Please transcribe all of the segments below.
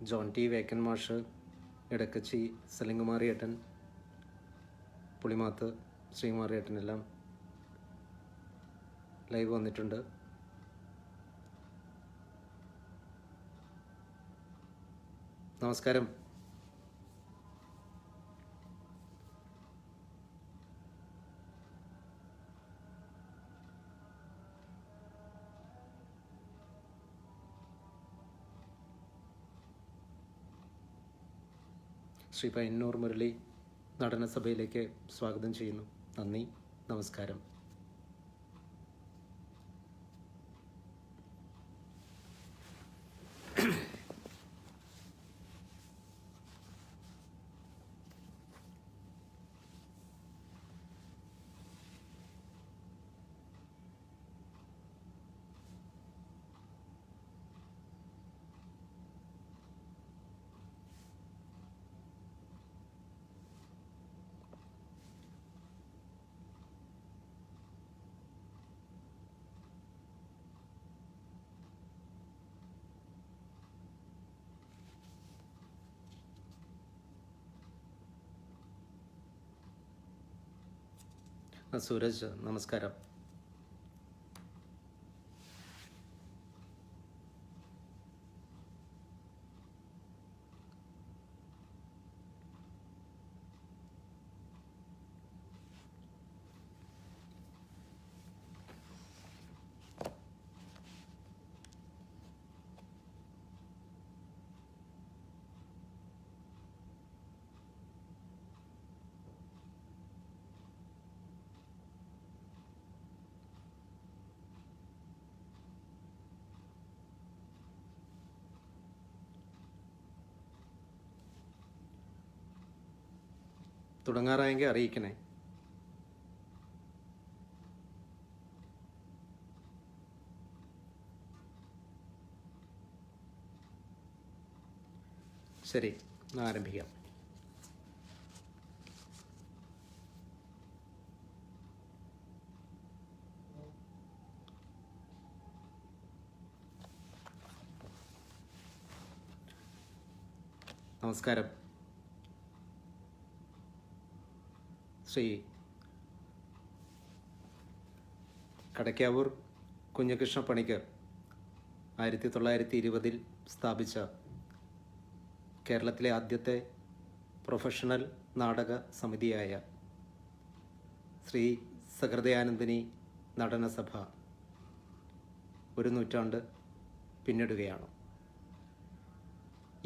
John T vacant മാഷ്, ഇടക്കച്ചി സലിംകുമാറിയേട്ടൻ, Pulimath ശ്രീകുമാറിയേട്ടനെല്ലാം live വന്നിട്ടുണ്ട്. നമസ്കാരം. ശ്രീ പയ്യന്നൂർ മുരളി നടനസഭയിലേക്ക് സ്വാഗതം ചെയ്യുന്നു. നന്ദി, നമസ്കാരം. സൂരജ്, നമസ്കാരം. തുടങ്ങാറായെങ്കിൽ അറിയിക്കണേ. ശരി, ആരംഭിക്കാം. നമസ്കാരം. ശ്രീ കടയ്ക്കാവൂർ കുഞ്ഞകൃഷ്ണ പണിക്കർ 1920 സ്ഥാപിച്ച കേരളത്തിലെ ആദ്യത്തെ പ്രൊഫഷണൽ നാടക സമിതിയായ ശ്രീ സഹൃദയാനന്ദിനി നടനസഭ 1 നൂറ്റാണ്ട് പിന്നിടുകയാണ്.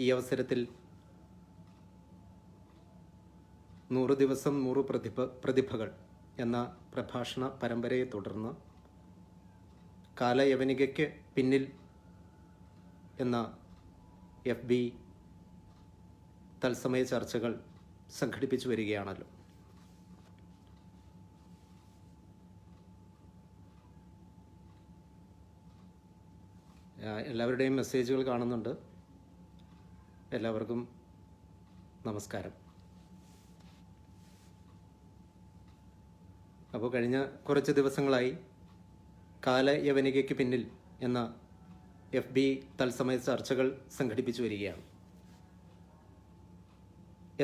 ഈ അവസരത്തിൽ 100 ദിവസം 100 പ്രതിഭകൾ എന്ന പ്രഭാഷണ പരമ്പരയെ തുടർന്ന് കാലയവനികയ്ക്ക് പിന്നിൽ എന്ന FB തത്സമയ ചർച്ചകൾ സംഘടിപ്പിച്ചു വരികയാണല്ലോ. എല്ലാവരുടെയും മെസ്സേജുകൾ കാണുന്നുണ്ട്. എല്ലാവർക്കും നമസ്കാരം. അപ്പോൾ കഴിഞ്ഞ കുറച്ച് ദിവസങ്ങളായി കാലയവനികയ്ക്ക് പിന്നിൽ എന്ന FB തത്സമയ ചർച്ചകൾ സംഘടിപ്പിച്ചു വരികയാണ്.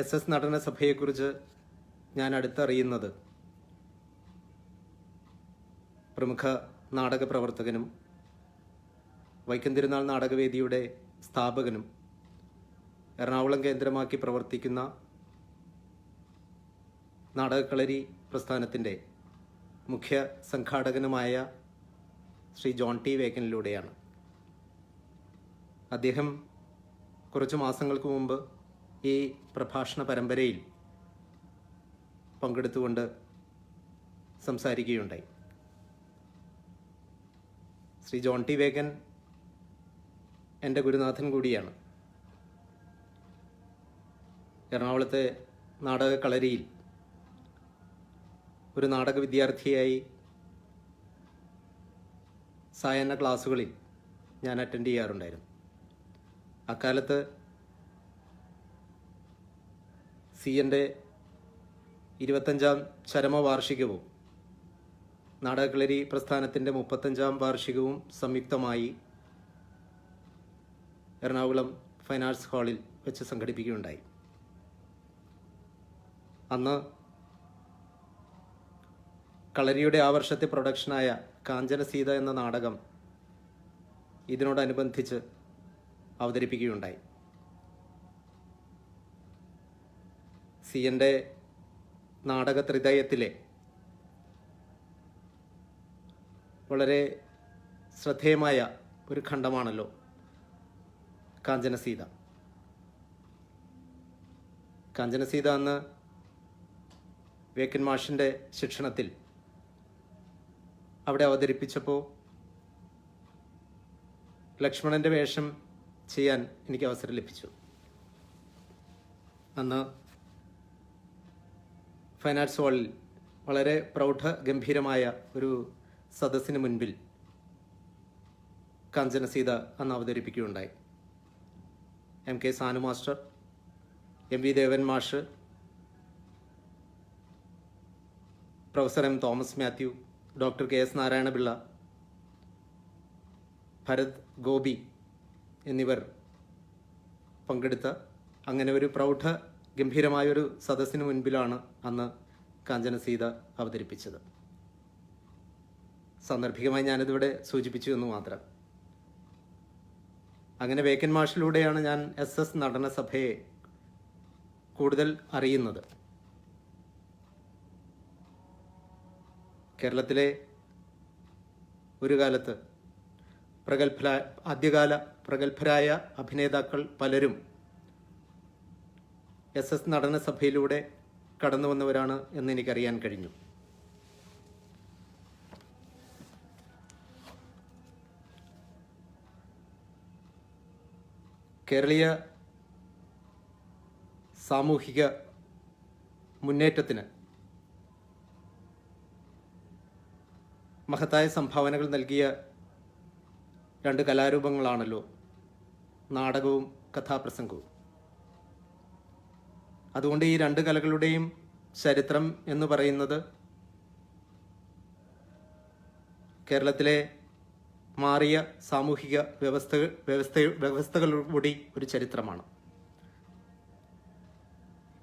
SS നടനസഭയെക്കുറിച്ച് ഞാൻ അടുത്തറിയുന്നത് പ്രമുഖ നാടക പ്രവർത്തകനും വൈക്കം തിരുനാൾ നാടകവേദിയുടെ സ്ഥാപകനും എറണാകുളം കേന്ദ്രമാക്കി പ്രവർത്തിക്കുന്ന നാടകക്കളരി പ്രസ്ഥാനത്തിൻ്റെ മുഖ്യ സംഘാടകനുമായ ശ്രീ ജോൺ ടി വേക്കനിലൂടെയാണ്. അദ്ദേഹം കുറച്ച് മാസങ്ങൾക്ക് മുമ്പ് ഈ പ്രഭാഷണ പരമ്പരയിൽ പങ്കെടുത്തുകൊണ്ട് സംസാരിക്കുകയുണ്ടായി. ശ്രീ ജോൺ ടി വേക്കൻ എൻ്റെ ഗുരുനാഥൻ കൂടിയാണ്. എറണാകുളത്തെ നാടകക്കളരിയിൽ ഒരു നാടക വിദ്യാർത്ഥിയായി സായാഹ്ന ക്ലാസ്സുകളിൽ ഞാൻ അറ്റൻഡ് ചെയ്യാറുണ്ടായിരുന്നു. അക്കാലത്ത് CNൻ്റെ 25ാം ചരമവാർഷികവും നാടകക്കളരി പ്രസ്ഥാനത്തിൻ്റെ 35ാം വാർഷികവും സംയുക്തമായി എറണാകുളം ഫൈൻ ആർട്സ് ഹാളിൽ വെച്ച് സംഘടിപ്പിക്കുകയുണ്ടായി. അന്ന് കളരിയുടെ ആ വർഷത്തെ പ്രൊഡക്ഷനായ കാഞ്ചനസീത എന്ന നാടകം ഇതിനോടനുബന്ധിച്ച് അവതരിപ്പിക്കുകയുണ്ടായി. സിയൻ്റെ നാടക ത്രിതയത്തിലെ വളരെ ശ്രദ്ധേയമായ ഒരു ഖണ്ഡമാണല്ലോ കാഞ്ചനസീത. കാഞ്ചനസീത അന്ന് വേക്കൻ മാഷിൻ്റെ ശിക്ഷണത്തിൽ അവിടെ അവതരിപ്പിച്ചപ്പോൾ ലക്ഷ്മണൻ്റെ വേഷം ചെയ്യാൻ എനിക്ക് അവസരം ലഭിച്ചു. അന്ന് ഫൈൻ ആർട്സ് ഹാളിൽ വളരെ പ്രൗഢഗംഭീരമായ ഒരു സദസ്സിന് മുൻപിൽ കാഞ്ചനസീത അന്ന് അവതരിപ്പിക്കുകയുണ്ടായി. M K Sanu master, M V Devan മാഷ്, professor M Thomas Mathew, doctor K S Narayanapillai, Bharat Gopi എന്നിവർ പങ്കെടുത്ത അങ്ങനെ ഒരു പ്രൗഢ ഗംഭീരമായൊരു സദസ്സിന് മുൻപിലാണ് അന്ന് കാഞ്ചനസീത അവതരിപ്പിച്ചത്. സാന്ദർഭികമായി ഞാനിതിവിടെ സൂചിപ്പിച്ചു എന്ന് മാത്രം. അങ്ങനെ വേക്കൻ മാഷിലൂടെയാണ് ഞാൻ SS നടനസഭയെ കൂടുതൽ അറിയുന്നത്. കേരളത്തിലെ ഒരു കാലത്ത് ആദ്യകാല പ്രഗത്ഭരായ അഭിനേതാക്കൾ പലരും SS നടനസഭയിലൂടെ കടന്നു വന്നവരാണ് എന്ന് എനിക്കറിയാൻ കഴിഞ്ഞു. കേരളീയ സാമൂഹിക മുന്നേറ്റത്തിന് മഹത്തായ സംഭാവനകൾ നൽകിയ രണ്ട് കലാരൂപങ്ങളാണല്ലോ നാടകവും കഥാപ്രസംഗവും. അതുകൊണ്ട് ഈ രണ്ട് കലകളുടെയും ചരിത്രം എന്ന് പറയുന്നത് കേരളത്തിലെ മാറിയ സാമൂഹിക വ്യവസ്ഥകളുടെ ഒരു ചരിത്രമാണ്.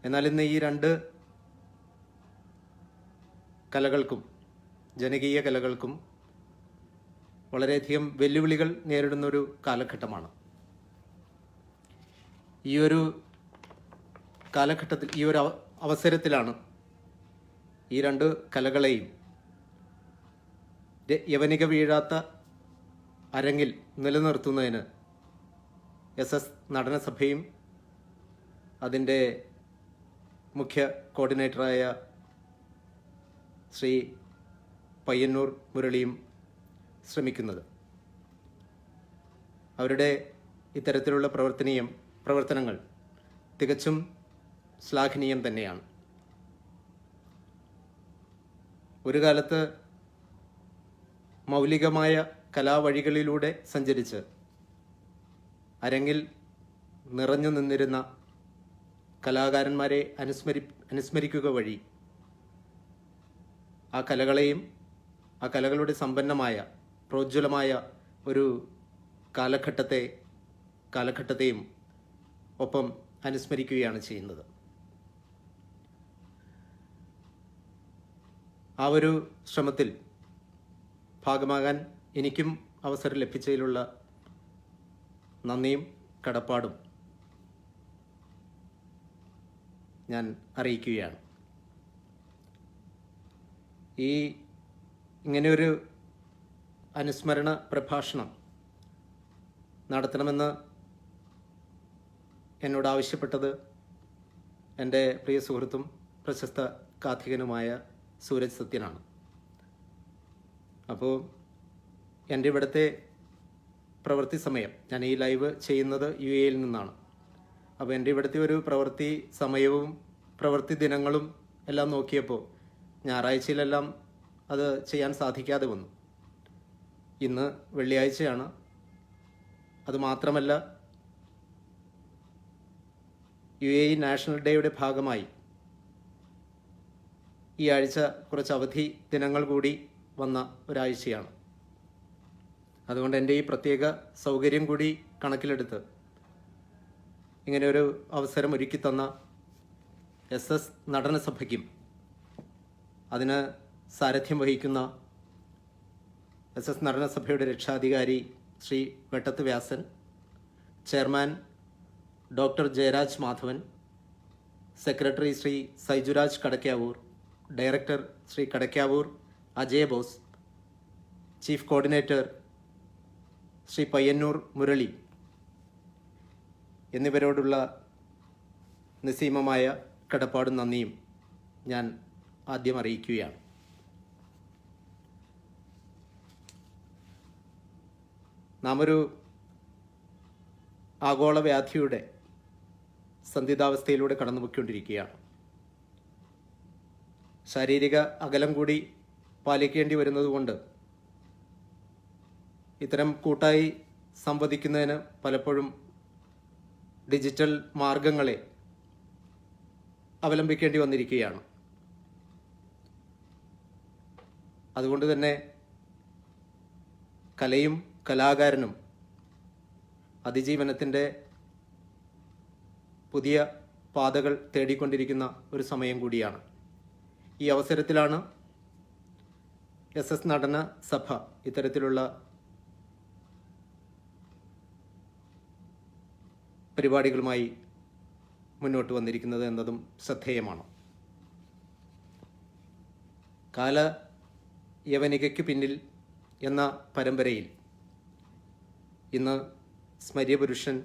എന്നാൽ ഇന്ന് ഈ രണ്ട് കലകൾക്കും, ജനകീയ കലകൾക്കും വളരെയധികം വെല്ലുവിളികൾ നേരിടുന്നൊരു കാലഘട്ടമാണ്. ഈ ഒരു കാലഘട്ടത്തിൽ, ഈ ഒരു അവസരത്തിലാണ് ഈ രണ്ട് കലകളെയും യവനിക വീഴാത്ത അരങ്ങിൽ നിലനിർത്തുന്നതിന് SS നടനസഭയും അതിൻ്റെ മുഖ്യ കോർഡിനേറ്ററായ ശ്രീ പയ്യന്നൂർ മുരളിയും ശ്രമിക്കുന്നത്. അവരുടെ ഇത്തരത്തിലുള്ള പ്രവർത്തനങ്ങൾ തികച്ചും ശ്ലാഘനീയം തന്നെയാണ്. ഒരു കാലത്ത് മൗലികമായ കലാവഴികളിലൂടെ സഞ്ചരിച്ച് അരങ്ങിൽ നിറഞ്ഞു നിന്നിരുന്ന കലാകാരന്മാരെ അനുസ്മരിക്കുക വഴി ആ കലകളെയും ആ കലകളുടെ സമ്പന്നമായ പ്രോജ്വലമായ ഒരു കാലഘട്ടത്തെയും ഒപ്പം അനുസ്മരിക്കുകയാണ് ചെയ്യുന്നത്. ആ ഒരു ശ്രമത്തിൽ ഭാഗമാകാൻ എനിക്കും അവസരം ലഭിച്ചതിലുള്ള നന്ദിയും കടപ്പാടും ഞാൻ അറിയിക്കുകയാണ്. ഇങ്ങനെയൊരു അനുസ്മരണ പ്രഭാഷണം നടത്തണമെന്ന് എന്നോട് ആവശ്യപ്പെട്ടത് എൻ്റെ പ്രിയ സുഹൃത്തും പ്രശസ്ത കാഥികനുമായ സൂരജ് സത്യനാണ്. അപ്പോൾ എൻ്റെ ഇവിടുത്തെ പ്രവൃത്തി സമയം, ഞാൻ ഈ ലൈവ് ചെയ്യുന്നത് UAE നിന്നാണ്. അപ്പോൾ എൻ്റെ ഇവിടുത്തെ ഒരു പ്രവൃത്തി സമയവും പ്രവൃത്തി ദിനങ്ങളും എല്ലാം നോക്കിയപ്പോൾ ഞായറാഴ്ചയിലെല്ലാം അത് ചെയ്യാൻ സാധിക്കാതെ വന്നു. ഇന്ന് വെള്ളിയാഴ്ചയാണ്. അതുമാത്രമല്ല, UAE നാഷണൽ ഡേയുടെ ഭാഗമായി ഈ ആഴ്ച കുറച്ച് അവധി ദിനങ്ങൾ കൂടി വന്ന ഒരാഴ്ചയാണ്. അതുകൊണ്ട് എൻ്റെ ഈ പ്രത്യേക സൗകര്യം കൂടി കണക്കിലെടുത്ത് ഇങ്ങനെയൊരു അവസരം ഒരുക്കി തന്ന SS നടനസഭയ്ക്കും അതിന് സാരഥ്യം വഹിക്കുന്ന SS നടനസഭയുടെ രക്ഷാധികാരി Shri Vettathu Vyasan, chairman doctor Jayaraj Madhavan, secretary Shri Saijuraj Kadakkavoor, director Shri Kadakkavoor Ajaya Bose, chief coordinator Shri Payyannur Murali എന്നിവരോടുള്ള നിസ്സീമമായ കടപ്പാടും നന്ദിയും ഞാൻ ആദ്യം അറിയിക്കുകയാണ്. നാം ഒരു ആഗോള വ്യാധിയുടെ സന്ധിതാവസ്ഥയിലൂടെ കടന്നുപോയിക്കൊണ്ടിരിക്കുകയാണ്. ശാരീരിക അകലം കൂടി പാലിക്കേണ്ടി വരുന്നതുകൊണ്ട് ഇത്തരം കൂട്ടായി സംവദിക്കുന്നതിന് പലപ്പോഴും ഡിജിറ്റൽ മാർഗങ്ങളെ അവലംബിക്കേണ്ടി വന്നിരിക്കുകയാണ്. അതുകൊണ്ട് തന്നെ കലയും കലാകാരനും അതിജീവനത്തിൻ്റെ പുതിയ പാതകൾ തേടിക്കൊണ്ടിരിക്കുന്ന ഒരു സമയം കൂടിയാണ്. ഈ അവസരത്തിലാണ് SS നടന സഭ ഇത്തരത്തിലുള്ള പരിപാടികളുമായി മുന്നോട്ട് വന്നിരിക്കുന്നത് എന്നതും ശ്രദ്ധേയമാണ്. കാലയവനികയ്ക്ക് പിന്നിൽ എന്ന പരമ്പരയിൽ ഇന്ന് സ്മര്യപുരുഷൻ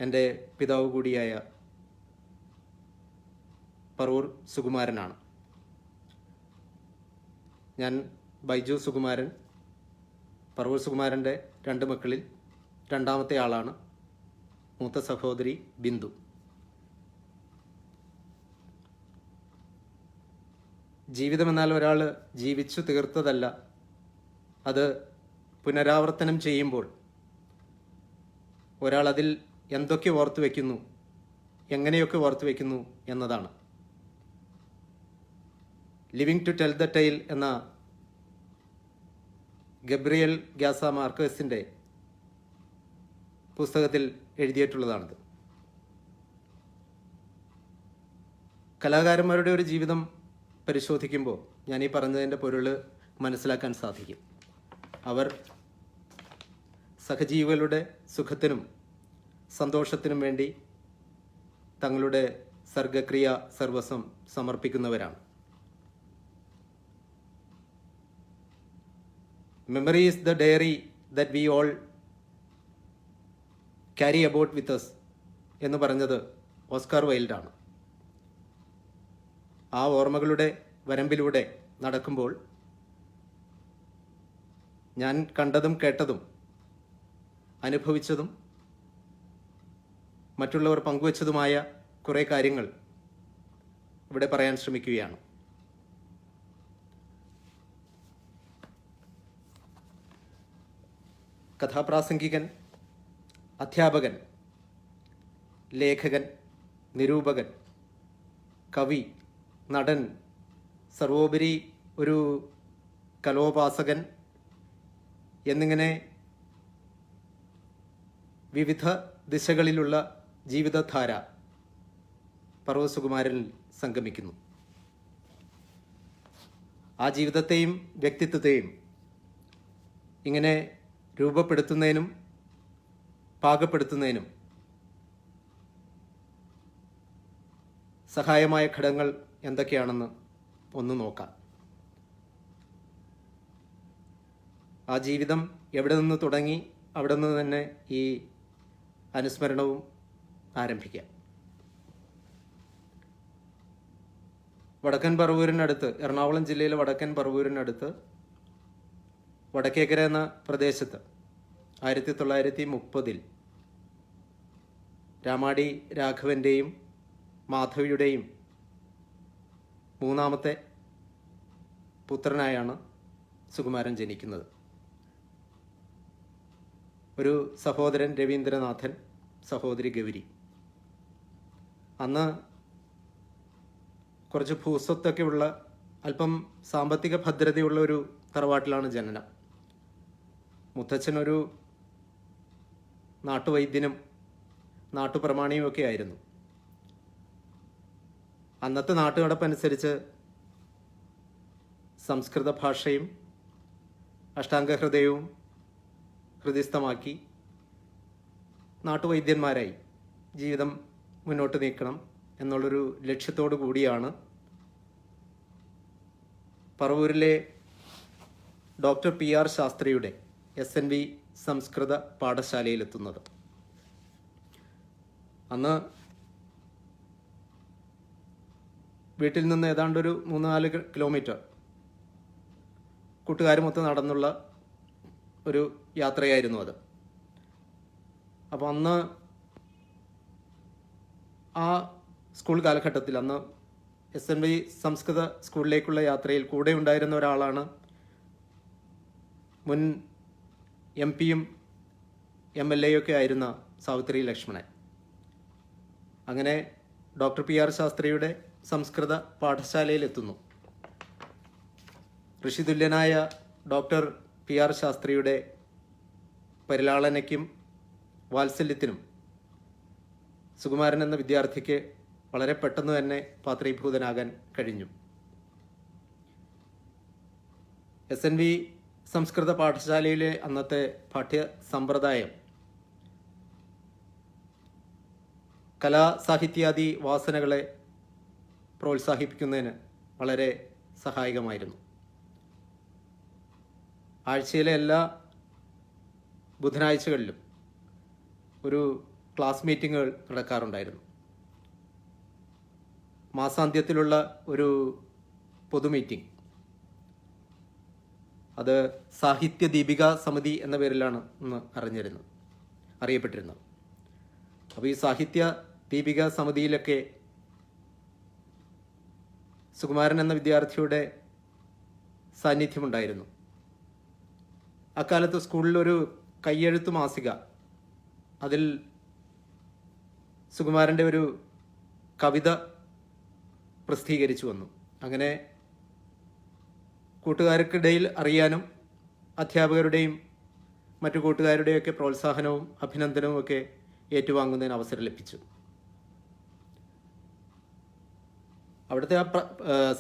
എൻ്റെ പിതാവ് കൂടിയായ പറവൂർ സുകുമാരനാണ്. ഞാൻ ബൈജു സുകുമാരൻ, പറവൂർ സുകുമാരൻ്റെ 2 മക്കളിൽ രണ്ടാമത്തെ ആളാണ്. മൂത്ത സഹോദരി ബിന്ദു. ജീവിതമെന്നാൽ ഒരാൾ ജീവിച്ചു തീർത്തതല്ല, അത് പുനരാവർത്തനം ചെയ്യുമ്പോൾ ഒരാൾ അതിൽ എന്തൊക്കെ ഓർത്തു വയ്ക്കുന്നു, എങ്ങനെയൊക്കെ ഓർത്തു വയ്ക്കുന്നു എന്നതാണ്. Living to tell the tale എന്ന ഗബ്രിയൽ ഗ്യാസ മാർക്കേഴ്സിൻ്റെ പുസ്തകത്തിൽ എഴുതിയിട്ടുള്ളതാണിത്. കലാകാരന്മാരുടെ ഒരു ജീവിതം പരിശോധിക്കുമ്പോൾ ഞാൻ ഈ പറഞ്ഞതിൻ്റെ പൊരുൾ മനസ്സിലാക്കാൻ സാധിക്കും. അവർ സഹജീവികളുടെ സുഖത്തിനും സന്തോഷത്തിനും വേണ്ടി തങ്ങളുടെ സർഗക്രിയ സർവസ്വം സമർപ്പിക്കുന്നവരാണ്. Memory is the diary that we all carry about with us എന്ന് പറഞ്ഞത് ഓസ്കാർ വൈൽഡാണ്. ആ ഓർമ്മകളുടെ വരമ്പിലൂടെ നടക്കുമ്പോൾ ഞാൻ കണ്ടതും കേട്ടതും അനുഭവിച്ചതും മറ്റുള്ളവർ പങ്കുവച്ചതുമായ കുറേ കാര്യങ്ങൾ ഇവിടെ പറയാൻ ശ്രമിക്കുകയാണ്. കഥാപ്രാസംഗികൻ, അധ്യാപകൻ, ലേഖകൻ, നിരൂപകൻ, കവി, നടൻ, സർവോപരി ഒരു കലോപാസകൻ എന്നിങ്ങനെ വിവിധ ദിശകളിലുള്ള ജീവിതധാര പറവൂർ സുകുമാരനിൽ സംഗമിക്കുന്നു. ആ ജീവിതത്തെയും വ്യക്തിത്വത്തെയും ഇങ്ങനെ രൂപപ്പെടുത്തുന്നതിനും പാകപ്പെടുത്തുന്നതിനും സഹായമായ ഘടകങ്ങൾ എന്തൊക്കെയാണെന്ന് ഒന്ന് നോക്കാം. ആ ജീവിതം എവിടെ നിന്ന് തുടങ്ങി അവിടെ നിന്ന് തന്നെ ഈ അനുസ്മരണവും ആരംഭിക്കാം. വടക്കൻ പറവൂരിനടുത്ത്, എറണാകുളം ജില്ലയിലെ വടക്കൻ പറവൂരിനടുത്ത് വടക്കേക്കര എന്ന പ്രദേശത്ത് 1930 രാമാടി രാഘവൻ്റെയും മാധവിയുടെയും 3ാമത്തെ പുത്രനായാണ് സുകുമാരൻ ജനിക്കുന്നത്. ഒരു സഹോദരൻ രവീന്ദ്രനാഥൻ, സഹോദരി ഗൗരി. അന്ന് കുറച്ച് ഭൂസ്വത്തൊക്കെ ഉള്ള, അല്പം സാമ്പത്തിക ഭദ്രതയുള്ള ഒരു തറവാട്ടിലാണ് ജനനം. മുത്തച്ഛനൊരു നാട്ടുവൈദ്യനും നാട്ടുപ്രമാണിയും ഒക്കെ ആയിരുന്നു. അന്നത്തെ നാട്ടുനടപ്പനുസരിച്ച് സംസ്കൃത ഭാഷയും അഷ്ടാംഗഹൃദയവും ഹൃദയസ്ഥമാക്കി നാട്ടുവൈദ്യന്മാരായി ജീവിതം മുന്നോട്ട് നീക്കണം എന്നുള്ളൊരു ലക്ഷ്യത്തോടു കൂടിയാണ് പറവൂരിലെ ഡോക്ടർ PR ശാസ്ത്രിയുടെ SNV സംസ്കൃത പാഠശാലയിലെത്തുന്നത്. അന്ന് വീട്ടിൽ നിന്ന് ഏതാണ്ടൊരു 3-4 കിലോമീറ്റർ കൂട്ടുകാരുമൊത്ത് നടന്നുള്ള ഒരു യാത്രയായിരുന്നു അത്. അപ്പോൾ അന്ന് ആ സ്കൂൾ കാലഘട്ടത്തിൽ അന്ന് SNV സംസ്കൃത സ്കൂളിലേക്കുള്ള യാത്രയിൽ കൂടെ ഉണ്ടായിരുന്ന ഒരാളാണ് മുൻ MP-യും MLA ഒക്കെ ആയിരുന്ന സാവിത്രി ലക്ഷ്മണൻ. അങ്ങനെ ഡോക്ടർ PR ശാസ്ത്രിയുടെ സംസ്കൃത പാഠശാലയിലെത്തുന്നു. ഋഷിതുല്യനായ ഡോക്ടർ PR ശാസ്ത്രിയുടെ പരിലാളനയ്ക്കും വാത്സല്യത്തിനും സുകുമാരൻ എന്ന വിദ്യാർത്ഥിക്ക് വളരെ പെട്ടെന്ന് തന്നെ പാത്രീഭൂതനാകാൻ കഴിഞ്ഞു. SNV സംസ്കൃത പാഠശാലയിലെ അന്നത്തെ പാഠ്യ സമ്പ്രദായം കലാസാഹിത്യാദി വാസനകളെ പ്രോത്സാഹിപ്പിക്കുന്നതിന് വളരെ സഹായകമായിരുന്നു. ആഴ്ചയിലെ എല്ലാ ബുധനാഴ്ചകളിലും ഒരു ക്ലാസ് മീറ്റിങ്ങുകൾ നടക്കാറുണ്ടായിരുന്നു. മാസാന്ത്യത്തിലുള്ള ഒരു പൊതു മീറ്റിംഗ്, അത് സാഹിത്യ ദീപിക സമിതി എന്ന പേരിലാണ് ഇന്ന് അറിയപ്പെട്ടിരുന്നത്. അപ്പോൾ ഈ സാഹിത്യ ദീപിക സമിതിയിലൊക്കെ സുകുമാരൻ എന്ന വിദ്യാർത്ഥിയുടെ സാന്നിധ്യമുണ്ടായിരുന്നു. അക്കാലത്ത് സ്കൂളിലൊരു കയ്യെഴുത്ത് മാസിക, അതിൽ സുകുമാരൻ്റെ ഒരു കവിത പ്രസിദ്ധീകരിച്ചു വന്നു. അങ്ങനെ കൂട്ടുകാർക്കിടയിൽ അറിയാനും അധ്യാപകരുടെയും മറ്റു കൂട്ടുകാരുടെയൊക്കെ പ്രോത്സാഹനവും അഭിനന്ദനവും ഒക്കെ ഏറ്റുവാങ്ങുന്നതിന് അവസരം ലഭിച്ചു. അവിടുത്തെ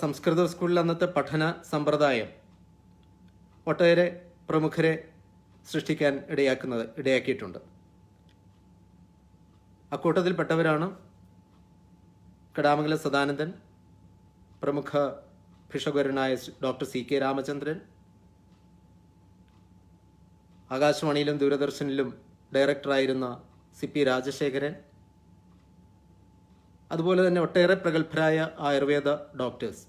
സംസ്കൃത സ്കൂളിൽ അന്നത്തെ പഠന സമ്പ്രദായം ഒട്ടേറെ പ്രമുഖരെ സൃഷ്ടിക്കാൻ ഇടയാക്കിയിട്ടുണ്ട്. അക്കൂട്ടത്തിൽപ്പെട്ടവരാണ് കടാമംഗലം സദാനന്ദൻ, പ്രമുഖ ഭിഷഗ്വരനായ ഡോക്ടർ CK രാമചന്ദ്രൻ, ആകാശവാണിയിലും ദൂരദർശനിലും ഡയറക്ടറായിരുന്ന CP രാജശേഖരൻ, അതുപോലെ തന്നെ ഒട്ടേറെ പ്രഗത്ഭരായ ആയുർവേദ ഡോക്ടേഴ്സ്.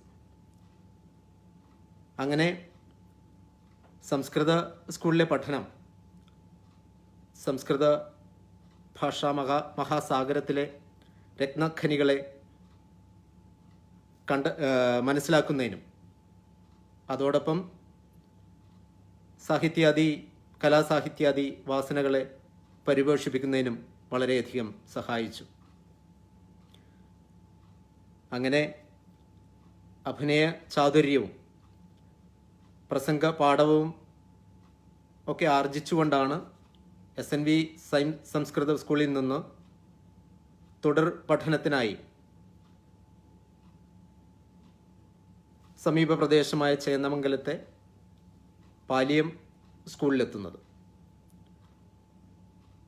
അങ്ങനെ സംസ്കൃത സ്കൂളിലെ പഠനം സംസ്കൃത ഭാഷാ മഹാസാഗരത്തിലെ രത്നഖനികളെ മനസ്സിലാക്കുന്നതിനും അതോടൊപ്പം കലാസാഹിത്യാദി വാസനകളെ പരിപോഷിപ്പിക്കുന്നതിനും വളരെയധികം സഹായിച്ചു. അങ്ങനെ അഭിനയ ചാതുര്യവും പ്രസംഗ പാഠവും ഒക്കെ ആർജിച്ചുകൊണ്ടാണ് SNV സംസ്കൃത സ്കൂളിൽ നിന്ന് തുടർ പഠനത്തിനായി സമീപ പ്രദേശമായ ചേന്നമംഗലത്തെ പാലിയം സ്കൂളിലെത്തുന്നത്.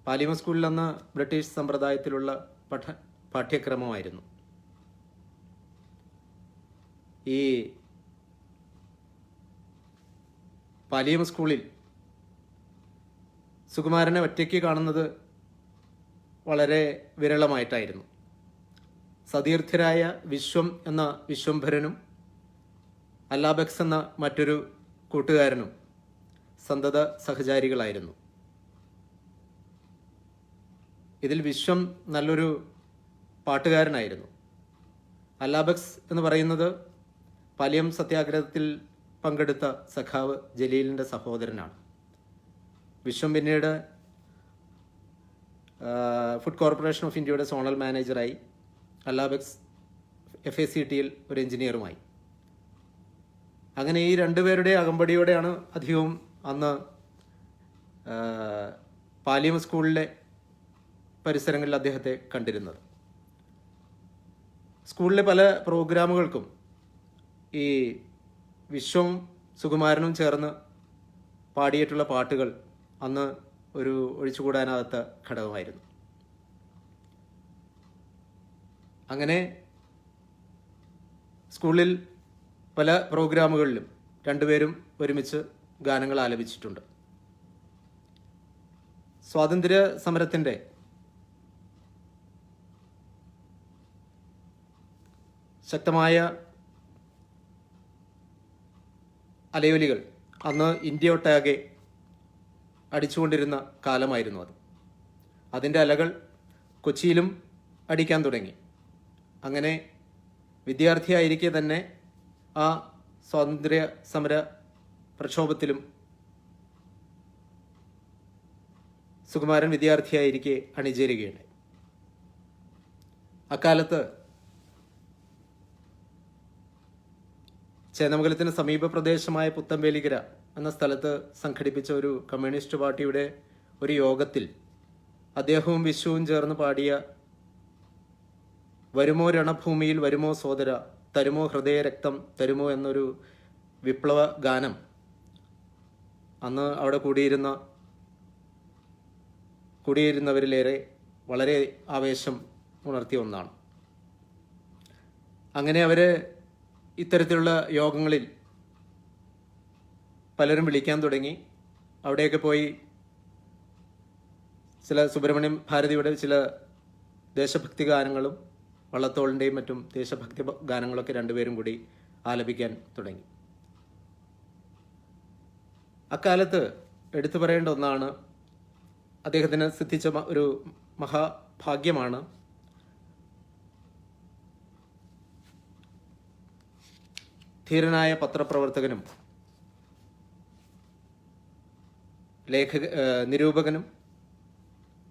പാലിയം സ്കൂളിൽ അന്ന് ബ്രിട്ടീഷ് സമ്പ്രദായത്തിലുള്ള പാഠ്യക്രമമായിരുന്നു. ഈ പാലിയം സ്കൂളിൽ സുകുമാരനെ ഒറ്റയ്ക്ക് കാണുന്നത് വളരെ വിരളമായിട്ടായിരുന്നു. സതീർത്ഥരായ വിശ്വം എന്ന വിശ്വംഭരനും അല്ലാബക്സ് എന്ന മറ്റൊരു കൂട്ടുകാരനും സന്തത സഹചാരികളായിരുന്നു. ഇതിൽ വിശ്വം നല്ലൊരു പാട്ടുകാരനായിരുന്നു. അല്ലാബക്സ് എന്ന് പറയുന്നത് പാലിയം സത്യാഗ്രഹത്തിൽ പങ്കെടുത്ത സഖാവ് ജലീലിൻ്റെ സഹോദരനാണ്. വിശ്വം പിന്നീട് ഫുഡ് കോർപ്പറേഷൻ ഓഫ് ഇന്ത്യയുടെ സോണൽ മാനേജറായി, അല്ലാബക്സ് FACTയിൽ ഒരു എഞ്ചിനീയറുമായി. അങ്ങനെ ഈ രണ്ടുപേരുടെ അകമ്പടിയോടെയാണ് അധികവും അന്ന് പാലിയം സ്കൂളിലെ പരിസരങ്ങളിൽ അദ്ദേഹത്തെ കണ്ടിരുന്നത്. സ്കൂളിലെ പല പ്രോഗ്രാമുകൾക്കും ഈ വിശ്വം സുകുമാരനും ചേർന്ന് പാടിയിട്ടുള്ള പാട്ടുകൾ അന്ന് ഒരു ഒഴിച്ചുകൂടാനാകാത്ത ഘടകമായിരുന്നു. അങ്ങനെ സ്കൂളിൽ പല പ്രോഗ്രാമുകളിലും രണ്ടുപേരും ഒരുമിച്ച് ഗാനങ്ങൾ ആലപിച്ചിട്ടുണ്ട്. സ്വാതന്ത്ര്യ സമരത്തിൻ്റെ ശക്തമായ അലയൊലികൾ അന്ന് ഇന്ത്യയൊട്ടാകെ അടിച്ചുകൊണ്ടിരുന്ന കാലമായിരുന്നു അത്. അതിൻ്റെ അലകൾ കൊച്ചിയിലും അടിക്കാൻ തുടങ്ങി. അങ്ങനെ വിദ്യാർത്ഥിയായിരിക്കെ തന്നെ ആ സ്വാതന്ത്ര്യ സമര പ്രക്ഷോഭത്തിലും സുകുമാരൻ വിദ്യാർത്ഥിയായിരിക്കെ അണിചേരുകയുണ്ടായി. അക്കാലത്ത് ചേന്നമംഗലത്തിന് സമീപ പ്രദേശമായ പുത്തമ്പേലിക്കര എന്ന സ്ഥലത്ത് സംഘടിപ്പിച്ച ഒരു കമ്മ്യൂണിസ്റ്റ് പാർട്ടിയുടെ ഒരു യോഗത്തിൽ അദ്ദേഹവും വിശ്വവും ചേർന്ന് പാടിയ വരുമോ രണഭൂമിയിൽ വരുമോ സോദര തരുമോ ഹൃദയരക്തം തരുമോ എന്നൊരു വിപ്ലവ ഗാനം അന്ന് അവിടെ കൂടിയിരുന്നവരിലേറെ വളരെ ആവേശം ഉണർത്തിയ ഒന്നാണ്. അങ്ങനെ അവർ ഇത്തരത്തിലുള്ള യോഗങ്ങളിൽ പലരും വിളിക്കാൻ തുടങ്ങി. അവിടെയൊക്കെ പോയി ചില സുബ്രഹ്മണ്യം ഭാരതിയുടെ ചില ദേശഭക്തി ഗാനങ്ങളും വള്ളത്തോളിൻ്റെയും മറ്റും ദേശഭക്തി ഗാനങ്ങളൊക്കെ രണ്ടുപേരും കൂടി ആലപിക്കാൻ തുടങ്ങി. അക്കാലത്ത് എടുത്തു പറയേണ്ട ഒന്നാണ്, അദ്ദേഹത്തിന് സിദ്ധിച്ച ഒരു മഹാഭാഗ്യമാണ് ധീരനായ പത്രപ്രവർത്തകനും നിരൂപകനും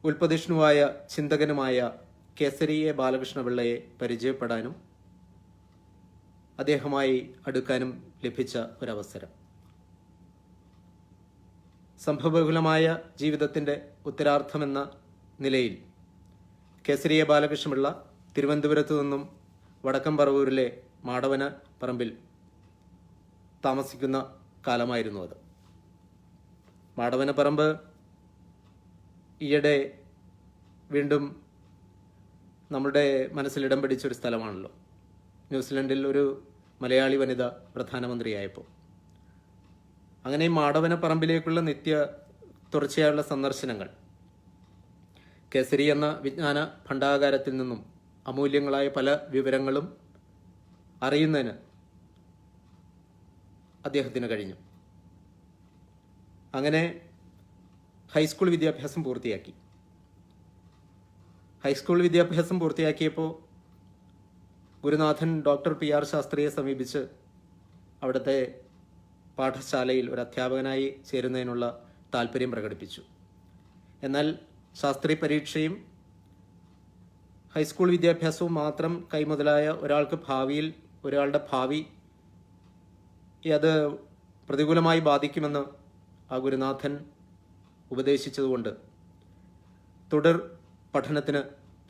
ഉൽപ്പതിഷ്ണുവായ ചിന്തകനുമായ കേസരി എ ബാലകൃഷ്ണപിള്ളയെ പരിചയപ്പെടാനും അദ്ദേഹവുമായി അടുക്കാനും ലഭിച്ച ഒരവസരം. സംഭവബഹുലമായ ജീവിതത്തിൻ്റെ ഉത്തരാർത്ഥമെന്ന നിലയിൽ കേസരി എ ബാലകൃഷ്ണപിള്ള തിരുവനന്തപുരത്തു നിന്നും വടക്കം പറവൂരിലെ മാടവന പറമ്പിൽ താമസിക്കുന്ന കാലമായിരുന്നു അത്. മാടവനപ്പറമ്പ് ഈയിടെ വീണ്ടും നമ്മുടെ മനസ്സിൽ ഇടം പിടിച്ചൊരു സ്ഥലമാണല്ലോ. ന്യൂസിലൻഡിൽ ഒരു മലയാളി വനിത പ്രധാനമന്ത്രിയായപ്പോൾ. അങ്ങനെ ഈ മാടവനപ്പറമ്പിലേക്കുള്ള തുടർച്ചയായുള്ള സന്ദർശനങ്ങൾ കേസരി എന്ന വിജ്ഞാന ഭണ്ഡാകാരത്തിൽ നിന്നും അമൂല്യങ്ങളായ പല വിവരങ്ങളും അറിയുന്നതിന് അദ്ദേഹത്തിന് കഴിഞ്ഞു. അങ്ങനെ ഹൈസ്കൂൾ വിദ്യാഭ്യാസം പൂർത്തിയാക്കി. ഹൈസ്കൂൾ വിദ്യാഭ്യാസം പൂർത്തിയാക്കിയപ്പോൾ ഗുരുനാഥൻ ഡോക്ടർ PR ശാസ്ത്രിയെ സമീപിച്ച് അവിടുത്തെ പാഠശാലയിൽ ഒരു അധ്യാപകനായി ചേരുന്നതിനുള്ള താല്പര്യം പ്രകടിപ്പിച്ചു. എന്നാൽ ശാസ്ത്രി പരീക്ഷയും ഹൈസ്കൂൾ വിദ്യാഭ്യാസവും മാത്രം കൈമുതലായ ഒരാളുടെ ഭാവി അത് പ്രതികൂലമായി ബാധിക്കുമെന്ന് ആ ഗുരുനാഥൻ ഉപദേശിച്ചതുകൊണ്ട് തുടർ പഠനത്തിന്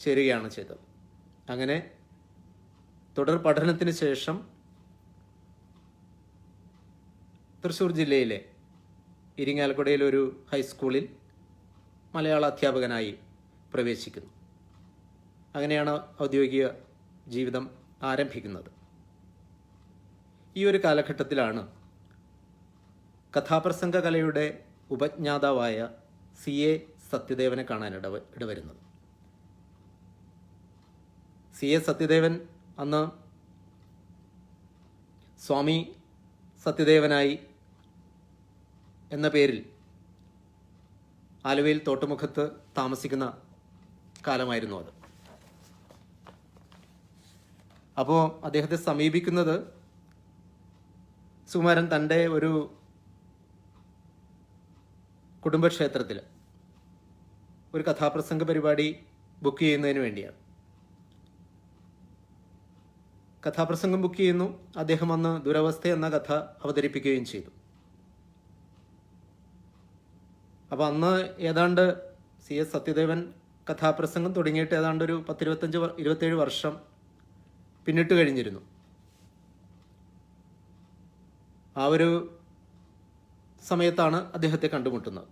ചേരുകയാണ് ചെയ്തത്. അങ്ങനെ തുടർ പഠനത്തിന് ശേഷം തൃശ്ശൂർ ജില്ലയിലെ ഇരിങ്ങാലക്കുടയിലെ ഒരു ഹൈസ്കൂളിൽ മലയാള അധ്യാപകനായി പ്രവേശിക്കുന്നു. അങ്ങനെയാണ് ഔദ്യോഗിക ജീവിതം ആരംഭിക്കുന്നത്. ഈ ഒരു കാലഘട്ടത്തിലാണ് കഥാപ്രസംഗ കലയുടെ ഉപജ്ഞാതാവായ CA സത്യദേവനെ കാണാൻ ഇടവരുന്നത്. CA സത്യദേവൻ അന്ന് സ്വാമി സത്യദേവനായി എന്ന പേരിൽ ആലുവയിൽ തോട്ടുമുഖത്ത് താമസിക്കുന്ന കാലമായിരുന്നു അത്. അപ്പോൾ അദ്ദേഹത്തെ സമീപിക്കുന്നത് സുകുമാരൻ തൻ്റെ ഒരു കുടുംബക്ഷേത്രത്തിൽ ഒരു കഥാപ്രസംഗ പരിപാടി ബുക്ക് ചെയ്യുന്നതിന് വേണ്ടിയാണ്. കഥാപ്രസംഗം ബുക്ക് ചെയ്യുന്നു. അദ്ദേഹം അന്ന് ദുരവസ്ഥ എന്ന കഥ അവതരിപ്പിക്കുകയും ചെയ്തു. അപ്പോൾ അന്ന് ഏതാണ്ട് CS സത്യദേവൻ കഥാപ്രസംഗം തുടങ്ങിയിട്ട് ഏതാണ്ട് ഒരു 27 വർഷം പിന്നിട്ട് കഴിഞ്ഞിരുന്നു. ആ ഒരു സമയത്താണ് അദ്ദേഹത്തെ കണ്ടുമുട്ടുന്നത്.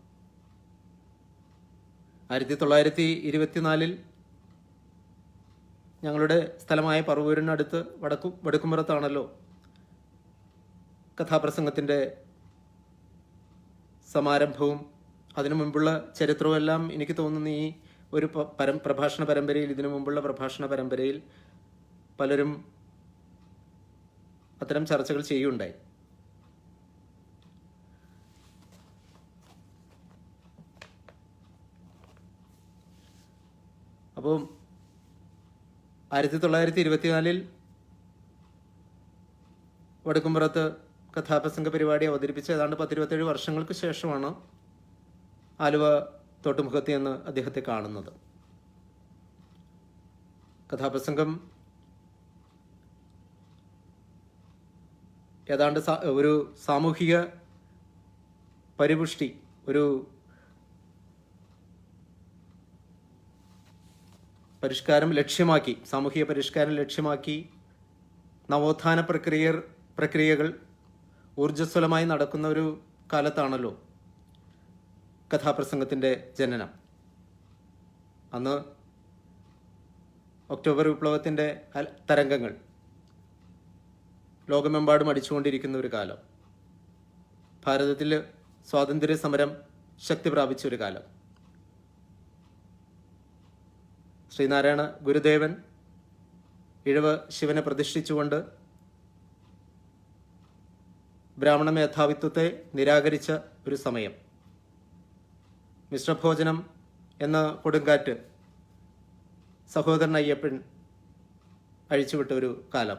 1924 ഞങ്ങളുടെ സ്ഥലമായ പറവൂരിനടുത്ത് വടക്കുംപുറത്താണല്ലോ കഥാപ്രസംഗത്തിൻ്റെ സമാരംഭവും അതിനു മുമ്പുള്ള ചരിത്രവും എല്ലാം എനിക്ക് തോന്നുന്നു ഈ ഒരു പ്രഭാഷണ പരമ്പരയിൽ, ഇതിനു മുമ്പുള്ള പ്രഭാഷണ പരമ്പരയിൽ പലരും അത്തരം ചർച്ചകൾ ചെയ്യുകയുണ്ടായി. അപ്പോൾ 1924 വടക്കുംപുറത്ത് കഥാപ്രസംഗ പരിപാടി അവതരിപ്പിച്ച ഏതാണ്ട് 27 വർഷങ്ങൾക്ക് ശേഷമാണ് ആലുവ തോട്ടുമുഖത്ത് എന്ന് അദ്ദേഹത്തെ കാണുന്നത്. കഥാപ്രസംഗം ഏതാണ്ട് ഒരു സാമൂഹിക പരിപുഷ്ടി, ഒരു പരിഷ്കാരം ലക്ഷ്യമാക്കി, സാമൂഹിക പരിഷ്കാരം ലക്ഷ്യമാക്കി നവോത്ഥാന പ്രക്രിയകൾ ഊർജ്ജസ്വലമായി നടക്കുന്ന ഒരു കാലത്താണല്ലോ കഥാപ്രസംഗത്തിൻ്റെ ജനനം. അന്ന് ഒക്ടോബർ വിപ്ലവത്തിൻ്റെ തരംഗങ്ങൾ ലോകമെമ്പാടും അടിച്ചുകൊണ്ടിരിക്കുന്ന ഒരു കാലം, ഭാരതത്തിൽ സ്വാതന്ത്ര്യ സമരം ശക്തി പ്രാപിച്ച ഒരു കാലം. ശ്രീനാരായണ ഗുരുദേവൻ ഇഴവ ശിവനെ പ്രതിഷ്ഠിച്ചുകൊണ്ട് ബ്രാഹ്മണ മേധാവിത്വത്തെ നിരാകരിച്ച ഒരു സമയം, മിശ്രഭോജനം എന്ന കൊടുങ്കാറ്റ് സഹോദരൻ അയ്യപ്പൻ അഴിച്ചുവിട്ട ഒരു കാലം,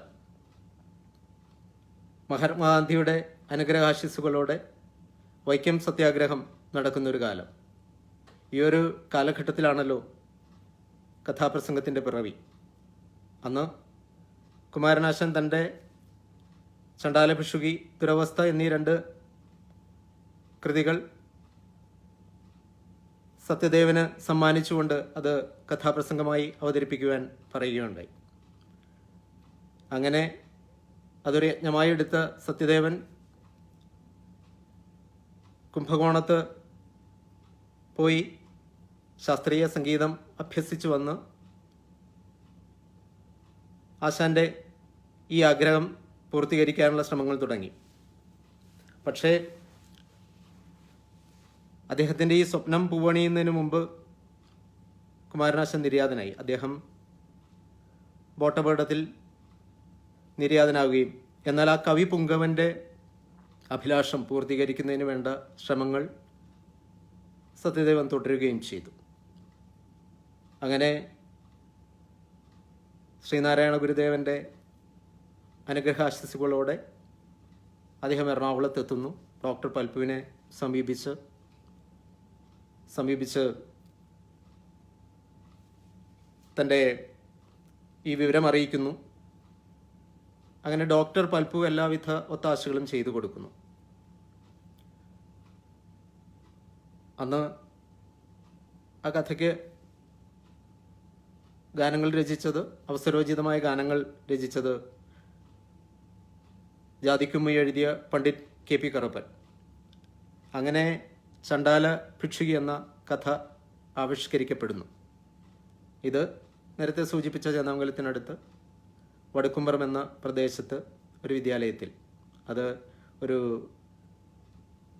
മഹാത്മാഗാന്ധിയുടെ അനുഗ്രഹാശിസ്സുകളോടെ വൈക്കം സത്യാഗ്രഹം നടക്കുന്നൊരു കാലം. ഈ ഒരു കാലഘട്ടത്തിലാണല്ലോ കഥാപ്രസംഗത്തിൻ്റെ പിറവി. അന്ന് കുമാരനാശൻ തൻ്റെ ചണ്ഡാലഭിഷുകി, ദുരവസ്ഥ എന്നീ 2 കൃതികൾ സത്യദേവന് സമ്മാനിച്ചുകൊണ്ട് അത് കഥാപ്രസംഗമായി അവതരിപ്പിക്കുവാൻ പറയുകയുണ്ടായി. അങ്ങനെ അതൊരു യജ്ഞമായി എടുത്ത സത്യദേവൻ കുംഭകോണത്ത് പോയി ശാസ്ത്രീയ സംഗീതം അഭ്യസിച്ചു വന്ന് ആശാന്റെ ഈ ആഗ്രഹം പൂർത്തീകരിക്കാനുള്ള ശ്രമങ്ങൾ തുടങ്ങി. പക്ഷേ അദ്ദേഹത്തിൻ്റെ ഈ സ്വപ്നം പൂവണിയുന്നതിന് മുമ്പ് കുമാരനാശൻ നിര്യാതനായി. അദ്ദേഹം ബോട്ടപകടത്തിൽ നിര്യാതനാവുകയും എന്നാൽ ആ കവി പുങ്കവൻ്റെ അഭിലാഷം പൂർത്തീകരിക്കുന്നതിന് വേണ്ട ശ്രമങ്ങൾ സത്യദേവൻ തുടരുകയും ചെയ്തു. അങ്ങനെ ശ്രീനാരായണ ഗുരുദേവൻ്റെ അനുഗ്രഹാശിസ്സുകളോടെ അദ്ദേഹം എറണാകുളത്തെത്തുന്നു. ഡോക്ടർ പൽപ്പുവിനെ സമീപിച്ച് തൻ്റെ ഈ വിവരം അറിയിക്കുന്നു. അങ്ങനെ ഡോക്ടർ പൽപ്പു എല്ലാവിധ ഒത്താശകളും ചെയ്തു കൊടുക്കുന്നു. അന്ന് ആ കഥയ്ക്ക് ഗാനങ്ങൾ രചിച്ചത്, അവസരോചിതമായ ഗാനങ്ങൾ രചിച്ചത് ജാതിക്കുമ്മി എഴുതിയ പണ്ഡിറ്റ് KP കറുപ്പൻ. അങ്ങനെ ചണ്ഡാല ഭിക്ഷുകി എന്ന കഥ ആവിഷ്കരിക്കപ്പെടുന്നു. ഇത് നേരത്തെ സൂചിപ്പിച്ച ചേന്ദമംഗലത്തിനടുത്ത് വടക്കുംപുറം എന്ന പ്രദേശത്ത് ഒരു വിദ്യാലയത്തിൽ, അത് ഒരു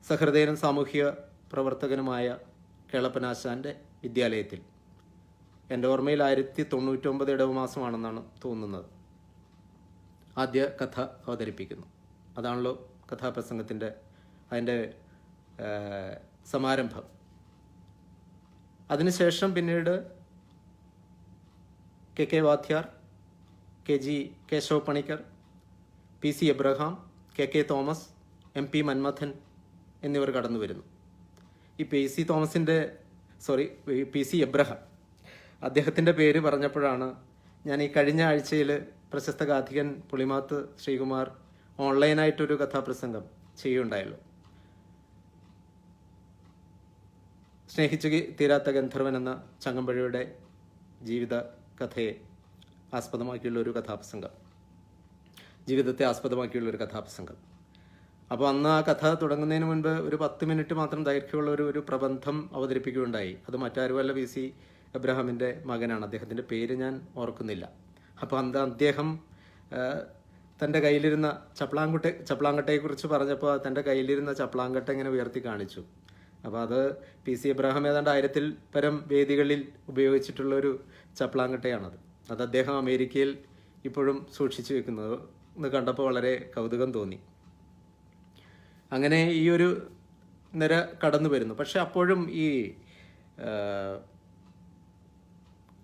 സഹൃദയനും സാമൂഹിക പ്രവർത്തകനുമായ കേളപ്പനാശാൻ്റെ വിദ്യാലയത്തിൽ, എൻ്റെ ഓർമ്മയിൽ 1999 ഇടവമാസമാണെന്നാണ് തോന്നുന്നത്, ആദ്യ കഥ അവതരിപ്പിക്കുന്നു. അതാണല്ലോ കഥാപ്രസംഗത്തിൻ്റെ അതിൻ്റെ സമാരംഭം. അതിനുശേഷം പിന്നീട് KK Vadhyar, KG Keshava Panicker, PC Abraham, KK Thomas, MP Manmadhan എന്നിവർ കടന്നു വരുന്നു. ഈ PC എബ്രഹാം അദ്ദേഹത്തിൻ്റെ പേര് പറഞ്ഞപ്പോഴാണ് ഞാൻ ഈ കഴിഞ്ഞ ആഴ്ചയിൽ പ്രശസ്ത ഗാഥികൻ പുളിമാത്ത് ശ്രീകുമാർ ഓൺലൈനായിട്ടൊരു കഥാപ്രസംഗം ചെയ്യുകയുണ്ടായല്ലോ. സ്നേഹിച്ചു തീരാത്ത ഗന്ധർവൻ എന്ന ചങ്ങമ്പുഴയുടെ ജീവിത കഥയെ ആസ്പദമാക്കിയുള്ളൊരു കഥാപ്രസംഗം, ജീവിതത്തെ ആസ്പദമാക്കിയുള്ളൊരു കഥാപ്രസംഗം. അപ്പോൾ അന്ന് ആ കഥ തുടങ്ങുന്നതിന് മുൻപ് ഒരു 10 മിനിറ്റ് മാത്രം ദൈർഘ്യമുള്ള ഒരു പ്രബന്ധം അവതരിപ്പിക്കുകയുണ്ടായി. അത് മറ്റാരുമല്ല, VC എബ്രഹാമിൻ്റെ മകനാണ്. അദ്ദേഹത്തിൻ്റെ പേര് ഞാൻ ഓർക്കുന്നില്ല. അപ്പോൾ അന്ന് അദ്ദേഹം തൻ്റെ കയ്യിലിരുന്ന ചപ്ലാങ്കട്ടയെക്കുറിച്ച് പറഞ്ഞപ്പോൾ തൻ്റെ കയ്യിലിരുന്ന ചപ്ലാങ്കട്ട ഇങ്ങനെ ഉയർത്തി കാണിച്ചു. അപ്പോൾ അത് PC എബ്രഹാം ഏതാണ്ട് 1000-ൽ പരം വേദികളിൽ ഉപയോഗിച്ചിട്ടുള്ളൊരു ചപ്ലാങ്കട്ടയാണത്. അത് അദ്ദേഹം അമേരിക്കയിൽ ഇപ്പോഴും സൂക്ഷിച്ചു വെക്കുന്നത് എന്ന് കണ്ടപ്പോൾ വളരെ കൗതുകം തോന്നി. അങ്ങനെ ഈ ഒരു നിര കടന്നു വരുന്നു. പക്ഷെ അപ്പോഴും ഈ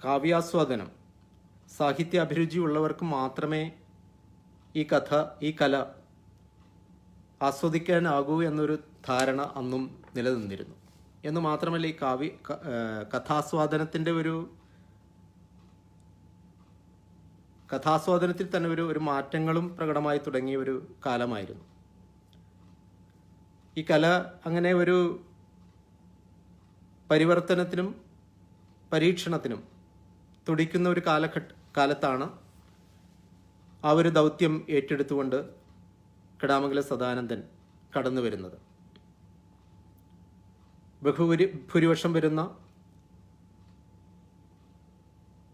കാവ്യാസ്വാദനം, സാഹിത്യ അഭിരുചി ഉള്ളവർക്ക് മാത്രമേ ഈ കല ആസ്വദിക്കാനാകൂ എന്നൊരു ധാരണ അന്നും നിലനിന്നിരുന്നു. എന്ന് മാത്രമല്ല, ഈ കഥാസ്വാദനത്തിൽ തന്നെ ഒരു മാറ്റങ്ങളും പ്രകടമായി തുടങ്ങിയ ഒരു കാലമായിരുന്നു. ഈ കല അങ്ങനെ ഒരു പരിവർത്തനത്തിനും പരീക്ഷണത്തിനും തുടിക്കുന്ന ഒരു കാലത്താണ് ആ ഒരു ദൗത്യം ഏറ്റെടുത്തുകൊണ്ട് കെടാമംഗലം സദാനന്ദൻ കടന്നു വരുന്നത്. ഭൂരിപക്ഷം വരുന്ന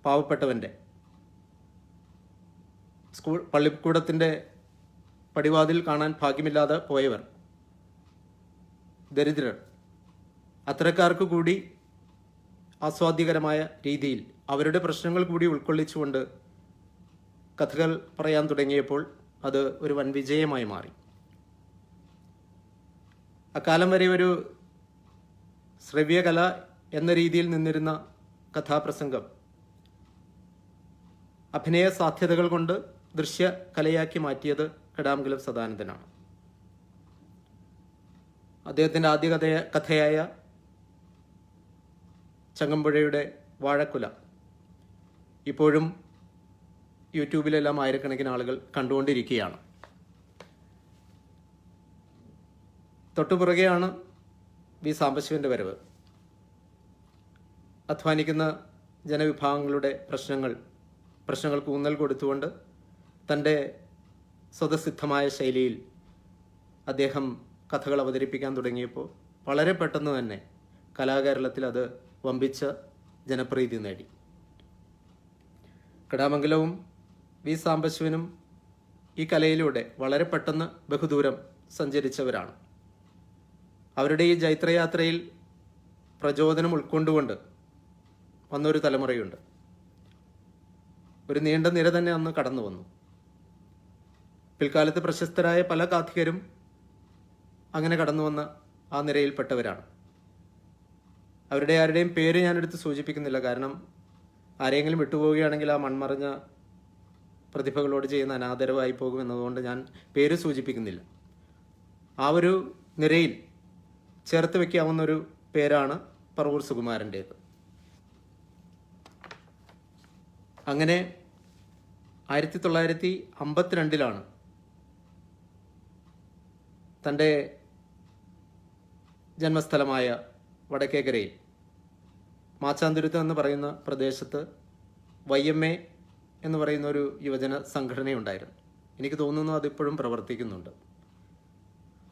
പാവപ്പെട്ടവൻ്റെ പള്ളിക്കൂടത്തിൻ്റെ പടിവാതിൽ കാണാൻ ഭാഗ്യമില്ലാതെ പോയവർ, ദരിദ്രർ, അത്തരക്കാർക്ക് കൂടി ആസ്വാദ്യകരമായ രീതിയിൽ അവരുടെ പ്രശ്നങ്ങൾ കൂടി ഉൾക്കൊള്ളിച്ചുകൊണ്ട് കഥകൾ പറയാൻ തുടങ്ങിയപ്പോൾ അത് ഒരു വൻ വിജയമായി മാറി. അക്കാലം വരെ ഒരു ശ്രവ്യകല എന്ന രീതിയിൽ നിന്നിരുന്ന കഥാപ്രസംഗം അഭിനയ സാധ്യതകൾ കൊണ്ട് ദൃശ്യകലയാക്കി മാറ്റിയത് കെടാമംഗലം സദാനന്ദനാണ്. അദ്ദേഹത്തിൻ്റെ ആദ്യ കഥയായ ചങ്ങമ്പുഴയുടെ വാഴക്കുല ഇപ്പോഴും യൂട്യൂബിലെല്ലാം ആയിരക്കണക്കിന് ആളുകൾ കണ്ടുകൊണ്ടിരിക്കുകയാണ്. തൊട്ടുപുറകെയാണ് V സാംബശിവൻ്റെ വരവ്. അധ്വാനിക്കുന്ന ജനവിഭാഗങ്ങളുടെ പ്രശ്നങ്ങൾക്ക് ഊന്നൽ കൊടുത്തുകൊണ്ട് തൻ്റെ സ്വതസിദ്ധമായ ശൈലിയിൽ അദ്ദേഹം കഥകൾ അവതരിപ്പിക്കാൻ തുടങ്ങിയപ്പോൾ വളരെ പെട്ടെന്ന് തന്നെ കലാകേരളത്തിൽ അത് വമ്പിച്ച ജനപ്രീതി നേടി. കെടാമംഗലവും V സാംബശിവനും ഈ കലയിലൂടെ വളരെ പെട്ടെന്ന് ബഹുദൂരം സഞ്ചരിച്ചവരാണ്. അവരുടെ ഈ ജൈത്രയാത്രയിൽ പ്രചോദനം ഉൾക്കൊണ്ടുകൊണ്ട് വന്നൊരു തലമുറയുണ്ട്. ഒരു നീണ്ട നിര തന്നെ അന്ന് കടന്നു വന്നു. പിൽക്കാലത്ത് പ്രശസ്തരായ പല കാഥികരും അങ്ങനെ കടന്നു വന്ന ആ നിരയിൽപ്പെട്ടവരാണ്. അവരുടെ ആരുടെയും പേര് ഞാനെടുത്ത് സൂചിപ്പിക്കുന്നില്ല, കാരണം ആരെങ്കിലും വിട്ടുപോവുകയാണെങ്കിൽ ആ മൺമറഞ്ഞ പ്രതിഭകളോട് ചെയ്യുന്ന അനാദരവായി പോകും എന്നതുകൊണ്ട് ഞാൻ പേര് സൂചിപ്പിക്കുന്നില്ല. ആ ഒരു നിരയിൽ ചേർത്ത് വയ്ക്കാവുന്നൊരു പേരാണ് പറവൂർ സുകുമാരൻ്റേത്. അങ്ങനെ 1952 തൻ്റെ ജന്മസ്ഥലമായ വടക്കേക്കരയിൽ മാച്ചാന്തുരുത്ത് എന്ന് പറയുന്ന പ്രദേശത്ത് YMA എന്ന് പറയുന്ന ഒരു യുവജന സംഘടനയുണ്ടായിരുന്നു. എനിക്ക് തോന്നുന്നു അതിപ്പോഴും പ്രവർത്തിക്കുന്നുണ്ട്.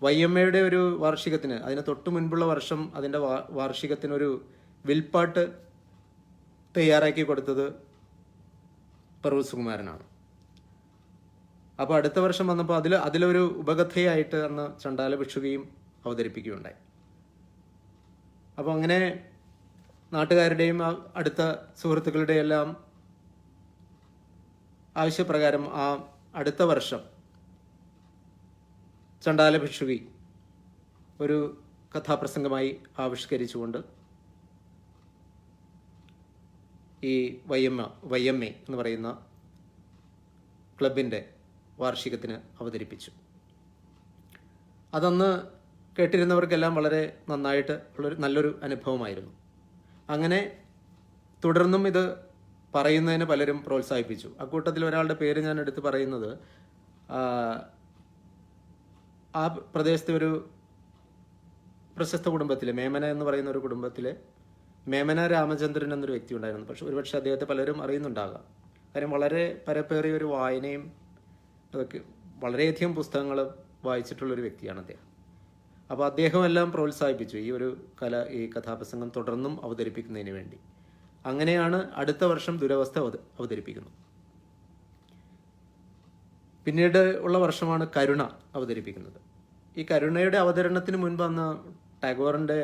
YMAയുടെ ഒരു വാർഷികത്തിന്, അതിന് തൊട്ട് മുൻപുള്ള വർഷം അതിൻ്റെ വാർഷികത്തിനൊരു വിൽപ്പാട്ട് തയ്യാറാക്കി കൊടുത്തത് പറവൂർ സുകുമാരനാണ്. അപ്പോൾ അടുത്ത വർഷം വന്നപ്പോൾ അതിലൊരു ഉപകഥയായിട്ട് അന്ന് ചണ്ടാല ഭിക്ഷുകയും അവതരിപ്പിക്കുകയുണ്ടായി. അപ്പോൾ അങ്ങനെ നാട്ടുകാരുടെയും അടുത്ത സുഹൃത്തുക്കളുടെയും എല്ലാം ആവശ്യപ്രകാരം ആ അടുത്ത വർഷം ചണ്ടാല ഭിക്ഷുകി ഒരു കഥാപ്രസംഗമായി ആവിഷ്കരിച്ചുകൊണ്ട് ഈ YMA എന്ന് പറയുന്ന ക്ലബിൻ്റെ വാർഷികത്തിന് അവതരിപ്പിച്ചു. അതന്ന് കേട്ടിരുന്നവർക്കെല്ലാം വളരെ നന്നായിട്ട് നല്ലൊരു അനുഭവമായിരുന്നു. അങ്ങനെ തുടർന്നും ഇത് പറയുന്നതിന് പലരും പ്രോത്സാഹിപ്പിച്ചു. അക്കൂട്ടത്തിൽ ഒരാളുടെ പേര് ഞാൻ എടുത്ത് പറയുന്നത്, ആ പ്രദേശത്തെ ഒരു പ്രശസ്ത കുടുംബത്തിലെ മേമന എന്ന് പറയുന്ന ഒരു കുടുംബത്തിലെ മേമന രാമചന്ദ്രൻ എന്നൊരു വ്യക്തി ഉണ്ടായിരുന്നു. പക്ഷെ ഒരുപക്ഷെ അദ്ദേഹത്തെ പലരും അറിയുന്നുണ്ടാകാം. കാര്യം വളരെ പരപ്പേറിയ ഒരു വായനയും അതൊക്കെ വളരെയധികം പുസ്തകങ്ങൾ വായിച്ചിട്ടുള്ളൊരു വ്യക്തിയാണ് അദ്ദേഹം. അപ്പോൾ അദ്ദേഹം എല്ലാം പ്രോത്സാഹിപ്പിച്ചു ഈ കഥാപ്രസംഗം തുടർന്നും അവതരിപ്പിക്കുന്നതിന് വേണ്ടി. അങ്ങനെയാണ് അടുത്ത വർഷം ദുരവസ്ഥ അവതരിപ്പിക്കുന്നത്. പിന്നീട് ഉള്ള വർഷമാണ് കരുണ അവതരിപ്പിക്കുന്നത്. ഈ കരുണയുടെ അവതരണത്തിന് മുൻപ് അന്ന് ടാഗോറിൻ്റെ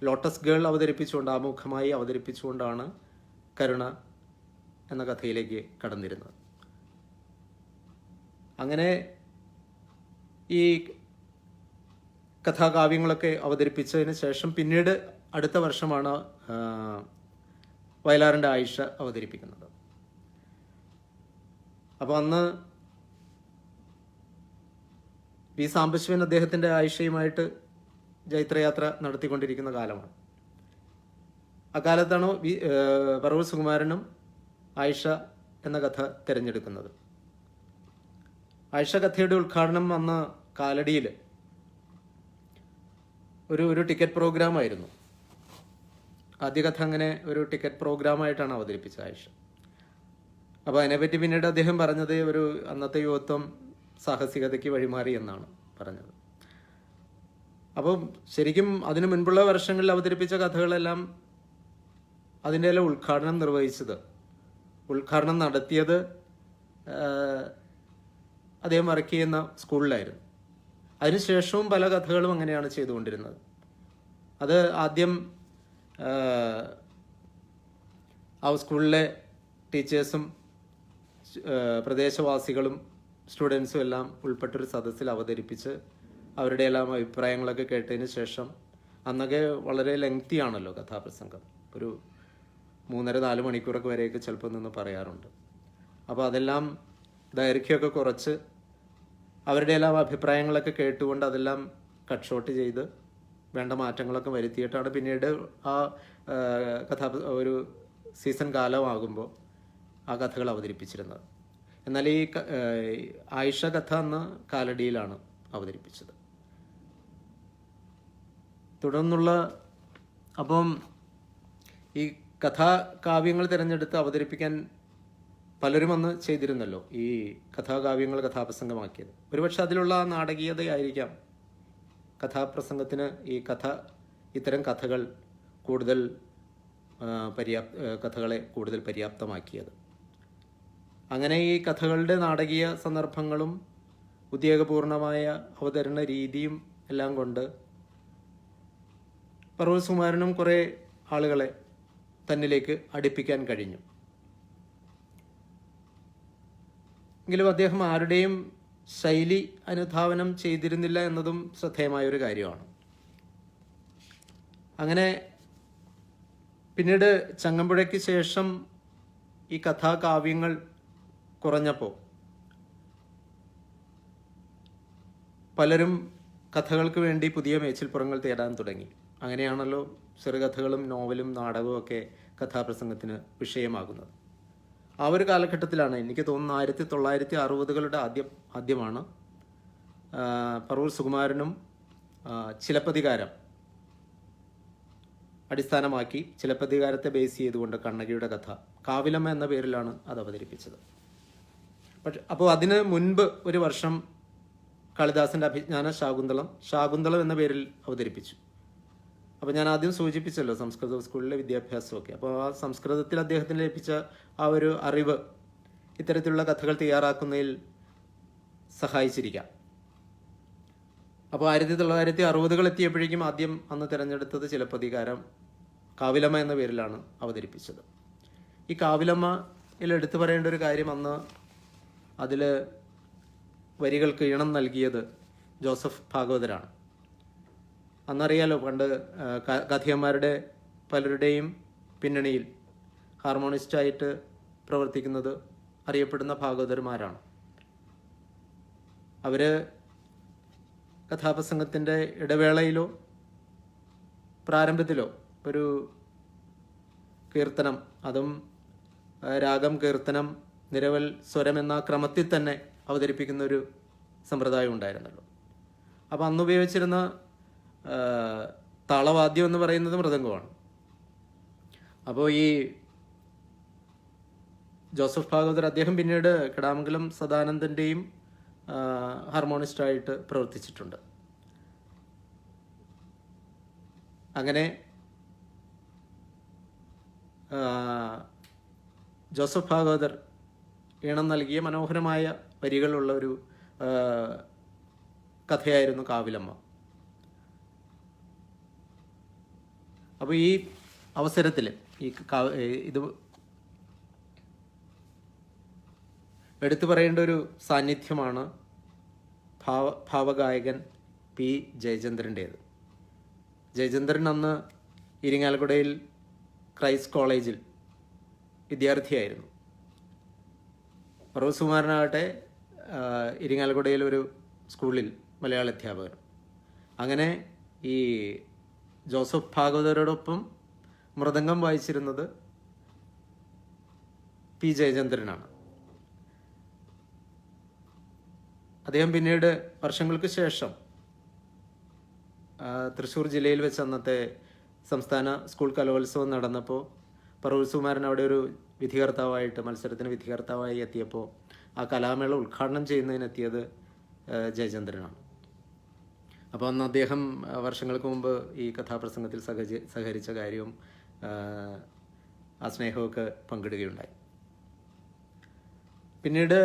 ലോട്ടസ് ഗേൾ അവതരിപ്പിച്ചുകൊണ്ട് ആമുഖമായി അവതരിപ്പിച്ചുകൊണ്ടാണ് കരുണ എന്ന കഥയിലേക്ക് കടന്നിരുന്നത്. അങ്ങനെ ഈ കഥാകാവ്യങ്ങളൊക്കെ അവതരിപ്പിച്ചതിന് ശേഷം പിന്നീട് അടുത്ത വർഷമാണ് വയലാറിൻ്റെ ആയിഷ അവതരിപ്പിക്കുന്നത്. അപ്പോൾ അന്ന് വി സാംബശിവൻ അദ്ദേഹത്തിൻ്റെ ആയിഷയുമായിട്ട് ജൈത്രയാത്ര നടത്തിക്കൊണ്ടിരിക്കുന്ന കാലമാണ്. അക്കാലത്താണ് പറവൂർ സുകുമാരനും ആയിഷ എന്ന കഥ തിരഞ്ഞെടുക്കുന്നത്. ആയിഷ കഥയുടെ ഉദ്ഘാടനം അന്ന് കാലടിയിൽ ഒരു ടിക്കറ്റ് പ്രോഗ്രാമായിരുന്നു. ആദ്യ കഥ അങ്ങനെ ഒരു ടിക്കറ്റ് പ്രോഗ്രാമായിട്ടാണ് അവതരിപ്പിച്ചത് ആയിഷ. അപ്പോൾ അതിനെപ്പറ്റി പിന്നീട് അദ്ദേഹം പറഞ്ഞത് അന്നത്തെ യുവത്വം സാഹസികതയ്ക്ക് വഴിമാറി എന്നാണ് പറഞ്ഞത്. അപ്പം ശരിക്കും അതിനു മുൻപുള്ള വർഷങ്ങളിൽ അവതരിപ്പിച്ച കഥകളെല്ലാം അതിൻ്റെ എല്ലാം ഉദ്ഘാടനം നടത്തിയത് അദ്ദേഹം വർക്ക് ചെയ്യുന്ന സ്കൂളിലായിരുന്നു. അതിനുശേഷവും പല കഥകളും അങ്ങനെയാണ് ചെയ്തുകൊണ്ടിരുന്നത്. അത് ആദ്യം ആ സ്കൂളിലെ ടീച്ചേഴ്സും പ്രദേശവാസികളും സ്റ്റുഡൻസും എല്ലാം ഉൾപ്പെട്ടൊരു സദസ്സിൽ അവതരിപ്പിച്ച് അവരുടെ എല്ലാം അഭിപ്രായങ്ങളൊക്കെ കേട്ടതിന് ശേഷം, അന്നൊക്കെ വളരെ ലെങ്തി ആണല്ലോ കഥാപ്രസംഗം, ഒരു 3.5-4 മണിക്കൂറൊക്കെ വരെയൊക്കെ ചിലപ്പോൾ നിന്ന് പറയാറുണ്ട്. അപ്പോൾ അതെല്ലാം ദൈർഘ്യമൊക്കെ കുറച്ച് അവരുടെ എല്ലാം അഭിപ്രായങ്ങളൊക്കെ കേട്ടുകൊണ്ട് അതെല്ലാം കട്ട് ഷോട്ട് ചെയ്ത് വേണ്ട മാറ്റങ്ങളൊക്കെ വരുത്തിയിട്ടാണ് പിന്നീട് ആ ഒരു സീസൺ കാലമാകുമ്പോൾ ആ കഥകൾ അവതരിപ്പിച്ചിരുന്നത്. എന്നാൽ ഈ ആയിഷ കഥ അന്ന് കാലടിയിലാണ് അവതരിപ്പിച്ചത്. തുടർന്നുള്ള അപ്പം ഈ കഥാകാവ്യങ്ങൾ തിരഞ്ഞെടുത്ത് അവതരിപ്പിക്കാൻ പലരും അന്ന് ചെയ്തിരുന്നല്ലോ, ഈ കഥാകാവ്യങ്ങൾ കഥാപ്രസംഗമാക്കിയത്. ഒരുപക്ഷെ അതിലുള്ള ആ നാടകീയതയായിരിക്കാം കഥാപ്രസംഗത്തിന് ഇത്തരം കഥകൾ കൂടുതൽ കഥകളെ കൂടുതൽ പര്യാപ്തമാക്കിയത്. അങ്ങനെ ഈ കഥകളുടെ നാടകീയ സന്ദർഭങ്ങളും ഉദ്യോഗപൂർണമായ അവതരണ രീതിയും എല്ലാം കൊണ്ട് പറവൂർ സുകുമാരനും കുറേ ആളുകളെ തന്നിലേക്ക് അടുപ്പിക്കാൻ കഴിഞ്ഞു. എങ്കിലും അദ്ദേഹം ആരുടെയും ശൈലി അനുധാവനം ചെയ്തിരുന്നില്ല എന്നതും ശ്രദ്ധേയമായൊരു കാര്യമാണ്. അങ്ങനെ പിന്നീട് ചങ്ങമ്പുഴയ്ക്ക് ശേഷം ഈ കഥാകാവ്യങ്ങൾ കുറഞ്ഞപ്പോൾ പലരും കഥകൾക്ക് വേണ്ടി പുതിയ മേച്ചിൽപ്പുറങ്ങൾ തേടാൻ തുടങ്ങി. അങ്ങനെയാണല്ലോ ചെറുകഥകളും നോവലും നാടകവും ഒക്കെ കഥാപ്രസംഗത്തിന് വിഷയമാകുന്നത്. ആ ഒരു കാലഘട്ടത്തിലാണ്, എനിക്ക് തോന്നുന്നു 1960-കളുടെ ആദ്യമാണ് പറവൂർ സുകുമാരനും ചിലപ്പതികാരം അടിസ്ഥാനമാക്കി, ചിലപ്പതികാരത്തെ ബേസ് ചെയ്തുകൊണ്ട് കണ്ണകിയുടെ കഥ കാവിലമ്മ എന്ന പേരിലാണ് അത് അവതരിപ്പിച്ചത്. അപ്പോൾ അതിന് മുൻപ് ഒരു വർഷം കാളിദാസൻ്റെ അഭിജ്ഞാന ശാകുന്തളം എന്ന പേരിൽ അവതരിപ്പിച്ചു. അപ്പോൾ ഞാൻ ആദ്യം സൂചിപ്പിച്ചല്ലോ സംസ്കൃത സ്കൂളിലെ വിദ്യാഭ്യാസമൊക്കെ. അപ്പോൾ ആ സംസ്കൃതത്തിൽ അദ്ദേഹത്തിന് ലഭിച്ച ആ ഒരു അറിവ് ഇത്തരത്തിലുള്ള കഥകൾ തയ്യാറാക്കുന്നതിൽ സഹായിച്ചിരിക്കാം. അപ്പോൾ 1960-കൾ എത്തിയപ്പോഴേക്കും ആദ്യം അന്ന് തിരഞ്ഞെടുത്തത് ചിലപ്പതികാരം കാവിലമ്മ എന്ന പേരിലാണ് അവതരിപ്പിച്ചത്. ഈ കാവിലമ്മയിൽ എടുത്തു പറയേണ്ട ഒരു കാര്യം, അന്ന് അതിൽ വരികൾക്ക് ഈണം നൽകിയത് ജോസഫ് ഭാഗവതരാണ്. അന്നറിയാലോ, പണ്ട് കഥയന്മാരുടെ പലരുടെയും പിന്നണിയിൽ ഹാർമോണിസ്റ്റായിട്ട് പ്രവർത്തിക്കുന്നത് അറിയപ്പെടുന്ന ഭാഗവതന്മാരാണ്. അവർ കഥാപ്രസംഗത്തിൻ്റെ ഇടവേളയിലോ പ്രാരംഭത്തിലോ ഒരു കീർത്തനം, അതും രാഗം, കീർത്തനം, നിരവൽ, സ്വരം എന്ന ക്രമത്തിൽ തന്നെ അവതരിപ്പിക്കുന്ന ഒരു സമ്പ്രദായം ഉണ്ടായിരുന്നല്ലോ. അപ്പോൾ അന്ന് ഉപയോഗിച്ചിരുന്ന താളവാദ്യം എന്ന് പറയുന്നത് മൃദംഗമാണ്. അപ്പോൾ ഈ ജോസഫ് ഭാഗവതർ അദ്ദേഹം പിന്നീട് കടാമംഗലം സദാനന്ദൻ്റെയും ഹാർമോണിസ്റ്റായിട്ട് പ്രവർത്തിച്ചിട്ടുണ്ട്. അങ്ങനെ ജോസഫ് ഭാഗവതർ ഈണം നൽകിയ മനോഹരമായ വരികളുള്ള ഒരു കഥയായിരുന്നു കാവിലമ്മ. അപ്പോൾ ഈ അവസരത്തിൽ ഇത് എടുത്തു പറയേണ്ട ഒരു സാന്നിധ്യമാണ് ഭാവഗായകൻ പി ജയചന്ദ്രൻ്റേത്. ജയചന്ദ്രൻ അന്ന് ഇരിങ്ങാലക്കുടയിൽ ക്രൈസ്റ്റ് കോളേജിൽ വിദ്യാർത്ഥിയായിരുന്നു. പറവൂർ സുകുമാരനാകട്ടെ ഇരിങ്ങാലക്കുടയിൽ ഒരു സ്കൂളിൽ മലയാള അധ്യാപകൻ. അങ്ങനെ ഈ ജോസഫ് ഭാഗവതരോടൊപ്പം മൃദംഗം വായിച്ചിരുന്നത് പി ജയചന്ദ്രനാണ്. അദ്ദേഹം പിന്നീട് വർഷങ്ങൾക്ക് ശേഷം തൃശ്ശൂർ ജില്ലയിൽ വെച്ച് അന്നത്തെ സംസ്ഥാന സ്കൂൾ കലോത്സവം നടന്നപ്പോൾ പറവൂർ സുകുമാരൻ അവിടെ ഒരു വിധികർത്താവായിട്ട് മത്സരത്തിന് വിധികർത്താവായി എത്തിയപ്പോൾ ആ കലാമേള ഉദ്ഘാടനം ചെയ്യുന്നതിനെത്തിയത് ജയചന്ദ്രനാണ്. അപ്പോൾ അന്ന് അദ്ദേഹം വർഷങ്ങൾക്ക് മുമ്പ് ഈ കഥാപ്രസംഗത്തിൽ സഹകരിച്ച കാര്യവും ആ സ്നേഹമൊക്കെ പങ്കിടുകയുണ്ടായി. പിന്നീട്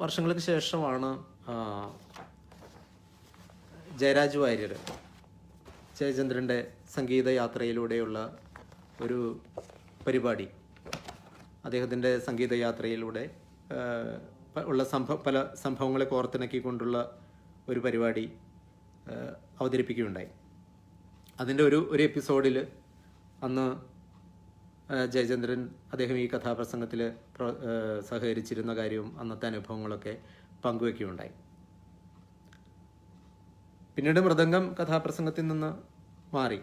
വർഷങ്ങൾക്ക് ശേഷമാണ് ജയരാജ് വാര്യർ ജയചന്ദ്രൻ്റെ സംഗീതയാത്രയിലൂടെയുള്ള ഒരു പരിപാടി, അദ്ദേഹത്തിൻ്റെ സംഗീതയാത്രയിലൂടെ ഉള്ള പല സംഭവങ്ങളെ കോർത്തിണക്കിക്കൊണ്ടുള്ള ഒരു പരിപാടി അവതരിപ്പിക്കുകയുണ്ടായി. അതിൻ്റെ ഒരു എപ്പിസോഡിൽ അന്ന് ജയചന്ദ്രൻ അദ്ദേഹം ഈ കഥാപ്രസംഗത്തിൽ സഹകരിച്ചിരുന്ന കാര്യവും അന്നത്തെ അനുഭവങ്ങളൊക്കെ പങ്കുവയ്ക്കുകയുണ്ടായി. പിന്നീട് മൃദംഗം കഥാപ്രസംഗത്തിൽ നിന്ന് മാറി.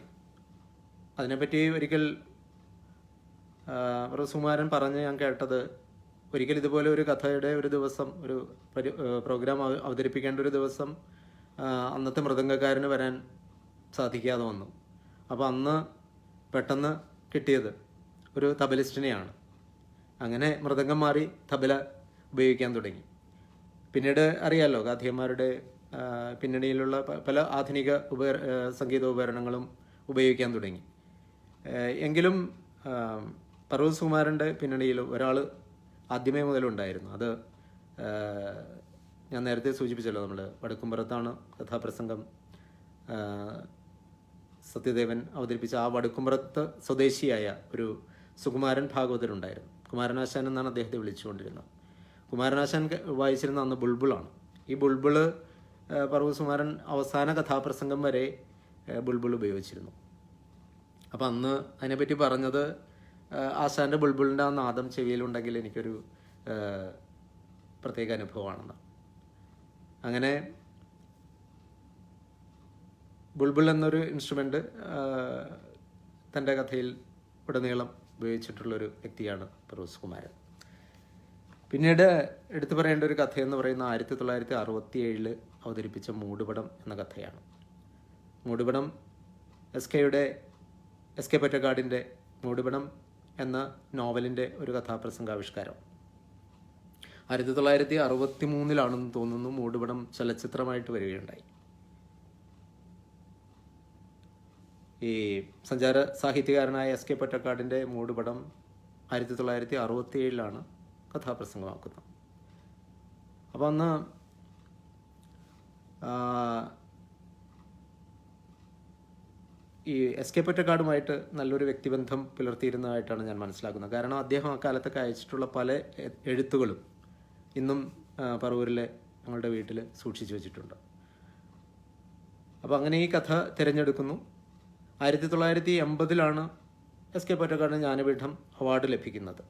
അതിനെപ്പറ്റി ഒരിക്കൽ സുകുമാരൻ പറഞ്ഞ് ഞാൻ കേട്ടത്, ഒരിക്കൽ ഇതുപോലെ ഒരു കഥയുടെ ഒരു ദിവസം ഒരു പ്രോഗ്രാം അവതരിപ്പിക്കേണ്ട ഒരു ദിവസം അന്നത്തെ മൃദംഗക്കാരന് വരാൻ സാധിക്കാതെ വന്നു. അപ്പോൾ അന്ന് പെട്ടെന്ന് കിട്ടിയത് ഒരു തബലിസ്റ്റിനെയാണ്. അങ്ങനെ മൃദംഗം മാറി തബല ഉപയോഗിക്കാൻ തുടങ്ങി. പിന്നീട് അറിയാമല്ലോ, ഗാന്ധിയന്മാരുടെ പിന്നണിയിലുള്ള പല ആധുനിക സംഗീത ഉപകരണങ്ങളും ഉപയോഗിക്കാൻ തുടങ്ങി. എങ്കിലും പറവൂർ സുകുമാരൻ്റെ പിന്നണിയിൽ ഒരാൾ ആദ്യമേ മുതലുണ്ടായിരുന്നു. അത് ഞാൻ നേരത്തെ സൂചിപ്പിച്ചല്ലോ, നമ്മൾ വടക്കുംപുറത്താണ് കഥാപ്രസംഗം സത്യദേവൻ അവതരിപ്പിച്ച ആ വടക്കുംപുറത്ത് സ്വദേശിയായ ഒരു സുകുമാരൻ ഭാഗവതരുണ്ടായിരുന്നു. കുമാരനാശാൻ എന്നാണ് അദ്ദേഹത്തെ വിളിച്ചുകൊണ്ടിരുന്നത്. കുമാരനാശാൻ വായിച്ചിരുന്ന അന്ന് ബുൾബുളാണ്. ഈ ബുൾബുള് പറവൂർ സുകുമാരൻ അവസാന കഥാപ്രസംഗം വരെ ബുൾബുൾ ഉപയോഗിച്ചിരുന്നു. അപ്പം അന്ന് അതിനെപ്പറ്റി പറഞ്ഞത്, ആശാൻ്റെ ബുൾബുളിൻ്റെ ആ നാദം ചെവിയിലുണ്ടെങ്കിൽ എനിക്കൊരു പ്രത്യേക അനുഭവമാണെന്ന്. അങ്ങനെ ബുൾബുൾ എന്നൊരു ഇൻസ്ട്രുമെൻ്റ് തൻ്റെ കഥയിൽ ഉടനീളം ഉപയോഗിച്ചിട്ടുള്ളൊരു വ്യക്തിയാണ് പറവൂർ സുകുമാരൻ. പിന്നീട് എടുത്തു പറയേണ്ട ഒരു കഥയെന്ന് പറയുന്ന 1967 അവതരിപ്പിച്ച മൂടുപടം എന്ന കഥയാണ്. മൂടുപടം എസ് കെ പൊറ്റക്കാടിൻ്റെ മൂടുപടം എന്ന നോവലിൻ്റെ ഒരു കഥാപ്രസംഗാവിഷ്കാരം. 1963 തോന്നുന്നു മൂടുപടം ചലച്ചിത്രമായിട്ട് വരികയുണ്ടായി. ഈ സഞ്ചാര സാഹിത്യകാരനായ എസ് കെ പൊറ്റക്കാടിൻ്റെ മൂടുപടം 1967 കഥാപ്രസംഗമാക്കുന്നത്. അപ്പോൾ അന്ന് ഈ എസ് കെ പൊറ്റക്കാടുമായിട്ട് നല്ലൊരു വ്യക്തിബന്ധം പുലർത്തിയിരുന്നതായിട്ടാണ് ഞാൻ മനസ്സിലാക്കുന്നത്. കാരണം അദ്ദേഹം ആ കാലത്തൊക്കെ അയച്ചിട്ടുള്ള പല എഴുത്തുകളും ഇന്നും പറവൂരിലെ ഞങ്ങളുടെ വീട്ടിൽ സൂക്ഷിച്ചു വെച്ചിട്ടുണ്ട്. അപ്പോൾ അങ്ങനെ ഈ കഥ തിരഞ്ഞെടുക്കുന്നു. 1980 എസ് കെ പൊറ്റക്കാടിന് ജ്ഞാനപീഠം അവാർഡ് ലഭിക്കുന്നത്.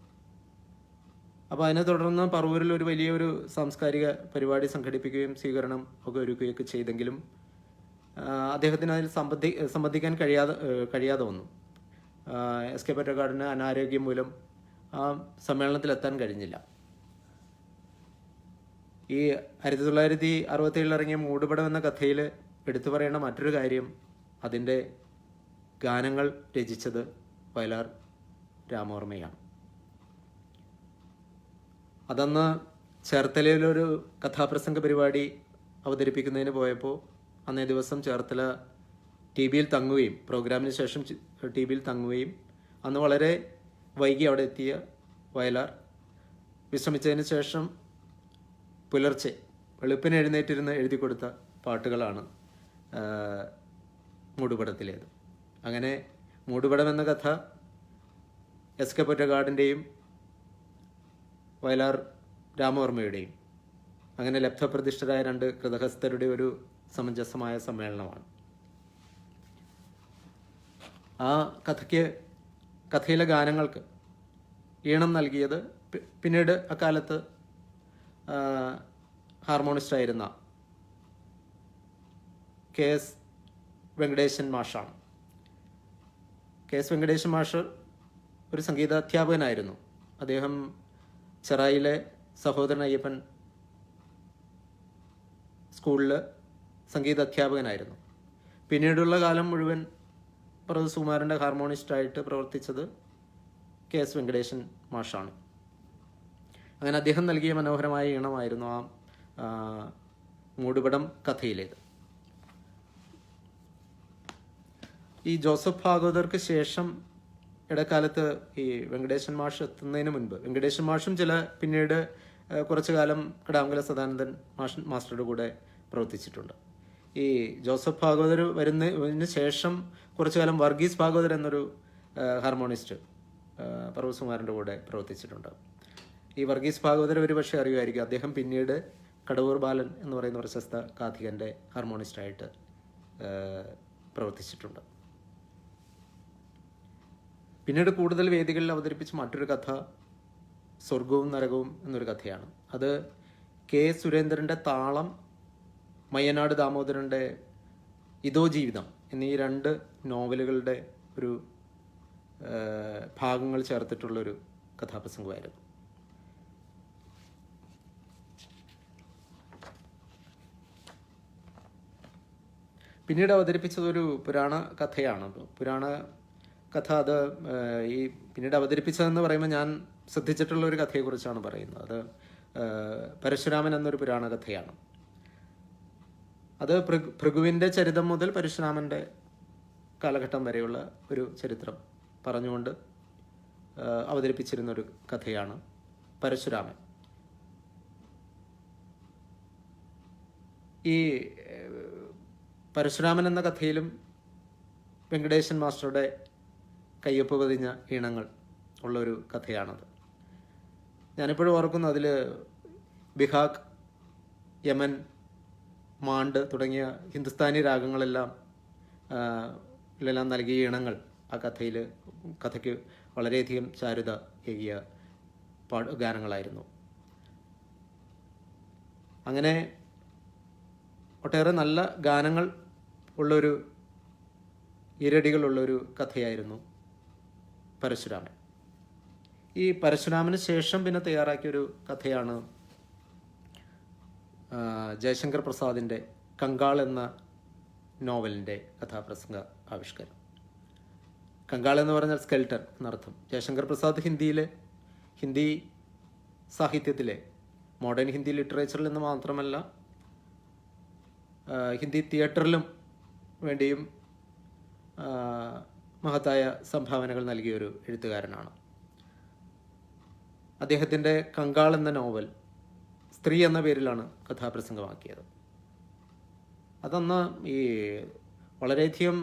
അപ്പോൾ അതിനെ തുടർന്ന് പറവൂരിൽ ഒരു വലിയൊരു സാംസ്കാരിക പരിപാടി സംഘടിപ്പിക്കുകയും സ്വീകരണം ഒക്കെ ഒരുക്കുകയൊക്കെ ചെയ്തെങ്കിലും അദ്ദേഹത്തിന് അതിൽ സംബന്ധിക്കാൻ കഴിയാതെ വന്നു. എസ് കെ പൊറ്റക്കാടിന് അനാരോഗ്യം മൂലം ആ സമ്മേളനത്തിലെത്താൻ കഴിഞ്ഞില്ല. ഈ 1967 ഇറങ്ങിയ മൂടുപടം എന്ന കഥയിൽ എടുത്തു പറയേണ്ട മറ്റൊരു കാര്യം, അതിൻ്റെ ഗാനങ്ങൾ രചിച്ചത് വയലാർ രാമവർമ്മയാണ്. അതന്ന് ചേർത്തലയിലൊരു കഥാപ്രസംഗ പരിപാടി അവതരിപ്പിക്കുന്നതിന് പോയപ്പോൾ അന്നേ ദിവസം ചേർത്തല TBയിൽ തങ്ങുകയും പ്രോഗ്രാമിന് ശേഷം TBയിൽ തങ്ങുകയും അന്ന് വളരെ വൈകി അവിടെ എത്തിയ വയലാർ വിശ്രമിച്ചതിന് ശേഷം പുലർച്ചെ വെളുപ്പിന് എഴുന്നേറ്റിരുന്ന് എഴുതി കൊടുത്ത പാട്ടുകളാണ് മൂടുപടത്തിലേത്. അങ്ങനെ മൂടുപടം എന്ന കഥ SK പൊറ്റക്കാടിൻ്റെയും വയലാർ രാമവർമ്മയുടെയും അങ്ങനെ ലബ്ധപ്രതിഷ്ഠരായ രണ്ട് കൃതഹസ്ഥരുടെ ഒരു സമഞ്ജസമായ സമ്മേളനമാണ്. ആ കഥയിലെ ഗാനങ്ങൾക്ക് ഈണം നൽകിയത് പിന്നീട് അക്കാലത്ത് ഹാർമോണിസ്റ്റായിരുന്ന KS വെങ്കടേശൻ മാഷാണ്. KS വെങ്കടേശൻ മാഷ് ഒരു സംഗീതാധ്യാപകനായിരുന്നു. അദ്ദേഹം ചെറായിലെ സഹോദരൻ അയ്യപ്പൻ സ്കൂളിൽ സംഗീതാധ്യാപകനായിരുന്നു. പിന്നീടുള്ള കാലം മുഴുവൻ പ്രൊഫസർ സുകുമാരൻ്റെ ഹാർമോണിസ്റ്റായിട്ട് പ്രവർത്തിച്ചത് KS വെങ്കടേശൻ മാഷാണ്. അങ്ങനെ അദ്ദേഹം നൽകിയ മനോഹരമായ ഈണമായിരുന്നു ആ മൂടുപടം കഥയിലേത്. ഈ ജോസഫ് ഭാഗവതർക്ക് ശേഷം ഇടക്കാലത്ത് ഈ വെങ്കടേശൻ മാഷ് എത്തുന്നതിന് മുൻപ് വെങ്കടേശൻ മാഷും പിന്നീട് കുറച്ചു കാലം കടാമംഗല സദാനന്ദൻ മാസ്റ്ററുടെ കൂടെ പ്രവർത്തിച്ചിട്ടുണ്ട്. ഈ ജോസഫ് ഭാഗവതർ വരുന്നതിന് ശേഷം കുറച്ചു കാലം വർഗീസ് ഭാഗവതർ എന്നൊരു ഹാർമോണിസ്റ്റ് പർവ്വതകുമാരൻ്റെ കൂടെ പ്രവർത്തിച്ചിട്ടുണ്ട്. ഈ വർഗീസ് ഭാഗവതർ ഒരു പക്ഷേ അറിയുമായിരിക്കും. അദ്ദേഹം പിന്നീട് കടവൂർ ബാലൻ എന്ന് പറയുന്ന പ്രശസ്ത കാഥികൻ്റെ ഹാർമോണിസ്റ്റായിട്ട് പ്രവർത്തിച്ചിട്ടുണ്ട്. പിന്നീട് കൂടുതൽ വേദികളിൽ അവതരിപ്പിച്ച മറ്റൊരു കഥ സ്വർഗവും നരകവും എന്നൊരു കഥയാണ്. അത് K. സുരേന്ദ്രൻ്റെ താളം, മയ്യനാട് ദാമോദരൻ്റെ ഇതോ ജീവിതം എന്നീ രണ്ട് നോവലുകളുടെ ഒരു ഭാഗങ്ങൾ ചേർത്തിട്ടുള്ളൊരു കഥാപ്രസംഗമായിരുന്നു. പിന്നീട് അവതരിപ്പിച്ചതൊരു പുരാണ കഥയാണ്. പുരാണ കഥ അത് പിന്നീട് അവതരിപ്പിച്ചതെന്ന് പറയുമ്പോൾ ഞാൻ ശ്രദ്ധിച്ചിട്ടുള്ള ഒരു കഥയെക്കുറിച്ചാണ് പറയുന്നത്. അത് പരശുരാമൻ എന്നൊരു പുരാണ കഥയാണ്. അത് ഭൃഗുവിൻ്റെ ചരിതം മുതൽ പരശുരാമൻ്റെ കാലഘട്ടം വരെയുള്ള ഒരു ചരിത്രം പറഞ്ഞുകൊണ്ട് അവതരിപ്പിച്ചിരുന്നൊരു കഥയാണ് പരശുരാമൻ. ഈ പരശുരാമൻ എന്ന കഥയിലും വെങ്കടേശൻ മാസ്റ്ററുടെ കയ്യൊപ്പ് പതിഞ്ഞ ഈണങ്ങൾ ഉള്ളൊരു കഥയാണത്. ഞാനിപ്പോഴും ഓർക്കുന്നു, അതിൽ ബിഹാഗ്, യമൻ, മാണ്ട് തുടങ്ങിയ ഹിന്ദുസ്ഥാനി രാഗങ്ങളെല്ലാം നൽകിയ ഈണങ്ങൾ ആ കഥയ്ക്ക് വളരെയധികം ചാരുത ഏകിയ ഗാനങ്ങളായിരുന്നു. അങ്ങനെ ഒട്ടേറെ നല്ല ഗാനങ്ങൾ ഉള്ളൊരു ഇരടികളുള്ളൊരു കഥയായിരുന്നു പരശുരാമൻ. ഈ പരശുരാമന് ശേഷം പിന്നെ തയ്യാറാക്കിയൊരു കഥയാണ് ജയശങ്കർ പ്രസാദിൻ്റെ കങ്കാൾ എന്ന നോവലിൻ്റെ കഥാപ്രസംഗ ആവിഷ്കാരം. കങ്കാൾ എന്ന് പറഞ്ഞാൽ സ്കെൽട്ടർ എന്നർത്ഥം. ജയശങ്കർ പ്രസാദ് ഹിന്ദി സാഹിത്യത്തിലെ മോഡേൺ ഹിന്ദി ലിറ്ററേച്ചറിൽ നിന്ന് മാത്രമല്ല ഹിന്ദി തിയേറ്ററിലും വേണ്ടിയും മഹത്തായ സംഭാവനകൾ നൽകിയൊരു എഴുത്തുകാരനാണ്. അദ്ദേഹത്തിൻ്റെ കങ്കാൾ എന്ന നോവൽ സ്ത്രീ എന്ന പേരിലാണ് കഥാപ്രസംഗമാക്കിയത്. അതന്ന് ഈ വളരെയധികം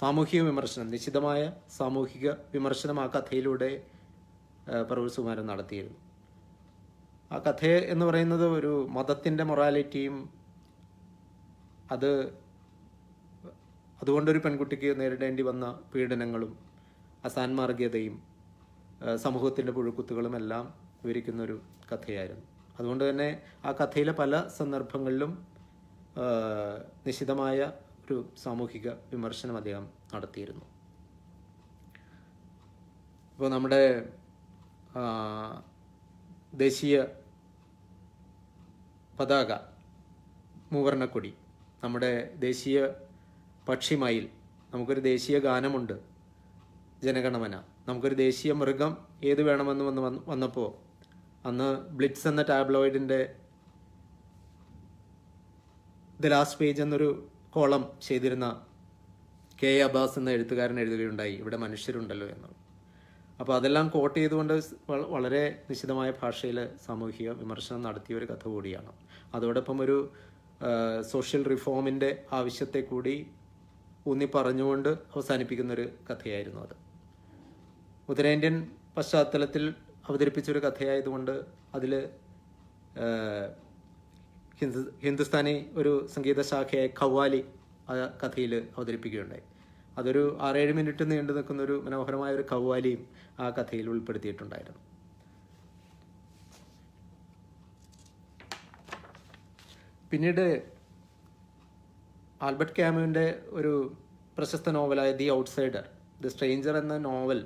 സാമൂഹിക വിമർശനം, നിശ്ചിതമായ സാമൂഹിക വിമർശനം ആ കഥയിലൂടെ പ്രൊഫസർ സുകുമാരൻ നടത്തിയിരുന്നു. ആ കഥ എന്ന് പറയുന്നത് ഒരു മതത്തിൻ്റെ മൊറാലിറ്റിയും അതുകൊണ്ടൊരു പെൺകുട്ടിക്ക് നേരിടേണ്ടി വന്ന പീഡനങ്ങളും അസാൻമാർഗീയതയും സമൂഹത്തിൻ്റെ പുഴുക്കുത്തുകളും എല്ലാം വിവരിക്കുന്നൊരു കഥയായിരുന്നു. അതുകൊണ്ട് തന്നെ ആ കഥയിലെ പല സന്ദർഭങ്ങളിലും നിശിതമായ ഒരു സാമൂഹിക വിമർശനം അദ്ദേഹം നടത്തിയിരുന്നു. ഇപ്പോൾ നമ്മുടെ ദേശീയ പതാക മൂവർണ്ണക്കൊടി നമ്മുടെ ദേശീയ പക്ഷി മയിൽ, നമുക്കൊരു ദേശീയ ഗാനമുണ്ട് ജനഗണമന, നമുക്കൊരു ദേശീയ മൃഗം ഏത് വേണമെന്ന് വന്നപ്പോൾ അന്ന് ബ്ലിറ്റ്സ് എന്ന ടാബ്ലോയിഡിൻ്റെ ദ ലാസ്റ്റ് പേജ് എന്നൊരു കോളം ചെയ്തിരുന്ന കെ അബ്ബാസ് എന്ന എഴുത്തുകാരൻ എഴുതുകയുണ്ടായി, ഇവിടെ മനുഷ്യരുണ്ടല്ലോ എന്നുള്ളത്. അപ്പോൾ അതെല്ലാം കോട്ട് ചെയ്തുകൊണ്ട് വളരെ നിശിതമായ ഭാഷയിൽ സാമൂഹിക വിമർശനം നടത്തിയ ഒരു കഥ കൂടിയാണ്. അതോടൊപ്പം ഒരു സോഷ്യൽ റിഫോമിൻ്റെ ആവശ്യത്തെ കൂടി ഊന്നി പറഞ്ഞുകൊണ്ട് അവസാനിപ്പിക്കുന്നൊരു കഥയായിരുന്നു അത്. ഉത്തരേന്ത്യൻ പശ്ചാത്തലത്തിൽ അവതരിപ്പിച്ചൊരു കഥയായതുകൊണ്ട് അതിൽ ഹിന്ദുസ്ഥാനി ഒരു സംഗീത ശാഖയായ ഖവാലി ആ കഥയിൽ അവതരിപ്പിക്കുകയുണ്ടായി. അതൊരു 6-7 മിനിറ്റ് നീണ്ടു നിൽക്കുന്നൊരു മനോഹരമായ ഒരു ഖവാലിയും ആ കഥയിൽ ഉൾപ്പെടുത്തിയിട്ടുണ്ടായിരുന്നു. പിന്നീട് ആൽബർട്ട് ക്യാമുവിൻ്റെ ഒരു പ്രശസ്ത നോവലായ ദി ഔട്ട്സൈഡർ, ദി സ്ട്രേഞ്ചർ എന്ന നോവൽ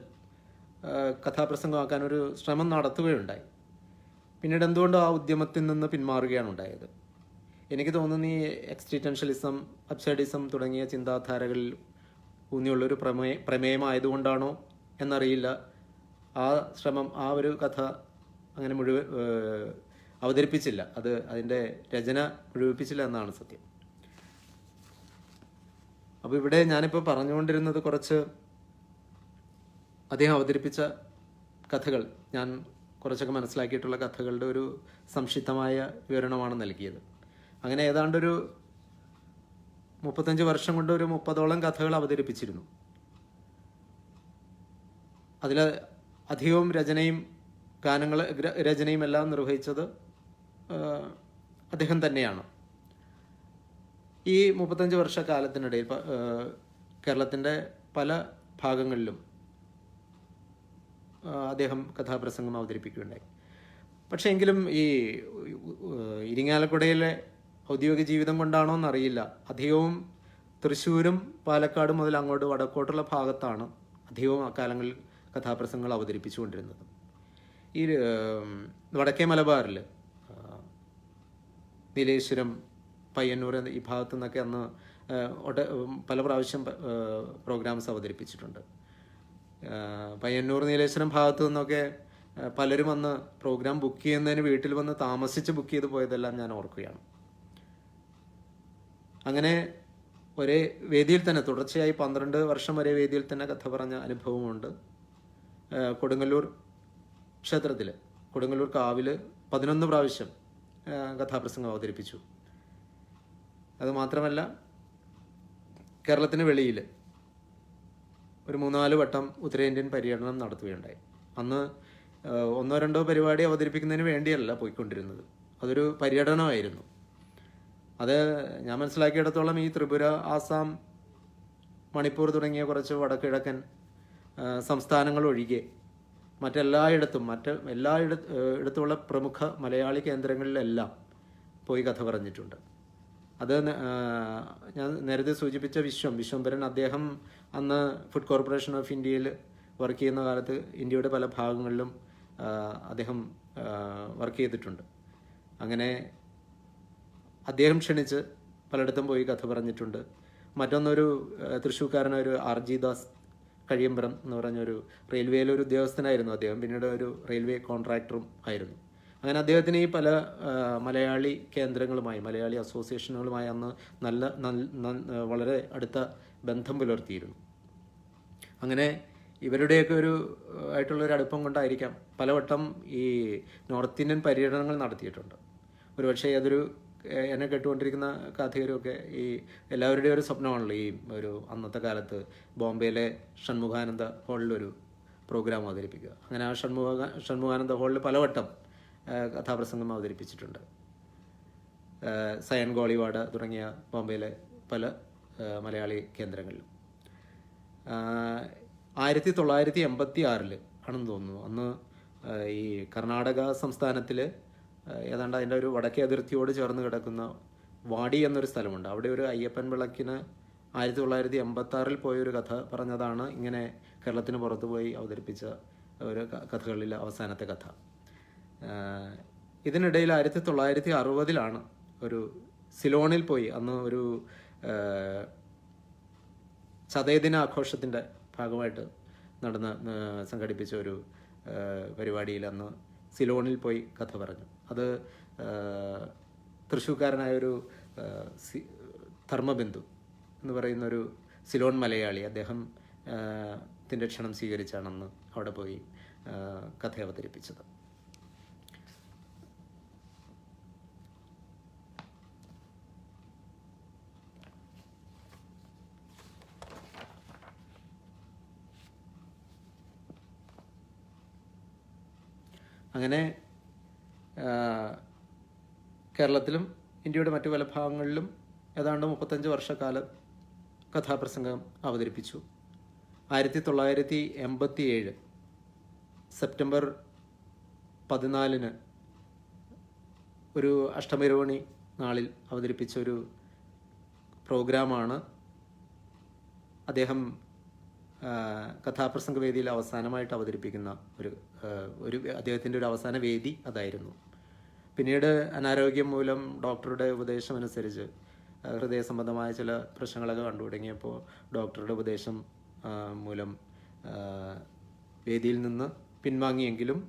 കഥാപ്രസംഗമാക്കാൻ ഒരു ശ്രമം നടത്തുകയുണ്ടായി. പിന്നീട് എന്തുകൊണ്ട് ആ ഉദ്യമത്തിൽ നിന്ന് പിന്മാറുകയാണ് ഉണ്ടായത്. എനിക്ക് തോന്നുന്നു ഈ എക്സിസ്റ്റൻഷ്യലിസം, അബ്സൈഡിസം തുടങ്ങിയ ചിന്താധാരകളിൽ ഊന്നിയുള്ളൊരു പ്രമേയമായതുകൊണ്ടാണോ എന്നറിയില്ല, ആ ശ്രമം, ആ ഒരു കഥ അങ്ങനെ അവതരിപ്പിച്ചില്ല, അതിൻ്റെ രചന മുഴുവിപ്പിച്ചില്ല എന്നാണ് സത്യം. അപ്പോൾ ഇവിടെ ഞാനിപ്പോൾ പറഞ്ഞുകൊണ്ടിരുന്നത് കുറച്ച് അദ്ദേഹം അവതരിപ്പിച്ച കഥകൾ, ഞാൻ കുറച്ചൊക്കെ മനസ്സിലാക്കിയിട്ടുള്ള കഥകളുടെ ഒരു സംക്ഷിപ്തമായ വിവരണമാണ് നൽകിയത്. അങ്ങനെ ഏതാണ്ടൊരു 35 വർഷം കൊണ്ട് ഒരു 30ഓളം കഥകൾ അവതരിപ്പിച്ചിരുന്നു. അതിൽ അധികവും രചനയും എല്ലാം നിർവഹിച്ചത് അദ്ദേഹം തന്നെയാണ്. ഈ 35 വർഷക്കാലത്തിനിടയിൽ കേരളത്തിൻ്റെ പല ഭാഗങ്ങളിലും അദ്ദേഹം കഥാപ്രസംഗം അവതരിപ്പിക്കുകയുണ്ടായി. പക്ഷേ എങ്കിലും ഈ ഇരിങ്ങാലക്കുടയിലെ ഔദ്യോഗിക ജീവിതം കൊണ്ടാണോ എന്നറിയില്ല, അധികവും തൃശ്ശൂരും പാലക്കാടും മുതൽ അങ്ങോട്ട് വടക്കോട്ടുള്ള ഭാഗത്താണ് അധികവും അക്കാലങ്ങളിൽ കഥാപ്രസംഗങ്ങൾ അവതരിപ്പിച്ചുകൊണ്ടിരുന്നത്. ഈ വടക്കേ മലബാറിൽ നീലേശ്വരം, പയ്യന്നൂർ ഈ ഭാഗത്തു നിന്നൊക്കെ അന്ന് പല പ്രാവശ്യം പ്രോഗ്രാംസ് അവതരിപ്പിച്ചിട്ടുണ്ട്. പയ്യന്നൂർ, നീലേശ്വരം ഭാഗത്തു നിന്നൊക്കെ പലരും വന്ന് പ്രോഗ്രാം ബുക്ക് ചെയ്യുന്നതിന് വീട്ടിൽ വന്ന് താമസിച്ച് ബുക്ക് ചെയ്ത് പോയതെല്ലാം ഞാൻ ഓർക്കുകയാണ്. അങ്ങനെ ഒരേ വേദിയിൽ തന്നെ തുടർച്ചയായി 12 വർഷം ഒരേ വേദിയിൽ തന്നെ കഥ പറഞ്ഞ അനുഭവമുണ്ട്. കൊടുങ്ങല്ലൂർ ക്ഷേത്രത്തിൽ, കൊടുങ്ങല്ലൂർ കാവിൽ 11 പ്രാവശ്യം കഥാപ്രസംഗം അവതരിപ്പിച്ചു. അതുമാത്രമല്ല കേരളത്തിന് വെളിയിൽ ഒരു 3-4 വട്ടം ഉത്തരേന്ത്യൻ പര്യടനം നടത്തുകയുണ്ടായി. അന്ന് 1-2 പരിപാടി അവതരിപ്പിക്കുന്നതിന് വേണ്ടിയല്ല പോയിക്കൊണ്ടിരുന്നത്, അതൊരു പര്യടനമായിരുന്നു. അത് ഞാൻ മനസ്സിലാക്കിയിടത്തോളം ഈ ത്രിപുര, ആസാം, മണിപ്പൂർ തുടങ്ങിയ കുറച്ച് വടക്കിഴക്കൻ സംസ്ഥാനങ്ങൾ ഒഴികെ മറ്റെല്ലായിടത്തുമുള്ള പ്രമുഖ മലയാളി കേന്ദ്രങ്ങളിലെല്ലാം പോയി കഥ പറഞ്ഞിട്ടുണ്ട്. അത് ഞാൻ നേരത്തെ സൂചിപ്പിച്ച വിശ്വംഭരൻ, അദ്ദേഹം അന്ന് ഫുഡ് കോർപ്പറേഷൻ ഓഫ് ഇന്ത്യയിൽ വർക്ക് ചെയ്യുന്ന കാലത്ത് ഇന്ത്യയുടെ പല ഭാഗങ്ങളിലും അദ്ദേഹം വർക്ക് ചെയ്തിട്ടുണ്ട്. അങ്ങനെ അദ്ദേഹം ക്ഷണിച്ച് പലയിടത്തും പോയി കഥ പറഞ്ഞിട്ടുണ്ട്. മറ്റൊന്നൊരു തൃശ്ശൂർക്കാരനൊരു RG ദാസ് കഴിയമ്പുറം എന്ന് പറഞ്ഞൊരു റെയിൽവേയിലൊരു ഉദ്യോഗസ്ഥനായിരുന്നു അദ്ദേഹം, പിന്നീട് ഒരു റെയിൽവേ കോൺട്രാക്ടറും ആയിരുന്നു. അങ്ങനെ അദ്ദേഹത്തിന് ഈ പല മലയാളി കേന്ദ്രങ്ങളുമായി, മലയാളി അസോസിയേഷനുകളുമായി അന്ന് വളരെ അടുത്ത ബന്ധം പുലർത്തിയിരുന്നു. അങ്ങനെ ഇവരുടെയൊക്കെ ആയിട്ടുള്ളൊരു അടുപ്പം കൊണ്ടായിരിക്കാം പലവട്ടം ഈ നോർത്ത് ഇന്ത്യൻ പര്യടനങ്ങൾ നടത്തിയിട്ടുണ്ട്. ഒരുപക്ഷെ അതൊരു എന്നെ കേട്ടുകൊണ്ടിരിക്കുന്ന കഥകരൊക്കെ ഈ എല്ലാവരുടെയും ഒരു സ്വപ്നമാണല്ലോ ഈ ഒരു അന്നത്തെ കാലത്ത് ബോംബെയിലെ ഷൺമുഖാനന്ദ ഹാളിലൊരു പ്രോഗ്രാം അവതരിപ്പിക്കുക. അങ്ങനെ ആ ഷൺമുഖാനന്ദ ഹാളിൽ പലവട്ടം കഥാപ്രസംഗം അവതരിപ്പിച്ചിട്ടുണ്ട്. സയൻ ഗോളിവാഡ തുടങ്ങിയ ബോംബെയിലെ പല മലയാളി കേന്ദ്രങ്ങളിലും. 1986 ആണെന്ന് തോന്നുന്നു, അന്ന് ഈ കർണാടക സംസ്ഥാനത്തിൽ ഏതാണ്ട് അതിൻ്റെ ഒരു വടക്കേ അതിർത്തിയോട് ചേർന്ന് കിടക്കുന്ന വാടി എന്നൊരു സ്ഥലമുണ്ട്. അവിടെ ഒരു അയ്യപ്പൻ വിളക്കിന് 1986 പോയൊരു കഥ പറഞ്ഞതാണ് ഇങ്ങനെ കേരളത്തിന് പുറത്തു പോയി അവതരിപ്പിച്ച ഒരു കഥകളിൽ അവസാനത്തെ കഥ. ഇതിനിടയിൽ 1960 ഒരു സിലോണിൽ പോയി അന്ന് ഒരു ചതയദിന ആഘോഷത്തിൻ്റെ ഭാഗമായിട്ട് സംഘടിപ്പിച്ച ഒരു പരിപാടിയിൽ അന്ന് സിലോണിൽ പോയി കഥ പറഞ്ഞു. അത് തൃശ്ശൂർക്കാരനായൊരു ധർമ്മബിന്ദു എന്ന് പറയുന്നൊരു സിലോൺ മലയാളി, അദ്ദേഹം ത്തിൻ്റെ ക്ഷണം സ്വീകരിച്ചാണ് അന്ന് അവിടെ പോയി കഥ അവതരിപ്പിച്ചത്. അങ്ങനെ കേരളത്തിലും ഇന്ത്യയുടെ മറ്റു പല ഭാഗങ്ങളിലും ഏതാണ്ട് 35 വർഷക്കാലം കഥാപ്രസംഗം അവതരിപ്പിച്ചു. 1987 സെപ്റ്റംബർ 14 ഒരു അഷ്ടമിരോഹിണി നാളിൽ അവതരിപ്പിച്ച ഒരു പ്രോഗ്രാമാണ് അദ്ദേഹം കഥാപ്രസംഗ വേദിയിൽ അവസാനമായിട്ട് അവതരിപ്പിക്കുന്ന ഒരു അദ്ദേഹത്തിൻ്റെ ഒരു അവസാന വേദി അതായിരുന്നു. പിന്നീട് അനാരോഗ്യം മൂലം ഡോക്ടറുടെ ഉപദേശമനുസരിച്ച് ഹൃദയ സംബന്ധമായ ചില പ്രശ്നങ്ങളൊക്കെ കണ്ടു തുടങ്ങിയപ്പോൾ ഡോക്ടറുടെ ഉപദേശം മൂലം വേദിയിൽ നിന്ന് പിൻവാങ്ങിയെങ്കിലും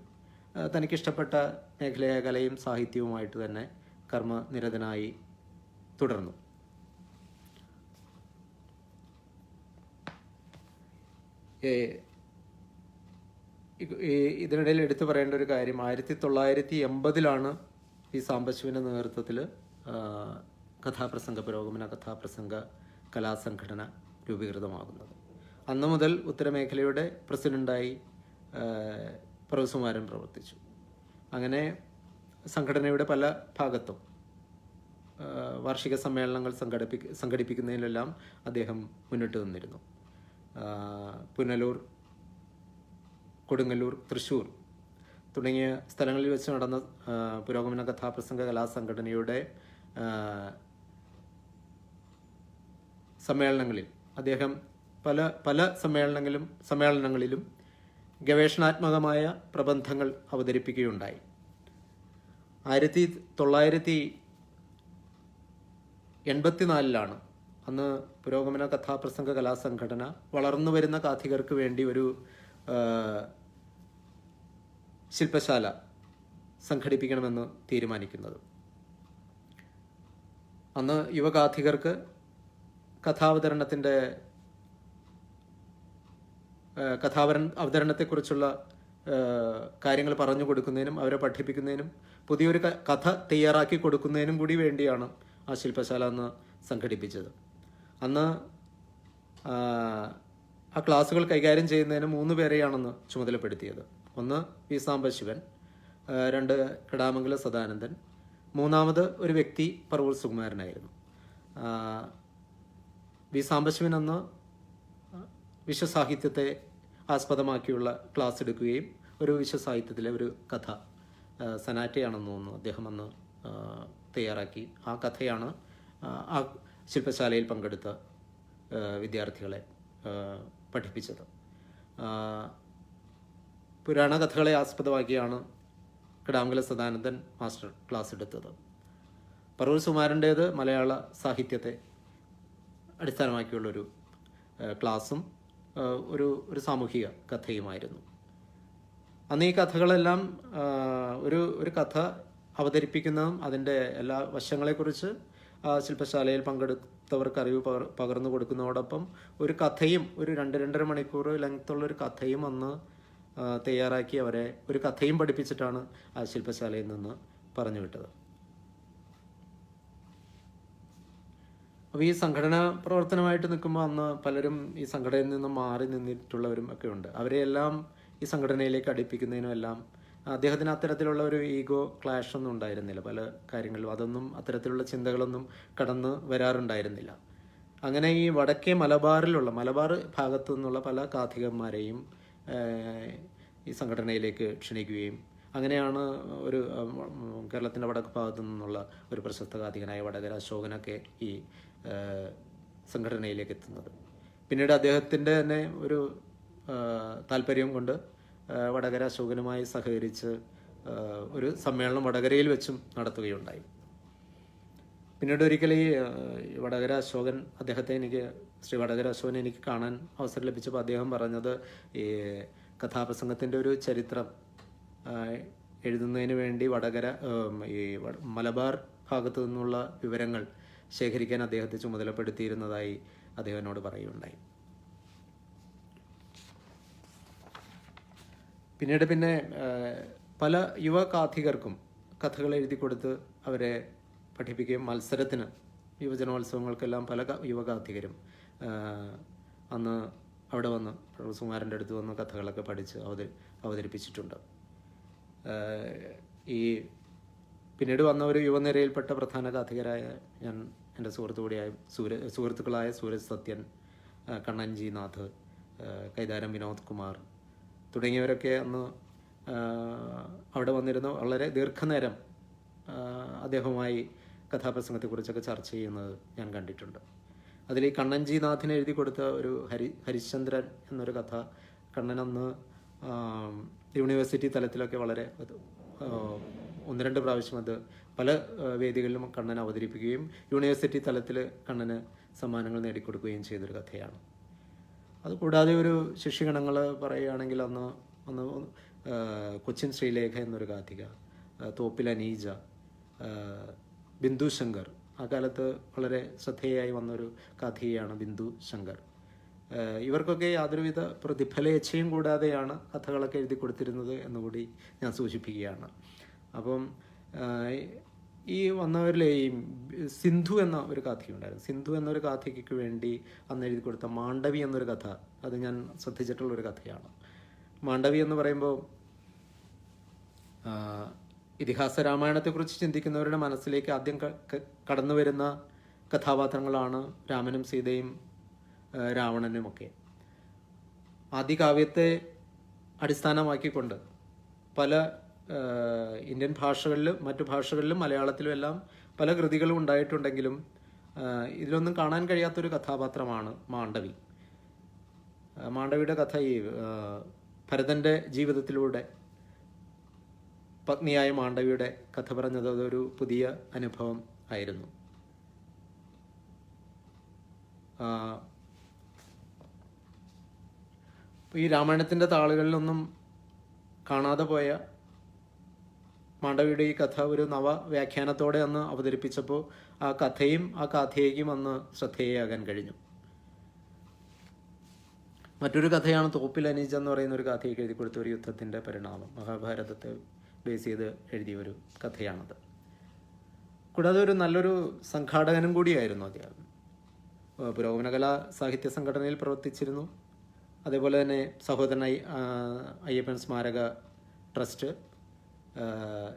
തനിക്കിഷ്ടപ്പെട്ട മേഖലയായ കലയും സാഹിത്യവുമായിട്ട് തന്നെ കർമ്മനിരതനായി തുടർന്നു. ഇതിനിടയിൽ എടുത്തു പറയേണ്ട ഒരു കാര്യം, 1980 ഈ സാംബശിവൻ്റെ നേതൃത്വത്തിൽ പുരോഗമന കഥാപ്രസംഗ കലാസംഘടന രൂപീകൃതമാകുന്നത്. അന്നു മുതൽ ഉത്തരമേഖലയുടെ പ്രസിഡൻ്റായി പ്രൊഫസർമാരൻ പ്രവർത്തിച്ചു. അങ്ങനെ സംഘടനയുടെ പല ഭാഗത്തും വാർഷിക സമ്മേളനങ്ങൾ സംഘടിപ്പിക്കുന്നതിലെല്ലാം അദ്ദേഹം മുന്നിട്ട് നിന്നിരുന്നു. പുനലൂർ, കൊടുങ്ങല്ലൂർ, തൃശ്ശൂർ തുടങ്ങിയ സ്ഥലങ്ങളിൽ വെച്ച് നടന്ന പുരോഗമന കഥാപ്രസംഗ കലാസംഘടനയുടെ സമ്മേളനങ്ങളിൽ അദ്ദേഹം പല സമ്മേളനങ്ങളിലും ഗവേഷണാത്മകമായ പ്രബന്ധങ്ങൾ അവതരിപ്പിക്കുകയുണ്ടായി. 1984 അന്ന് പുരോഗമന കഥാപ്രസംഗ കലാസംഘടന വളർന്നു വരുന്ന കാഥികർക്ക് വേണ്ടി ഒരു ശില്പശാല സംഘടിപ്പിക്കണമെന്ന് തീരുമാനിക്കുന്നത്. അന്ന് യുവകാഥികർക്ക് അവതരണത്തെക്കുറിച്ചുള്ള കാര്യങ്ങൾ പറഞ്ഞു കൊടുക്കുന്നതിനും അവരെ പഠിപ്പിക്കുന്നതിനും പുതിയൊരു കഥ തയ്യാറാക്കി കൊടുക്കുന്നതിനും കൂടി വേണ്ടിയാണ് ആ ശില്പശാല അന്ന് സംഘടിപ്പിച്ചത്. അന്ന് ആ ക്ലാസ്സുകൾ കൈകാര്യം ചെയ്യുന്നതിന് 3 പേരെയാണെന്ന് ചുമതലപ്പെടുത്തിയത്. ഒന്ന് വി സാംബശിവൻ, 2 കടാമംഗല സദാനന്ദൻ, 3ാമത് ഒരു വ്യക്തി പറവൂർ സുകുമാരനായിരുന്നു. വി സാംബശിവൻ അന്ന് വിശ്വസാഹിത്യത്തെ ആസ്പദമാക്കിയുള്ള ക്ലാസ് എടുക്കുകയും ഒരു വിശ്വസാഹിത്യത്തിലെ ഒരു കഥ സനാറ്റയാണെന്ന് തോന്നുന്നു അദ്ദേഹം അന്ന് തയ്യാറാക്കി. ആ കഥയാണ് ആ ശില്പശാലയിൽ പങ്കെടുത്ത വിദ്യാർത്ഥികളെ പഠിപ്പിച്ചത്. പുരാണ കഥകളെ ആസ്പദമാക്കിയാണ് കടാമംഗല സദാനന്ദൻ മാസ്റ്റർ ക്ലാസ് എടുത്തത്. പറവൂർ സുകുമാരൻ്റേത് മലയാള സാഹിത്യത്തെ അടിസ്ഥാനമാക്കിയുള്ളൊരു ക്ലാസ്സും ഒരു സാമൂഹിക കഥയുമായിരുന്നു. അന്ന് ഈ കഥകളെല്ലാം ഒരു കഥ അവതരിപ്പിക്കുന്നതും അതിൻ്റെ എല്ലാ വശങ്ങളെക്കുറിച്ച് ശില്പശാലയിൽ പങ്കെടുത്തവർക്ക് അറിവ് പകർന്നു കൊടുക്കുന്നതോടൊപ്പം ഒരു കഥയും ഒരു 2-2.5 മണിക്കൂർ ലെങ്ത്തുള്ളൊരു കഥയും അന്ന് തയ്യാറാക്കി അവരെ ഒരു കഥയും പഠിപ്പിച്ചിട്ടാണ് ആ ശില്പശാലയിൽ നിന്ന് പറഞ്ഞു വിട്ടത്. അപ്പോൾ ഈ സംഘടനാ പ്രവർത്തനമായിട്ട് നിൽക്കുമ്പോൾ അന്ന് പലരും ഈ സംഘടനയിൽ നിന്ന് മാറി നിന്നിട്ടുള്ളവരും ഒക്കെ ഉണ്ട്. അവരെയെല്ലാം ഈ സംഘടനയിലേക്ക് അടുപ്പിക്കുന്നതിനും എല്ലാം അദ്ദേഹത്തിന് അത്തരത്തിലുള്ള ഒരു ഈഗോ ക്ലാഷ് ഒന്നും ഉണ്ടായിരുന്നില്ല. പല കാര്യങ്ങളിലും അതൊന്നും അത്തരത്തിലുള്ള ചിന്തകളൊന്നും കടന്ന് വരാറുണ്ടായിരുന്നില്ല. അങ്ങനെ ഈ വടക്കേ മലബാർ ഭാഗത്തു നിന്നുള്ള പല കാഥികന്മാരെയും ഈ സംഘടനയിലേക്ക് ക്ഷണിക്കുകയും അങ്ങനെയാണ് ഒരു കേരളത്തിൻ്റെ വടക്ക് ഭാഗത്തു നിന്നുള്ള ഒരു പ്രശസ്ത കാഥികനായ വടകര അശോകനൊക്കെ ഈ സംഘടനയിലേക്ക് എത്തുന്നത്. പിന്നീട് അദ്ദേഹത്തിൻ്റെ തന്നെ ഒരു താല്പര്യം കൊണ്ട് വടകര അശോകനുമായി സഹകരിച്ച് ഒരു സമ്മേളനം വടകരയിൽ വെച്ചും നടത്തുകയുണ്ടായി. പിന്നീട് ഒരിക്കൽ ഈ വടകര അശോകൻ ശ്രീ വടകര അശോകൻ എനിക്ക് കാണാൻ അവസരം ലഭിച്ചപ്പോൾ അദ്ദേഹം പറഞ്ഞത് ഈ കഥാപ്രസംഗത്തിൻ്റെ ഒരു ചരിത്രം എഴുതുന്നതിന് വേണ്ടി ഈ മലബാർ ഭാഗത്തു നിന്നുള്ള വിവരങ്ങൾ ശേഖരിക്കാൻ അദ്ദേഹത്തെ ചുമതലപ്പെടുത്തിയിരുന്നതായി അദ്ദേഹം എന്നോട് പറയുകയുണ്ടായി. പിന്നെ പല യുവ കാഥികർക്കും കഥകൾ എഴുതി കൊടുത്ത് അവരെ പഠിപ്പിക്കുകയും മത്സരത്തിന് യുവജനോത്സവങ്ങൾക്കെല്ലാം പല യുവ കാഥികരും അന്ന് അവിടെ വന്ന് സുകുമാരൻ്റെ അടുത്ത് വന്ന് കഥകളൊക്കെ പഠിച്ച് അവതരിപ്പിച്ചിട്ടുണ്ട്. ഈ പിന്നീട് വന്ന ഒരു യുവനിരയിൽപ്പെട്ട പ്രധാന കാഥികരായ എൻ്റെ സുഹൃത്തുക്കളായ സൂരജ് സത്യൻ, കണ്ണൻ ജി നാഥ്, കൈതാരം വിനോദ് കുമാർ തുടങ്ങിയവരൊക്കെ അന്ന് അവിടെ വന്നിരുന്നു വളരെ ദീർഘനേരം അദ്ദേഹവുമായി കഥാപ്രസംഗത്തെക്കുറിച്ചൊക്കെ ചർച്ച ചെയ്യുന്നത് ഞാൻ കണ്ടിട്ടുണ്ട്. അതിൽ ഈ കണ്ണൻ ജി നാഥിന് എഴുതി കൊടുത്ത ഒരു ഹരിശ്ചന്ദ്രൻ എന്നൊരു കഥ കണ്ണൻ അന്ന് യൂണിവേഴ്സിറ്റി തലത്തിലൊക്കെ വളരെ 1-2 പ്രാവശ്യം അത് പല വേദികളിലും കണ്ണൻ അവതരിപ്പിക്കുകയും യൂണിവേഴ്സിറ്റി തലത്തിൽ കണ്ണന് സമ്മാനങ്ങൾ നേടിക്കൊടുക്കുകയും ചെയ്തൊരു കഥയാണ്. അതുകൂടാതെ ഒരു ശിഷ്യഗണങ്ങൾ പറയുകയാണെങ്കിൽ അന്ന് കൊച്ചിൻ ശ്രീലേഖ എന്നൊരു കാഥിക, തോപ്പിൽ അനീജ, ബിന്ദു ശങ്കർ, ആ കാലത്ത് വളരെ ശ്രദ്ധേയായി വന്നൊരു കാഥികയാണ് ബിന്ദു ശങ്കർ. ഇവർക്കൊക്കെ യാതൊരുവിധ പ്രതിഫലേച്ഛയും കൂടാതെയാണ് കഥകളൊക്കെ എഴുതി കൊടുത്തിരുന്നത് എന്നുകൂടി ഞാൻ സൂചിപ്പിക്കുകയാണ്. അപ്പം ഈ വന്നവരിലെ ഈ സിന്ധു എന്ന ഒരു കാഥികയുണ്ടായിരുന്നു. സിന്ധു എന്നൊരു കാഥികയ്ക്ക് വേണ്ടി അന്ന് എഴുതി കൊടുത്ത മാണ്ഡവി എന്നൊരു കഥ, അത് ഞാൻ ശ്രദ്ധിച്ചിട്ടുള്ളൊരു കഥയാണ്. മാണ്ഡവി എന്ന് പറയുമ്പോൾ ഇതിഹാസ രാമായണത്തെക്കുറിച്ച് ചിന്തിക്കുന്നവരുടെ മനസ്സിലേക്ക് ആദ്യം കടന്നു വരുന്ന കഥാപാത്രങ്ങളാണ് രാമനും സീതയും രാവണനുമൊക്കെ. ആദികാവ്യത്തെ അടിസ്ഥാനമാക്കിക്കൊണ്ട് പല ഇന്ത്യൻ ഭാഷകളിലും മറ്റു ഭാഷകളിലും മലയാളത്തിലും എല്ലാം പല കൃതികളും ഉണ്ടായിട്ടുണ്ടെങ്കിലും ഇതിലൊന്നും കാണാൻ കഴിയാത്തൊരു കഥാപാത്രമാണ് മാണ്ഡവി. മാണ്ഡവിയുടെ കഥ ഈ ഭരതൻ്റെ ജീവിതത്തിലൂടെ പത്നിയായ മാണ്ഡവിയുടെ കഥ പറഞ്ഞത് അതൊരു പുതിയ അനുഭവം ആയിരുന്നു. ഈ രാമായണത്തിൻ്റെ താളുകളിലൊന്നും കാണാതെ പോയ മാണ്ഡവിയുടെ ഈ കഥ ഒരു നവവ്യാഖ്യാനത്തോടെ അന്ന് അവതരിപ്പിച്ചപ്പോൾ ആ കഥയും ആ കാഥയ്ക്കും അന്ന് ശ്രദ്ധേയയാകാൻ കഴിഞ്ഞു. മറ്റൊരു കഥയാണ് തോപ്പിൽ അനീജ എന്ന് പറയുന്ന ഒരു കഥയ്ക്ക് എഴുതി കൊടുത്ത ഒരു യുദ്ധത്തിൻ്റെ പരിണാമം, മഹാഭാരതത്തെ ബേസ് ചെയ്ത് എഴുതിയ ഒരു കഥയാണത്. കൂടാതെ ഒരു നല്ലൊരു സംഘാടകനും കൂടിയായിരുന്നു അദ്ദേഹം. പുരോഗമന കലാ സാഹിത്യ സംഘടനയിൽ പ്രവർത്തിച്ചിരുന്നു. അതേപോലെ തന്നെ സഹോദരൻ അയ്യപ്പൻ സ്മാരക trust,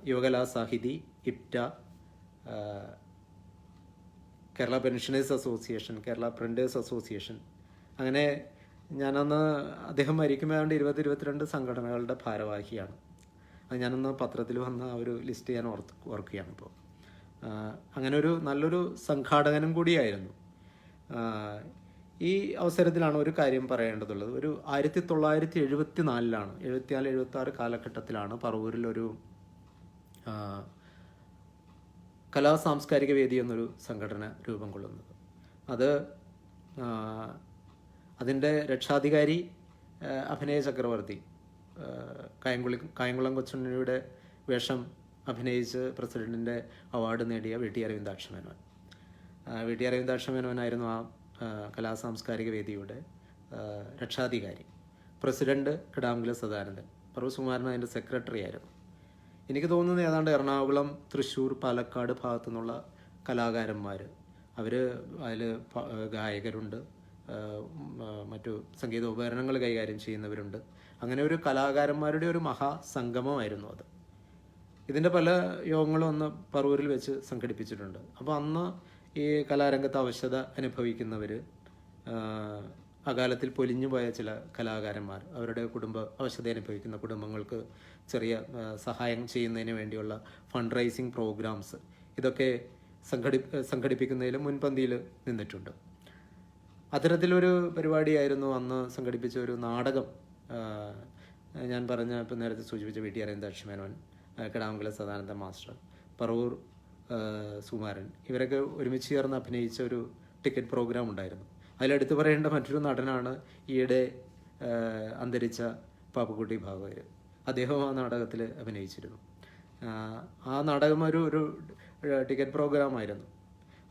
Yuvakala Sahithi, IPTA, Kerala pensioners association, Kerala printers association, അങ്ങനെ ഞാനന്ന് അദ്ദേഹം മരിക്കുമ്പോൾ 20-22 സംഘടനകളുടെ ഭാരവാഹിയാണ്. അത് ഞാനന്ന് പത്രത്തിൽ വന്ന ആ ഒരു ലിസ്റ്റ് ഞാൻ ഓർക്കുകയാണ് ഇപ്പോൾ. അങ്ങനെ ഒരു നല്ലൊരു സംഘാടകനും കൂടിയായിരുന്നു. ഈ അവസരത്തിലാണ് ഒരു കാര്യം പറയേണ്ടതുള്ളത്. ഒരു 1974 74-76 കാലഘട്ടത്തിലാണ് പറവൂരിലൊരു കലാ സാംസ്കാരിക വേദി എന്നൊരു സംഘടന രൂപം കൊള്ളുന്നത്. അതിൻ്റെ രക്ഷാധികാരി അഭിനയ ചക്രവർത്തി, കായംകുളം കൊച്ചുണ്ണിയുടെ വേഷം അഭിനയിച്ച് പ്രസിഡന്റിൻ്റെ അവാർഡ് നേടിയ വി ടി അരവിന്ദാക്ഷ മേനോനായിരുന്നു ആ കലാ സാംസ്കാരിക വേദിയുടെ രക്ഷാധികാരി. പ്രസിഡന്റ് കിടാംകുല സദാനന്ദൻ, സുകുമാരൻ അതിൻ്റെ സെക്രട്ടറി ആയിരുന്നു. എനിക്ക് തോന്നുന്നത് ഏതാണ്ട് എറണാകുളം, തൃശ്ശൂർ, പാലക്കാട് ഭാഗത്തു നിന്നുള്ള കലാകാരന്മാർ, അവർ അതിൽ ഗായകരുണ്ട്, മറ്റു സംഗീത ഉപകരണങ്ങൾ കൈകാര്യം ചെയ്യുന്നവരുണ്ട്. അങ്ങനെ ഒരു കലാകാരന്മാരുടെ ഒരു മഹാസംഗമമായിരുന്നു അത്. ഇതിൻ്റെ പല യോഗങ്ങളും അന്ന് പറവൂരിൽ വെച്ച് സംഘടിപ്പിച്ചിട്ടുണ്ട്. അപ്പോൾ അന്ന് ഈ കലാരംഗത്ത് അവശത അനുഭവിക്കുന്നവർ, അകാലത്തിൽ പൊലിഞ്ഞു പോയ ചില കലാകാരന്മാർ, അവരുടെ അവശത അനുഭവിക്കുന്ന കുടുംബങ്ങൾക്ക് ചെറിയ സഹായം ചെയ്യുന്നതിന് വേണ്ടിയുള്ള ഫണ്ട് റൈസിങ് പ്രോഗ്രാംസ്, ഇതൊക്കെ സംഘടിപ്പിക്കുന്നതിലും മുൻപന്തിയിൽ നിന്നിട്ടുണ്ട്. അത്തരത്തിലൊരു പരിപാടിയായിരുന്നു അന്ന് സംഘടിപ്പിച്ച ഒരു നാടകം. ഞാൻ ഇപ്പം നേരത്തെ സൂചിപ്പിച്ച V T Aravindaksha Menon, Kidamkula Sadananda master, Paravur Sukumaran, ഇവരൊക്കെ ഒരുമിച്ച് ചേർന്ന് അഭിനയിച്ച ഒരു ടിക്കറ്റ് പ്രോഗ്രാം ഉണ്ടായിരുന്നു. അതിലെടുത്ത് പറയേണ്ട മറ്റൊരു നടനാണ് ഈയിടെ അന്തരിച്ച പാപ്പുക്കുട്ടി ഭാഗവതർ. അദ്ദേഹം ആ നാടകത്തിൽ അഭിനയിച്ചിരുന്നു. ആ നാടകം ഒരു ടിക്കറ്റ് പ്രോഗ്രാമായിരുന്നു.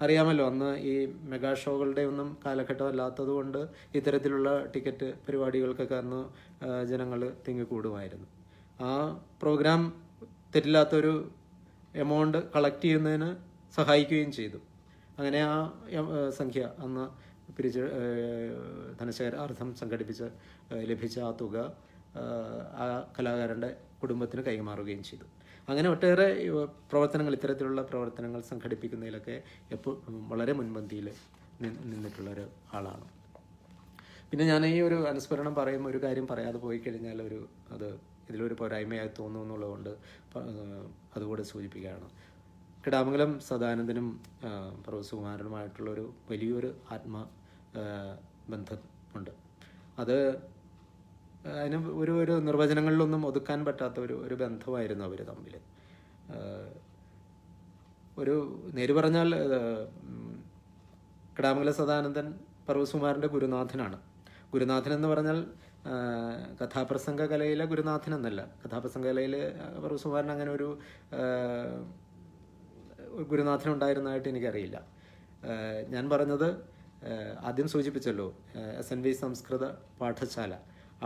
അറിയാമല്ലോ, അന്ന് ഈ മെഗാ ഷോകളുടെ ഒന്നും കാലഘട്ടം അല്ലാത്തത് കൊണ്ട് ഇത്തരത്തിലുള്ള ടിക്കറ്റ് പരിപാടികൾക്കൊക്കെ അന്ന് ജനങ്ങൾ തിങ്ങിക്കൂടുമായിരുന്നു. ആ പ്രോഗ്രാം തെറ്റില്ലാത്തൊരു എമൗണ്ട് കളക്ട് ചെയ്യുന്നതിന് സഹായിക്കുകയും ചെയ്തു. അങ്ങനെ ആ സംഖ്യ അന്ന് ധനശേഖരാർത്ഥം സംഘടിപ്പിച്ച് ലഭിച്ച ആ തുക ആ കലാകാരൻ്റെ കുടുംബത്തിന് കൈമാറുകയും ചെയ്തു. അങ്ങനെ ഒട്ടേറെ പ്രവർത്തനങ്ങൾ, ഇത്തരത്തിലുള്ള പ്രവർത്തനങ്ങൾ സംഘടിപ്പിക്കുന്നതിലൊക്കെ വളരെ മുൻപന്തിയിൽ നിന്നിട്ടുള്ളൊരു ആളാണ്. പിന്നെ ഞാൻ ഈ ഒരു അനുസ്മരണം പറയുമ്പോൾ ഒരു കാര്യം പറയാതെ പോയി കഴിഞ്ഞാൽ അത് ഇതിലൊരു പോരായ്മയായി തോന്നുന്നു എന്നുള്ളതുകൊണ്ട് അതുകൂടെ സൂചിപ്പിക്കുകയാണ്. കിടാമംഗലം സദാനന്ദനും സുകുമാരനുമായിട്ടുള്ളൊരു വലിയൊരു ബന്ധം ഉണ്ട്. അത് അതിന് ഒരു നിർവചനങ്ങളിലൊന്നും ഒതുക്കാൻ പറ്റാത്ത ഒരു ബന്ധമായിരുന്നു അവർ തമ്മിൽ. നേര് പറഞ്ഞാൽ കിടാമംഗലം സദാനന്ദൻ സുകുമാരൻ്റെ ഗുരുനാഥനാണ്. ഗുരുനാഥൻ എന്ന് പറഞ്ഞാൽ കഥാപ്രസംഗ കലയിലെ ഗുരുനാഥൻ എന്നല്ല. കഥാപ്രസംഗ കലയിൽ സുകുമാരൻ അങ്ങനെ ഒരു ഗുരുനാഥൻ ഉണ്ടായിരുന്നതായിട്ട് എനിക്കറിയില്ല. ഞാൻ പറഞ്ഞത് ആദ്യം സൂചിപ്പിച്ചല്ലോ, SNV സംസ്കൃത പാഠശാല,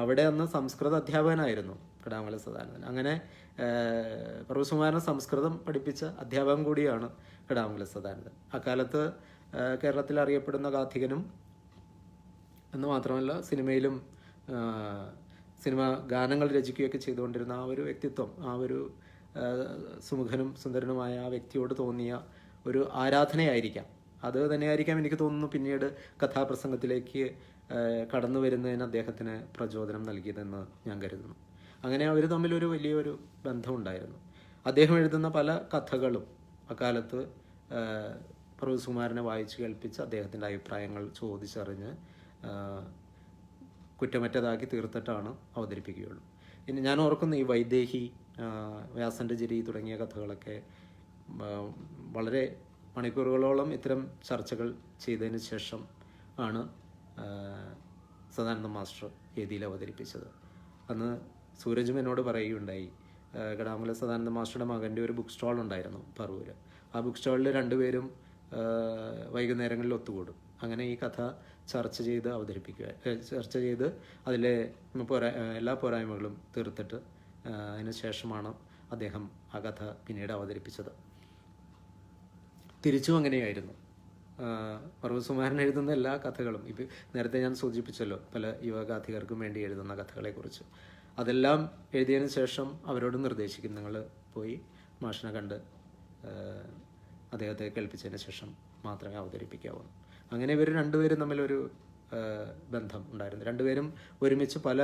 അവിടെ അന്ന് സംസ്കൃത അധ്യാപകനായിരുന്നു കിടാമംഗലം സദാനന്ദൻ. അങ്ങനെ സുകുമാരൻ സംസ്കൃതം പഠിപ്പിച്ച അധ്യാപകൻ കൂടിയാണ് കിടാമംഗലം സദാനന്ദൻ. അക്കാലത്ത് കേരളത്തിൽ അറിയപ്പെടുന്ന ഗാഥികനും എന്ന് മാത്രമല്ല സിനിമയിലും സിനിമ ഗാനങ്ങൾ രചിക്കുകയൊക്കെ ചെയ്തുകൊണ്ടിരുന്ന ആ ഒരു വ്യക്തിത്വം, ആ ഒരു സുമുഖനും സുന്ദരനുമായ ആ വ്യക്തിയോട് തോന്നിയ ഒരു ആരാധനയായിരിക്കാം. അത് തന്നെയായിരിക്കാം എനിക്ക് തോന്നുന്നു പിന്നീട് കഥാപ്രസംഗത്തിലേക്ക് കടന്നു വരുന്നതിന് അദ്ദേഹത്തിന് പ്രചോദനം നൽകിയതെന്ന് ഞാൻ കരുതുന്നു. അങ്ങനെ അവർ തമ്മിലൊരു വലിയൊരു ബന്ധമുണ്ടായിരുന്നു. അദ്ദേഹം എഴുതുന്ന പല കഥകളും അക്കാലത്ത് സുകുമാരനെ വായിച്ച് കേൾപ്പിച്ച് അദ്ദേഹത്തിൻ്റെ അഭിപ്രായങ്ങൾ ചോദിച്ചറിഞ്ഞ് കുറ്റമറ്റതാക്കി തീർത്തിട്ടാണ് അവതരിപ്പിക്കുകയുള്ളൂ. ഇനി ഞാൻ ഓർക്കുന്ന ഈ വൈദേഹി, വ്യാസൻ്റെ ജരി തുടങ്ങിയ കഥകളൊക്കെ വളരെ മണിക്കൂറുകളോളം ഇത്തരം ചർച്ചകൾ ചെയ്തതിന് ശേഷം ആണ് സദാനന്ദ മാസ്റ്റർ വേദിയിൽ അവതരിപ്പിച്ചത്. അന്ന് സൂരജും എന്നോട് പറയുകയുണ്ടായി, കിടാമംഗലം സദാനന്ദ മാസ്റ്ററുടെ മകൻ്റെ ഒരു ബുക്ക് സ്റ്റാൾ ഉണ്ടായിരുന്നു പറവൂർ. ആ ബുക്ക് സ്റ്റാളിൽ രണ്ടുപേരും വൈകുന്നേരങ്ങളിൽ ഒത്തുകൂടും. അങ്ങനെ ഈ കഥ ചർച്ച ചെയ്ത് അതിലെ എല്ലാ പോരായ്മകളും തീർത്തിട്ട് അതിന് ശേഷമാണ് അദ്ദേഹം ആ കഥ പിന്നീട് അവതരിപ്പിച്ചത്. തിരിച്ചും അങ്ങനെയായിരുന്നു. സുകുമാരൻ എഴുതുന്ന എല്ലാ കഥകളും, ഇപ്പം നേരത്തെ ഞാൻ സൂചിപ്പിച്ചല്ലോ പല യുവഗാഥികർക്കും വേണ്ടി എഴുതുന്ന കഥകളെക്കുറിച്ച്, അതെല്ലാം എഴുതിയതിന് ശേഷം അവരോട് നിർദ്ദേശിക്കും, നിങ്ങൾ പോയി മാഷിനെ കണ്ട് അദ്ദേഹത്തെ കേൾപ്പിച്ചതിന് ശേഷം മാത്രമേ അവതരിപ്പിക്കാവൂ. അങ്ങനെ ഇവർ രണ്ടുപേരും തമ്മിലൊരു ബന്ധം ഉണ്ടായിരുന്നു. രണ്ടുപേരും ഒരുമിച്ച് പല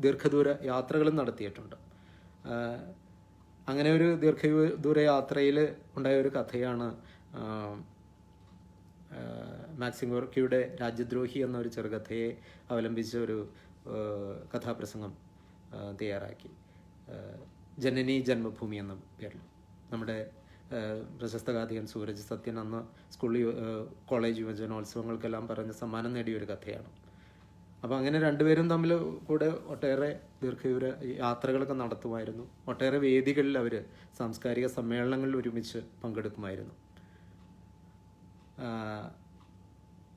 ദീർഘദൂര യാത്രകളും നടത്തിയിട്ടുണ്ട്. അങ്ങനെ ഒരു ദീർഘദൂര യാത്രയിൽ ഉണ്ടായ ഒരു കഥയാണ് മാക്സിം ഗോർക്കിയുടെ രാജ്യദ്രോഹി എന്നൊരു ചെറുകഥയെ അവലംബിച്ച ഒരു കഥാപ്രസംഗം തയ്യാറാക്കി. ജനനി ജന്മഭൂമി എന്ന പേരിൽ നമ്മുടെ പ്രശസ്ത ഗാഥികൻ സൂരജ് സത്യൻ അന്ന് കോളേജ് യുവജനോത്സവങ്ങൾക്കെല്ലാം പറഞ്ഞ് സമ്മാനം നേടിയൊരു കഥയാണ്. അപ്പോൾ അങ്ങനെ രണ്ടുപേരും തമ്മിൽ കൂടെ ഒട്ടേറെ ദീർഘദൂര യാത്രകളൊക്കെ നടത്തുമായിരുന്നു. ഒട്ടേറെ വേദികളിൽ അവർ സാംസ്കാരിക സമ്മേളനങ്ങളിൽ ഒരുമിച്ച് പങ്കെടുക്കുമായിരുന്നു.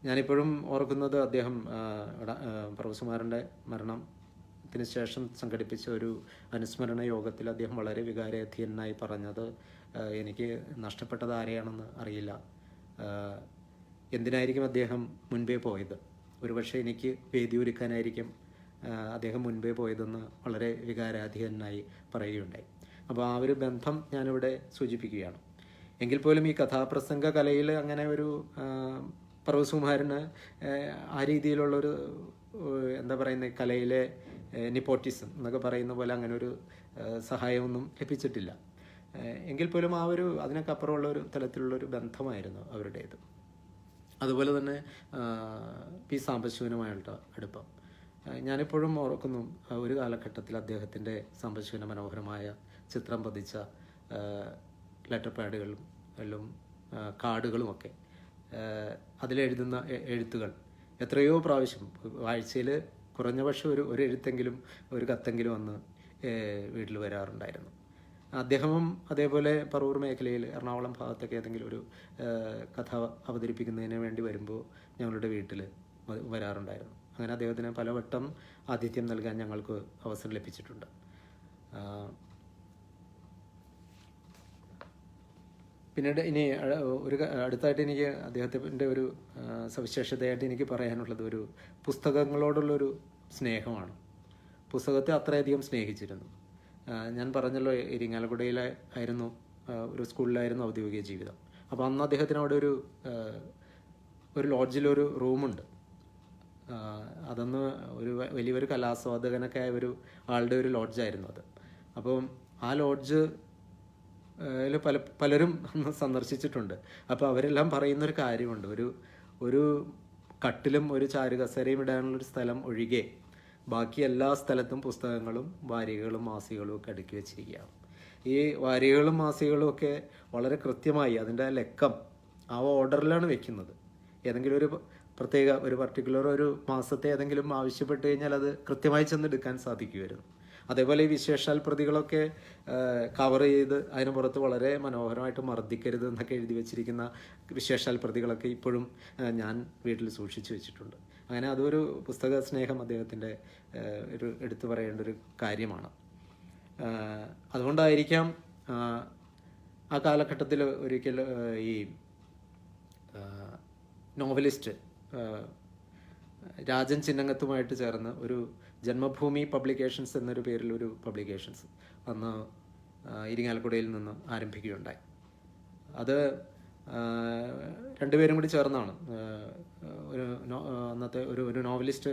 ഞാനിപ്പോഴും ഓർക്കുന്നത് അദ്ദേഹം സുകുമാരൻ്റെ മരണത്തിന് ശേഷം സംഘടിപ്പിച്ച ഒരു അനുസ്മരണ യോഗത്തിൽ അദ്ദേഹം വളരെ വികാരാധീനനായി പറഞ്ഞത്, എനിക്ക് നഷ്ടപ്പെട്ടത് ആരെയാണെന്ന് അറിയില്ല, എന്തിനായിരിക്കും അദ്ദേഹം മുൻപേ പോയത്, ഒരുപക്ഷെ എനിക്ക് വേദി ഒരുക്കാനായിരിക്കും അദ്ദേഹം മുൻപേ പോയതെന്ന് വളരെ വികാരാധീനനായി പറയുകയുണ്ടായി. അപ്പോൾ ആ ഒരു ബന്ധം ഞാനിവിടെ സൂചിപ്പിക്കുകയാണ്. എങ്കിൽ പോലും ഈ കഥാപ്രസംഗ കലയിൽ അങ്ങനെ ഒരു സുകുമാരന് ആ രീതിയിലുള്ളൊരു എന്താ പറയുന്നത്, കലയിലെ നിപ്പോട്ടിസം എന്നൊക്കെ പറയുന്ന പോലെ അങ്ങനെ ഒരു സഹായമൊന്നും ലഭിച്ചിട്ടില്ല. എങ്കിൽ പോലും ആ ഒരു അതിനൊക്കെ അപ്പുറമുള്ള ഒരു തലത്തിലുള്ളൊരു ബന്ധമായിരുന്നു അവരുടേത്. അതുപോലെ തന്നെ പി സാംബശിവനുമായുള്ള അടുപ്പം ഞാനിപ്പോഴും ഓർക്കുന്നു. ഒരു കാലഘട്ടത്തിൽ അദ്ദേഹത്തിൻ്റെ സാംബശിവന മനോഹരമായ ചിത്രം പതിച്ച ലെറ്റർ പാഡുകളും എല്ലാം കാർഡുകളുമൊക്കെ അതിലെഴുതുന്ന എഴുത്തുകൾ എത്രയോ പ്രാവശ്യം ആഴ്ചയിൽ കുറഞ്ഞ പക്ഷം ഒരു എഴുത്തെങ്കിലും ഒരു കത്തെങ്കിലും വന്ന് വീട്ടിൽ വരാറുണ്ടായിരുന്നു. അദ്ദേഹവും അതേപോലെ പറവൂർ മേഖലയിൽ എറണാകുളം ഭാഗത്തൊക്കെ ഏതെങ്കിലും ഒരു കഥ അവതരിപ്പിക്കുന്നതിന് വേണ്ടി വരുമ്പോൾ ഞങ്ങളുടെ വീട്ടിൽ വരാറുണ്ടായിരുന്നു. അങ്ങനെ അദ്ദേഹത്തിന് പലവട്ടം ആതിഥ്യം നൽകാൻ ഞങ്ങൾക്ക് അവസരം ലഭിച്ചിട്ടുണ്ട്. പിന്നീട് ഇനി ഒരു അടുത്തായിട്ട് എനിക്ക് അദ്ദേഹത്തിൻ്റെ ഒരു സവിശേഷതയായിട്ട് എനിക്ക് പറയാനുള്ളത് ഒരു പുസ്തകങ്ങളോടുള്ളൊരു സ്നേഹമാണ്. പുസ്തകത്തെ അത്രയധികം സ്നേഹിച്ചിരുന്നു. ഞാൻ പറഞ്ഞല്ലോ, ഇരിങ്ങാലക്കുടയിലെ ആയിരുന്നു ഒരു സ്കൂളിലായിരുന്നു ഔദ്യോഗിക ജീവിതം. അപ്പോൾ അന്ന് അദ്ദേഹത്തിന് അവിടെ ഒരു ലോഡ്ജിലൊരു റൂമുണ്ട്. അതൊന്ന് വലിയൊരു കലാസ്വാദകനൊക്കെ ആയ ആളുടെ ഒരു ലോഡ്ജായിരുന്നു അത്. അപ്പം ആ ലോഡ്ജ് പലരും സന്ദർശിച്ചിട്ടുണ്ട്. അപ്പോൾ അവരെല്ലാം പറയുന്നൊരു കാര്യമുണ്ട്, ഒരു കട്ടിലും ഒരു ചാരുകസേരയും ഇടാനുള്ളൊരു സ്ഥലം ഒഴികെ ബാക്കി എല്ലാ സ്ഥലത്തും പുസ്തകങ്ങളും വാരികകളും മാസികകളും ഒക്കെ അടുക്കി വെച്ചിരിക്കുകയാണ്. ഈ വാരികകളും മാസികകളും ഒക്കെ വളരെ കൃത്യമായി അതിൻ്റെ ലക്കം ആ ഓർഡറിലാണ് വെക്കുന്നത്. ഏതെങ്കിലും ഒരു പർട്ടിക്കുലർ ഒരു മാസത്തെ ഏതെങ്കിലും ആവശ്യപ്പെട്ട് കഴിഞ്ഞാൽ അത് കൃത്യമായി ചെന്നെടുക്കാൻ സാധിക്കുമായിരുന്നു. അതേപോലെ ഈ വിശേഷാൽ പ്രതികളൊക്കെ കവർ ചെയ്ത് അതിന് പുറത്ത് വളരെ മനോഹരമായിട്ട് മർദ്ദിക്കരുത് എന്നൊക്കെ എഴുതി വെച്ചിരിക്കുന്ന വിശേഷാൽ പ്രതികളൊക്കെ ഇപ്പോഴും ഞാൻ വീട്ടിൽ സൂക്ഷിച്ചു വെച്ചിട്ടുണ്ട്. അങ്ങനെ അതൊരു പുസ്തക സ്നേഹം അദ്ദേഹത്തിൻ്റെ ഒരു എടുത്തു പറയേണ്ട ഒരു കാര്യമാണ്. അതുകൊണ്ടായിരിക്കാം ആ കാലഘട്ടത്തിൽ ഒരിക്കൽ ഈ നോവലിസ്റ്റ് രാജൻ ചിന്നങ്ങത്തുമായിട്ട് ചേർന്ന് ഒരു ജന്മഭൂമി പബ്ലിക്കേഷൻസ് എന്നൊരു പേരിൽ ഒരു പബ്ലിക്കേഷൻസ് അന്ന് ഇരിങ്ങാലക്കുടയിൽ നിന്ന് ആരംഭിക്കുകയുണ്ടായി. അത് രണ്ടുപേരും കൂടി ചേർന്നാണ് അന്നത്തെ ഒരു നോവലിസ്റ്റ്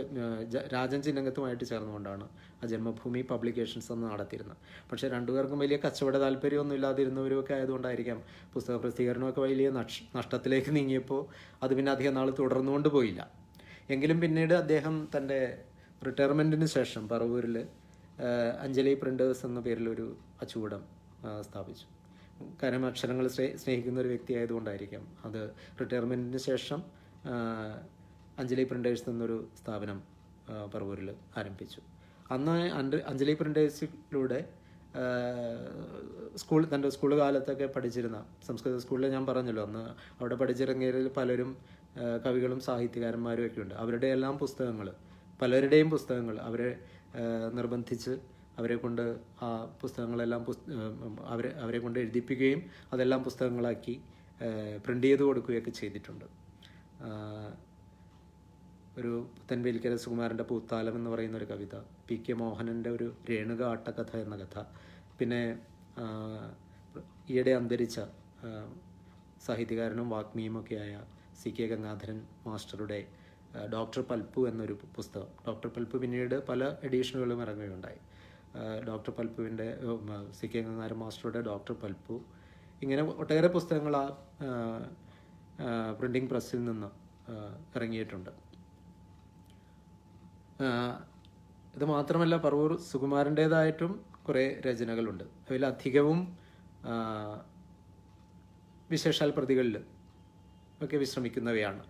രാജൻ ചിന്നങ്ങത്തുമായിട്ട് ചേർന്നുകൊണ്ടാണ് ആ ജന്മഭൂമി പബ്ലിക്കേഷൻസ് അന്ന് നടത്തിയിരുന്നത്. പക്ഷേ രണ്ടുപേർക്കും വലിയ കച്ചവട താല്പര്യമൊന്നും ഇല്ലാതിരുന്നവരുമൊക്കെ ആയതുകൊണ്ടായിരിക്കാം പുസ്തക പ്രസിദ്ധീകരണമൊക്കെ വലിയ നഷ്ടത്തിലേക്ക് നീങ്ങിയപ്പോൾ അത് പിന്നെ അധികം നാൾ തുടർന്നുകൊണ്ട് പോയില്ല. എങ്കിലും പിന്നീട് അദ്ദേഹം തൻ്റെ റിട്ടയർമെൻറ്റിന് ശേഷം പറവൂരിൽ അഞ്ജലി പ്രിൻറ്റേഴ്സ് എന്ന പേരിലൊരു അച്ചുകൂടം സ്ഥാപിച്ചു. കാരണം അക്ഷരങ്ങൾ സ്നേഹിക്കുന്ന ഒരു വ്യക്തി ആയതുകൊണ്ടായിരിക്കാം അത് റിട്ടയർമെൻറ്റിന് ശേഷം അഞ്ജലി പ്രിൻറ്റേഴ്സ് എന്നൊരു സ്ഥാപനം പറവൂരിൽ ആരംഭിച്ചു. അന്ന് അഞ്ജലി പ്രിൻറ്റേഴ്സിലൂടെ തൻ്റെ സ്കൂൾ കാലത്തൊക്കെ പഠിച്ചിരുന്ന സംസ്കൃത സ്കൂളിൽ ഞാൻ പറഞ്ഞല്ലോ, അന്ന് അവിടെ പഠിച്ചിറങ്ങിയതിൽ പലരും കവികളും സാഹിത്യകാരന്മാരും ഒക്കെ ഉണ്ട്. പലരുടെയും പുസ്തകങ്ങൾ അവരെ നിർബന്ധിച്ച് അവരെ കൊണ്ട് ആ പുസ്തകങ്ങളെല്ലാം അവരെ കൊണ്ട് എഴുതിപ്പിക്കുകയും അതെല്ലാം പുസ്തകങ്ങളാക്കി പ്രിൻ്റ് ചെയ്ത് കൊടുക്കുകയൊക്കെ ചെയ്തിട്ടുണ്ട്. ഒരു പുത്തൻവേലിക്കര സുകുമാരൻ്റെ പൂത്താലം എന്ന് പറയുന്ന ഒരു കവിത, പി.കെ. മോഹനൻ്റെ ഒരു രേണുക ആട്ടക്കഥ എന്ന കഥ, പിന്നെ ഈയിടെ അന്തരിച്ച സാഹിത്യകാരനും വാഗ്മിയുമൊക്കെയായ C.K. ഗംഗാധരൻ മാസ്റ്ററുടെ ഡോക്ടർ പൽപ്പു എന്നൊരു പുസ്തകം. ഡോക്ടർ പൽപ്പു പിന്നീട് പല എഡീഷനുകളും ഇറങ്ങുകയുണ്ടായി. Doctor പൽപ്പുവിൻ്റെ C.K. ഗംഗാധരൻ മാസ്റ്ററുടെ ഡോക്ടർ പൽപ്പു, ഇങ്ങനെ ഒട്ടേറെ പുസ്തകങ്ങൾ ആ പ്രിൻറ്റിംഗ് പ്രസ്സിൽ നിന്ന് ഇറങ്ങിയിട്ടുണ്ട്. ഇത് മാത്രമല്ല, പറവൂർ സുകുമാരൻ്റേതായിട്ടും കുറേ രചനകളുണ്ട്. അതിലധികവും വിശേഷാൽ പ്രതികളിൽ ഒക്കെ വിശ്രമിക്കുന്നവയാണ്.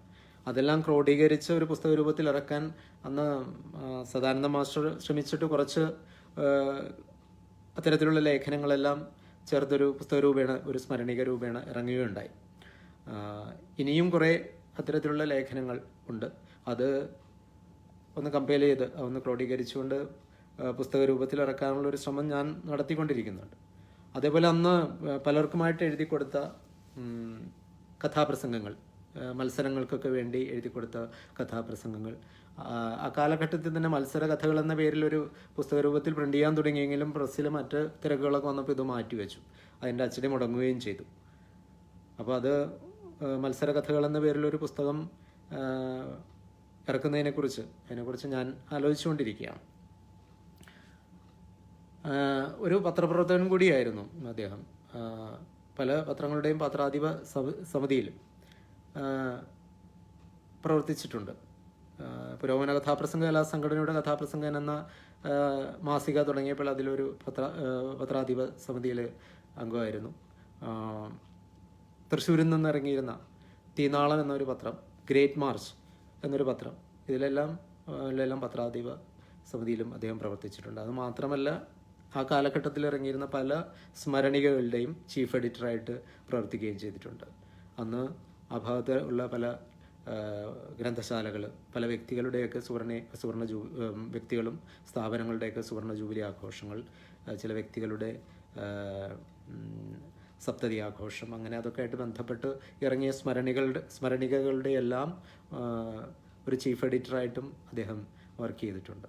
അതെല്ലാം ക്രോഡീകരിച്ച് ഒരു പുസ്തക രൂപത്തിൽ ഇറക്കാൻ അന്ന് സദാനന്ദ മാസ്റ്റർ ശ്രമിച്ചിട്ട് കുറച്ച് അത്തരത്തിലുള്ള ലേഖനങ്ങളെല്ലാം ചേർത്തൊരു പുസ്തക രൂപേണ, ഒരു സ്മരണിക രൂപേണ ഇറങ്ങുകയുണ്ടായി. ഇനിയും കുറേ അത്തരത്തിലുള്ള ലേഖനങ്ങൾ ഉണ്ട്. അത് ഒന്ന് കമ്പയർ ചെയ്ത് ഒന്ന് ക്രോഡീകരിച്ചുകൊണ്ട് പുസ്തക രൂപത്തിൽ ഇറക്കാനുള്ളൊരു ശ്രമം ഞാൻ നടത്തിക്കൊണ്ടിരിക്കുന്നുണ്ട്. അതേപോലെ അന്ന് പലർക്കുമായിട്ട് എഴുതി കൊടുത്ത കഥാപ്രസംഗങ്ങൾ, മത്സരങ്ങൾക്കൊക്കെ വേണ്ടി എഴുതി കൊടുത്ത കഥാപ്രസംഗങ്ങൾ, ആ കാലഘട്ടത്തിൽ തന്നെ മത്സര കഥകൾ എന്ന പേരിലൊരു പുസ്തക രൂപത്തിൽ പ്രിൻ്റ് ചെയ്യാൻ തുടങ്ങിയെങ്കിലും പ്രസ്സിൽ മറ്റ് തിരക്കുകളൊക്കെ വന്നപ്പോൾ ഇത് മാറ്റിവെച്ചു. അതിൻ്റെ അച്ചടി മുടങ്ങുകയും ചെയ്തു. അപ്പോൾ അത് മത്സര കഥകൾ എന്ന പേരിലൊരു പുസ്തകം അതിനെക്കുറിച്ച് ഞാൻ ആലോചിച്ചുകൊണ്ടിരിക്കുകയാണ്. ഒരു പത്രപ്രവർത്തകൻ കൂടിയായിരുന്നു അദ്ദേഹം. പല പത്രങ്ങളുടെയും പത്രാധിപ സമിതിയിൽ പ്രവർത്തിച്ചിട്ടുണ്ട്. പുരോഗമന കഥാപ്രസംഗ കലാസംഘടനയുടെ കഥാപ്രസംഗൻ എന്ന മാസിക തുടങ്ങിയപ്പോൾ അതിലൊരു പത്രാധിപ സമിതിയിൽ അംഗമായിരുന്നു. തൃശ്ശൂരിൽ നിന്ന് ഇറങ്ങിയിരുന്ന തീനാളം എന്നൊരു പത്രം, ഗ്രേറ്റ് മാർച്ച് എന്നൊരു പത്രം, ഇതിലെല്ലാം പത്രാധിപ സമിതിയിലും അദ്ദേഹം പ്രവർത്തിച്ചിട്ടുണ്ട്. അത് മാത്രമല്ല ആ കാലഘട്ടത്തിൽ ഇറങ്ങിയിരുന്ന പല സ്മരണികകളുടെയും ചീഫ് എഡിറ്ററായിട്ട് പ്രവർത്തിക്കുകയും ചെയ്തിട്ടുണ്ട്. അന്ന് ആ ഭാഗത്ത് ഉള്ള പല ഗ്രന്ഥശാലകൾ, പല വ്യക്തികളുടെയൊക്കെ വ്യക്തികളും സ്ഥാപനങ്ങളുടെയൊക്കെ സുവർണ ജൂബിലി ആഘോഷങ്ങൾ, ചില വ്യക്തികളുടെ സപ്തതി ആഘോഷം, അങ്ങനെ അതൊക്കെ ആയിട്ട് ബന്ധപ്പെട്ട് ഇറങ്ങിയ സ്മരണികകളുടെ എല്ലാം ഒരു ചീഫ് എഡിറ്ററായിട്ടും അദ്ദേഹം വർക്ക് ചെയ്തിട്ടുണ്ട്.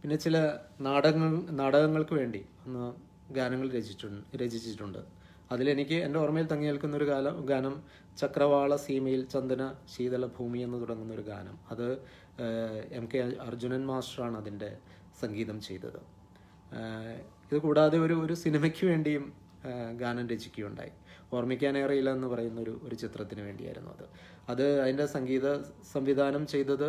പിന്നെ ചില നാടകങ്ങൾക്ക് വേണ്ടി അന്ന് ഗാനങ്ങൾ രചിച്ചിട്ടുണ്ട്. അതിലെനിക്ക് എൻ്റെ ഓർമ്മയിൽ തങ്ങി നിൽക്കുന്നൊരു ഗാനം ചക്രവാള സീമയിൽ ചന്ദന ശീതള ഭൂമി എന്ന് തുടങ്ങുന്നൊരു ഗാനം. അത് MK അർജുനൻ മാസ്റ്ററാണ് അതിൻ്റെ സംഗീതം ചെയ്തത്. ഇത് കൂടാതെ ഒരു സിനിമയ്ക്ക് വേണ്ടിയും ഗാനം രചിക്കുകയുണ്ടായി. ഓർമ്മിക്കാനേറെയില്ല എന്ന് പറയുന്ന ഒരു ചിത്രത്തിന് വേണ്ടിയായിരുന്നു അത് അതിൻ്റെ സംഗീത സംവിധാനം ചെയ്തത്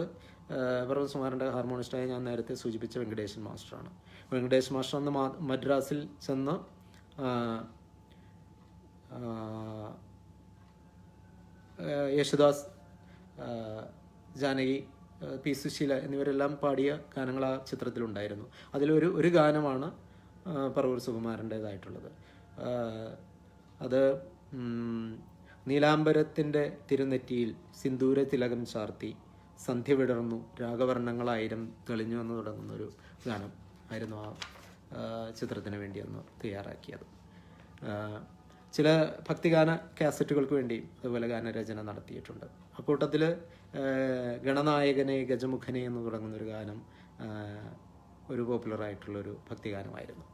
പ്രൊഫസർമാരുടെ ഹാർമോണിസ്റ്റായ ഞാൻ നേരത്തെ സൂചിപ്പിച്ച വെങ്കടേശൻ മാസ്റ്ററാണ്. വെങ്കടേശൻ മാസ്റ്റർ അന്ന് മദ്രാസിൽ ചെന്ന് യേശുദാസ്, ജാനകി, P. സുശീല എന്നിവരെല്ലാം പാടിയ ഗാനങ്ങൾ ആ ചിത്രത്തിലുണ്ടായിരുന്നു. അതിലൊരു ഗാനമാണ് പറവൂർ സുകുമാരൻ്റേതായിട്ടുള്ളത്. അത് നീലാംബരത്തിൻ്റെ തിരുനെറ്റിയിൽ സിന്ദൂര തിലകം ചാർത്തി സന്ധ്യ വിടർന്നു രാഗവർണ്ണങ്ങളായിരം തെളിഞ്ഞു എന്ന് തുടങ്ങുന്നൊരു ഗാനം ആയിരുന്നു ആ ചിത്രത്തിന് വേണ്ടി അന്ന് തയ്യാറാക്കിയത്. ചില ഭക്തിഗാന കാസറ്റുകൾക്ക് വേണ്ടി അതുപോലെ ഗാനരചന നടത്തിയിട്ടുണ്ട്. അക്കൂട്ടത്തിൽ ഗണനായകനെ ഗജമുഖനെ എന്ന് തുടങ്ങുന്നൊരു ഗാനം ഒരു പോപ്പുലറായിട്ടുള്ളൊരു ഭക്തിഗാനമായിരുന്നു.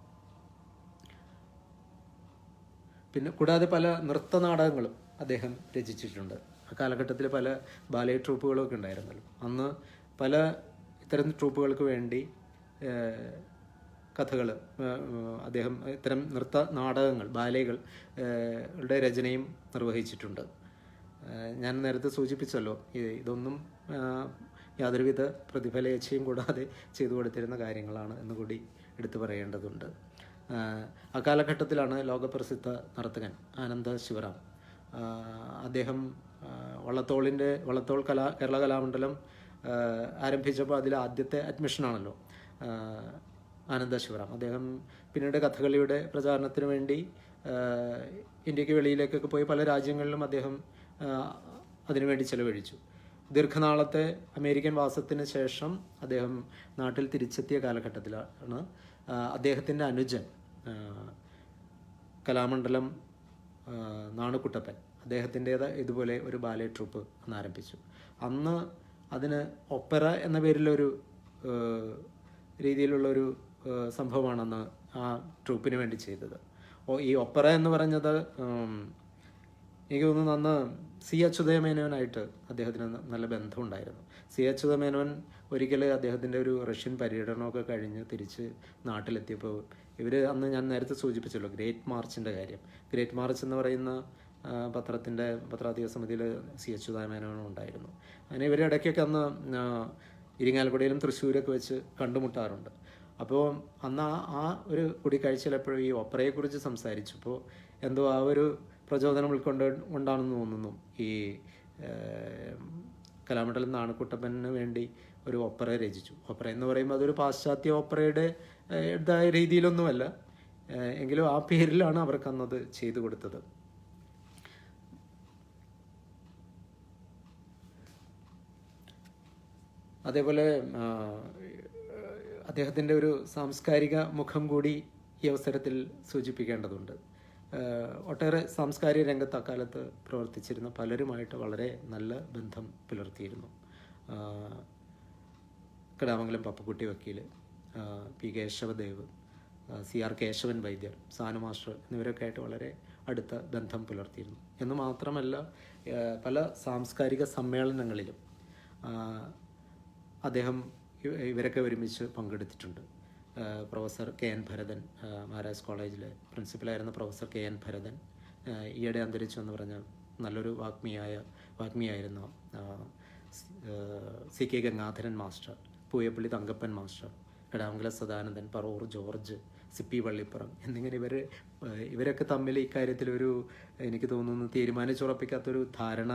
പിന്നെ കൂടാതെ പല നൃത്തനാടകങ്ങളും അദ്ദേഹം രചിച്ചിട്ടുണ്ട്. ആ കാലഘട്ടത്തിൽ പല ബാലെ ട്രൂപ്പുകളൊക്കെ ഉണ്ടായിരുന്നല്ലോ. അന്ന് പല ഇത്തരം ട്രൂപ്പുകൾക്ക് വേണ്ടി കഥകൾ അദ്ദേഹം ഇത്തരം നൃത്ത നാടകങ്ങൾ, ബാലകളുടെ രചനയും നിർവഹിച്ചിട്ടുണ്ട്. ഞാൻ നേരത്തെ സൂചിപ്പിച്ചല്ലോ, ഇതൊന്നും യാതൊരുവിധ പ്രതിഫലേച്ഛയും കൂടാതെ ചെയ്തു കൊടുത്തിരുന്ന കാര്യങ്ങളാണ് എന്നുകൂടി എടുത്തു പറയേണ്ടതുണ്ട്. ആ കാലഘട്ടത്തിലാണ് ലോകപ്രസിദ്ധ നർത്തകൻ ആനന്ദ ശിവറാം, അദ്ദേഹം വള്ളത്തോൾ കേരള കലാമണ്ഡലം ആരംഭിച്ചപ്പോൾ അതിൽ ആദ്യത്തെ അഡ്മിഷനാണല്ലോ ആനന്ദ ശിവറാം. അദ്ദേഹം പിന്നീട് കഥകളിയുടെ പ്രചാരണത്തിന് വേണ്ടി ഇന്ത്യക്ക് വെളിയിലേക്കൊക്കെ പോയി പല രാജ്യങ്ങളിലും അദ്ദേഹം അതിനുവേണ്ടി ചെലവഴിച്ചു. ദീർഘനാളത്തെ അമേരിക്കൻ വാസത്തിന് ശേഷം അദ്ദേഹം നാട്ടിൽ തിരിച്ചെത്തിയ കാലഘട്ടത്തിലാണ് അദ്ദേഹത്തിൻ്റെ അനുജൻ കലാമണ്ഡലം നാണുക്കുട്ടപ്പൻ ഇതുപോലെ ഒരു ബാലെ ട്രൂപ്പ് അന്ന് ആരംഭിച്ചു. അന്ന് അതിന് ഒപ്പറ എന്ന പേരിലൊരു രീതിയിലുള്ളൊരു സംഭവമാണ് അന്ന് ആ ട്രൂപ്പിന് വേണ്ടി ചെയ്തത്. ഈ ഒപ്പറ എന്ന് പറഞ്ഞത് എനിക്ക് തോന്നുന്നു അന്ന് C. അച്യുതമേനോനായിട്ട് അദ്ദേഹത്തിന് നല്ല ബന്ധമുണ്ടായിരുന്നു. C. അച്യുതമേനോൻ ഒരിക്കൽ അദ്ദേഹത്തിൻ്റെ ഒരു റഷ്യൻ പര്യടനമൊക്കെ കഴിഞ്ഞ് തിരിച്ച് നാട്ടിലെത്തിയപ്പോൾ അന്ന് ഞാൻ നേരത്തെ സൂചിപ്പിച്ചല്ലോ ഗ്രേറ്റ് മാർച്ചിൻ്റെ കാര്യം. ഗ്രേറ്റ് മാർച്ച് എന്ന് പറയുന്ന പത്രാധിപ സമിതിയിൽ C. അച്യുതമേനോനും ഉണ്ടായിരുന്നു. അങ്ങനെ ഇടയ്ക്കൊക്കെ അന്ന് ഇരിങ്ങാലക്കുടയിലും തൃശ്ശൂരൊക്കെ വെച്ച് കണ്ടുമുട്ടാറുണ്ട്. അപ്പോൾ അന്ന് ആ ഒരു കൂടിക്കാഴ്ചയിൽ എപ്പോഴും ഈ ഒപ്പറയെക്കുറിച്ച് സംസാരിച്ചപ്പോൾ എന്തോ ആ ഒരു പ്രചോദനം കൊണ്ടാണെന്ന് തോന്നുന്നു ഈ കലാമണ്ഡലം നാണുക്കുട്ടപ്പന് വേണ്ടി ഒരു ഒപ്പറ രചിച്ചു. ഒപ്പറ എന്ന് പറയുമ്പോൾ അതൊരു പാശ്ചാത്യ ഒപ്പറയുടെ രീതിയിലൊന്നുമല്ല, എങ്കിലും ആ പേരിലാണ് അവർക്ക് അന്നത് ചെയ്തു കൊടുത്തത്. അതേപോലെ അദ്ദേഹത്തിൻ്റെ ഒരു സാംസ്കാരിക മുഖം കൂടി ഈ അവസരത്തിൽ സൂചിപ്പിക്കേണ്ടതുണ്ട്. ഒട്ടേറെ സാംസ്കാരിക രംഗത്ത് അക്കാലത്ത് പ്രവർത്തിച്ചിരുന്ന പലരുമായിട്ട് വളരെ നല്ല ബന്ധം പുലർത്തിയിരുന്നു. കടാമംഗലം പപ്പക്കുട്ടി വക്കീൽ, P. കേശവദേവ്, C.R. കേശവൻ വൈദ്യർ, സാനു മാസ്റ്റർ എന്നിവരൊക്കെ ആയിട്ട് വളരെ അടുത്ത ബന്ധം പുലർത്തിയിരുന്നു. എന്ന് മാത്രമല്ല പല സാംസ്കാരിക സമ്മേളനങ്ങളിലും അദ്ദേഹം ഇവരൊക്കെ ഒരുമിച്ച് പങ്കെടുത്തിട്ടുണ്ട്. Professor K.N. ഭരതൻ, മഹാരാജ് കോളേജിലെ പ്രിൻസിപ്പലായിരുന്ന പ്രൊഫസർ K.N. ഭരതൻ ഈയിടെ അന്തരിച്ചു എന്ന് പറഞ്ഞ നല്ലൊരു വാഗ്മിയായിരുന്നു. C.K. Gangadharan master, Pooyappally Thankappan master, Kadamangala Sadanandan, Paravur George, Sippy Vallippuram എന്നിങ്ങനെ ഇവരൊക്കെ തമ്മിൽ ഇക്കാര്യത്തിലൊരു എനിക്ക് തോന്നുന്നു തീരുമാനിച്ചുറപ്പിക്കാത്തൊരു ധാരണ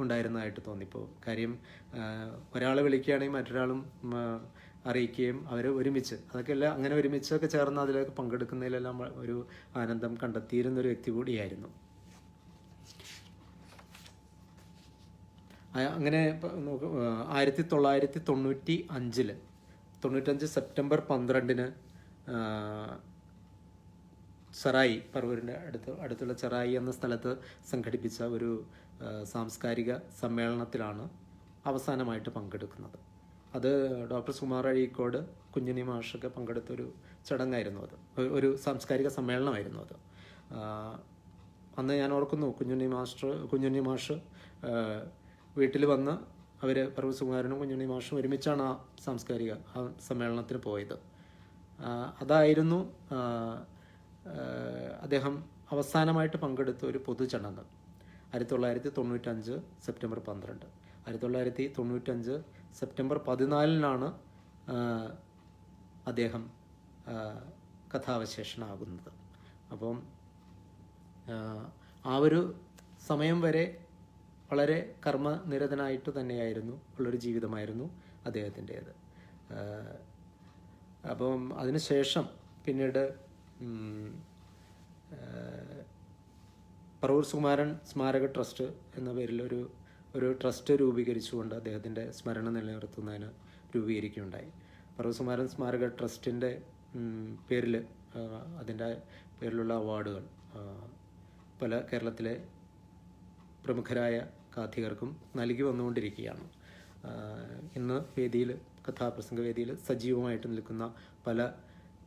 ഉണ്ടായിരുന്നതായിട്ട് തോന്നിപ്പോൾ. കാര്യം ഒരാളെ വിളിക്കുകയാണെങ്കിൽ മറ്റൊരാളും അറിയിക്കുകയും അവർ ഒരുമിച്ച് അതൊക്കെയെല്ലാം അങ്ങനെ ഒരുമിച്ചൊക്കെ ചേർന്ന് അതിലൊക്കെ പങ്കെടുക്കുന്നതിലെല്ലാം ഒരു ആനന്ദം കണ്ടെത്തിയിരുന്നൊരു വ്യക്തി കൂടിയായിരുന്നു. അങ്ങനെ 1995 സെപ്റ്റംബർ 12 ചെറായി, പറവൂരിൻ്റെ അടുത്തുള്ള ചെറായി എന്ന സ്ഥലത്ത് സംഘടിപ്പിച്ച ഒരു സാംസ്കാരിക സമ്മേളനത്തിലാണ് അവസാനമായിട്ട് പങ്കെടുക്കുന്നത്. അത് ഡോക്ടർ സുകുമാർ അഴീക്കോട്, കുഞ്ഞുണ്ണി മാഷൊക്കെ പങ്കെടുത്തൊരു ചടങ്ങായിരുന്നു. അത് ഒരു സാംസ്കാരിക സമ്മേളനമായിരുന്നു. അത് അന്ന് ഞാൻ ഓർക്കുന്നു, കുഞ്ഞുണ്ണി മാഷ് വീട്ടിൽ വന്ന് അവർ പറവൂർ സുകുമാരനും കുഞ്ഞുണ്ണി മാഷും ഒരുമിച്ചാണ് ആ സാംസ്കാരിക സമ്മേളനത്തിന് പോയത്. അതായിരുന്നു അദ്ദേഹം അവസാനമായിട്ട് പങ്കെടുത്ത ഒരു പൊതുചടങ്ങ്. 1995 സെപ്റ്റംബർ 12. 1995 സെപ്റ്റംബർ 14 അദ്ദേഹം കഥാവശേഷനാകുന്നത്. അപ്പം ആ ഒരു സമയം വരെ വളരെ കർമ്മനിരതനായിട്ട് തന്നെയായിരുന്നു ഉള്ളൊരു ജീവിതമായിരുന്നു അദ്ദേഹത്തിൻ്റേത്. അപ്പം അതിനുശേഷം പിന്നീട് പറവൂർ സുകുമാരൻ സ്മാരക ട്രസ്റ്റ് എന്ന പേരിൽ ഒരു ട്രസ്റ്റ് രൂപീകരിച്ചുകൊണ്ട് അദ്ദേഹത്തിൻ്റെ സ്മരണ നിലനിർത്തുന്നതിന് രൂപീകരിക്കുകയുണ്ടായി. പറവൂർ സുകുമാരൻ സ്മാരക ട്രസ്റ്റിൻ്റെ പേരിൽ അതിൻ്റെ പേരിലുള്ള അവാർഡുകൾ പല കേരളത്തിലെ പ്രമുഖരായ കാഥികർക്കും നൽകി വന്നുകൊണ്ടിരിക്കുകയാണ്. ഇന്ന് കഥാപ്രസംഗ വേദിയിൽ സജീവമായിട്ട് നിൽക്കുന്ന പല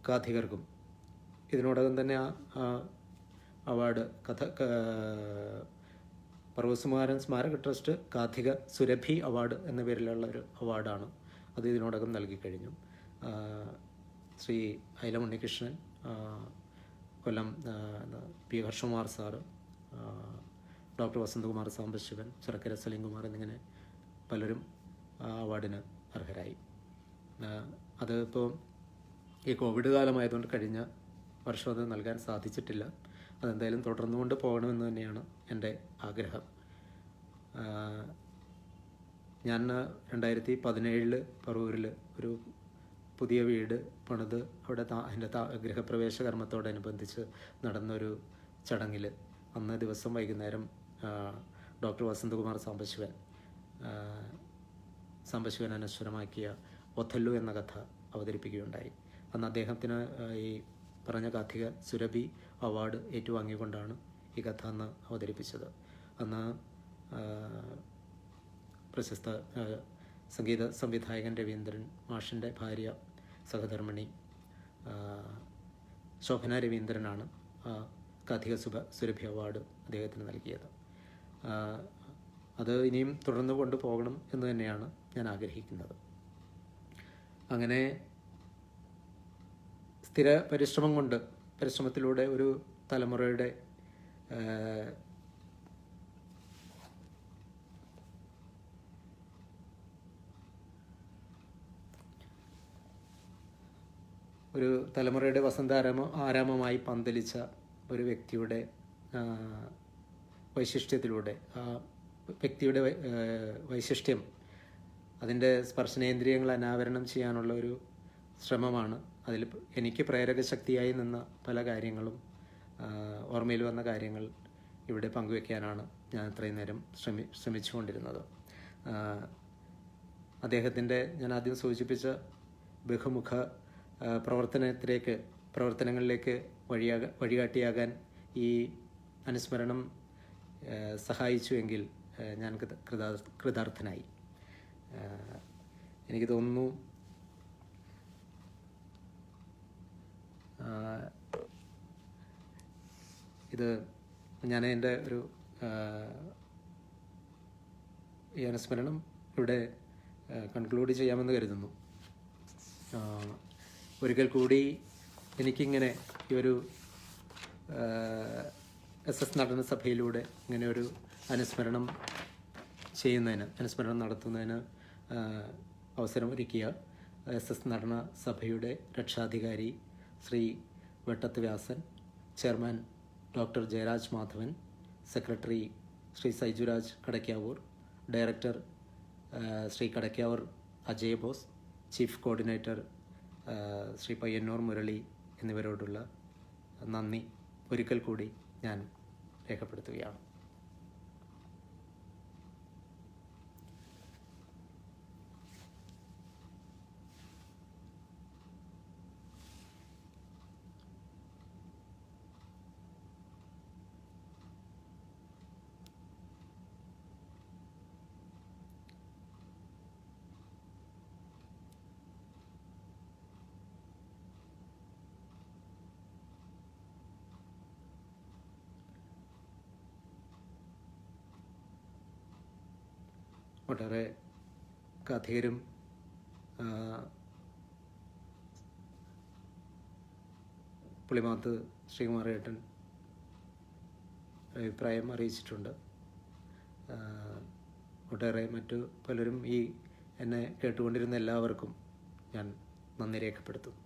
കാഥികർക്കും ഇതിനോടകം തന്നെ ആ അവാർഡ് പറവൂർ സുകുമാരൻ സ്മാരക ട്രസ്റ്റ് കാഥിക സുരഭി അവാർഡ് എന്ന പേരിലുള്ള ഒരു അവാർഡാണ്. അത് ഇതിനോടകം നൽകിക്കഴിഞ്ഞു. Shri Ayilam Unnikrishnan, Kollam P Harshakumar sir, doctor Vasanthakumar Sambasivan, Chirakkara Salimkumar എന്നിങ്ങനെ പലരും ആ അവാർഡിന് അർഹരായി. അതിപ്പോൾ ഈ കോവിഡ് കാലമായതുകൊണ്ട് കഴിഞ്ഞ വർഷം അത് നൽകാൻ സാധിച്ചിട്ടില്ല. അതെന്തായാലും തുടർന്നുകൊണ്ട് പോകണമെന്ന് തന്നെയാണ് എൻ്റെ ആഗ്രഹം. ഞാൻ 2017 പറവൂരിൽ ഒരു പുതിയ വീട് പണിത് അവിടെ അതിൻ്റെ ഗൃഹപ്രവേശ കർമ്മത്തോടനുബന്ധിച്ച് നടന്നൊരു ചടങ്ങിൽ അന്ന് ദിവസം വൈകുന്നേരം ഡോക്ടർ വസന്തകുമാർ സാംബശിവൻ അനശ്വരമാക്കിയ ഒഥല്ലോ എന്ന കഥ അവതരിപ്പിക്കുകയുണ്ടായി. അന്ന് അദ്ദേഹത്തിന് ഈ പറഞ്ഞ കാഥിക സുരഭി അവാർഡ് ഏറ്റുവാങ്ങിക്കൊണ്ടാണ് ഈ കഥ അന്ന് അവതരിപ്പിച്ചത്. അന്ന് പ്രശസ്ത സംഗീത സംവിധായകൻ രവീന്ദ്രൻ മാഷിൻ്റെ ഭാര്യ സഹധർമ്മിണി ശോഭന രവീന്ദ്രനാണ് കാഥിക സുരഭി അവാർഡ് അദ്ദേഹത്തിന് നൽകിയത്. അത് ഇനിയും തുടർന്ന് കൊണ്ടുപോകണം എന്ന് തന്നെയാണ് ഞാൻ ആഗ്രഹിക്കുന്നത്. അങ്ങനെ സ്ഥിര പരിശ്രമത്തിലൂടെ ഒരു തലമുറയുടെ ആരാമമായി പന്തലിച്ച ഒരു വ്യക്തിയുടെ വൈശിഷ്ട്യത്തിലൂടെ ആ വ്യക്തിയുടെ വൈശിഷ്ട്യം അതിൻ്റെ സ്പർശനേന്ദ്രിയങ്ങൾ അനാവരണം ചെയ്യാനുള്ള ഒരു ശ്രമമാണ്. അതിൽ എനിക്ക് പ്രേരക ശക്തിയായി നിന്ന പല കാര്യങ്ങളും ഓർമ്മയിൽ വന്ന കാര്യങ്ങൾ ഇവിടെ പങ്കുവെക്കാനാണ് ഞാൻ ഇത്രയും നേരം ശ്രമിച്ചുകൊണ്ടിരുന്നത്. അദ്ദേഹത്തിൻ്റെ ഞാൻ ആദ്യം സൂചിപ്പിച്ച ബഹുമുഖ പ്രവർത്തനങ്ങളിലേക്ക് വഴികാട്ടിയാകാൻ ഈ അനുസ്മരണം സഹായിച്ചുവെങ്കിൽ ഞാൻ കൃതാർത്ഥനായി. എനിക്ക് തോന്നുന്നു ഇത് ഞാൻ എൻ്റെ ഈ അനുസ്മരണം ഇവിടെ കൺക്ലൂഡ് ചെയ്യാമെന്ന് കരുതുന്നു. ഒരിക്കൽ കൂടി എനിക്കിങ്ങനെ ഈ ഒരു SS നടന സഭയിലൂടെ ഇങ്ങനെ ഒരു അനുസ്മരണം നടത്തുന്നതിന് അവസരം ഒരുക്കിയ SS നടന സഭയുടെ രക്ഷാധികാരി Shri Vettathu Vyasan, chairman doctor Jayaraj Madhavan, secretary Shri Saijuraj Kadakkavoor, director Shri Kadakkavoor Ajay Bose, chief coordinator Shri Payyannur Murali എന്നിവരോടുള്ള നന്ദി ഒരിക്കൽ കൂടി ഞാൻ രേഖപ്പെടുത്തുകയാണ്. ഒട്ടേറെ കഥയരും പുളിമാത്ത് ശ്രീകുമാരേട്ടൻ അഭിപ്രായം അറിയിച്ചിട്ടുണ്ട്. ഒട്ടേറെ മറ്റു പലരും എന്നെ കേട്ടുകൊണ്ടിരുന്ന എല്ലാവർക്കും ഞാൻ നന്ദി രേഖപ്പെടുത്തുന്നു.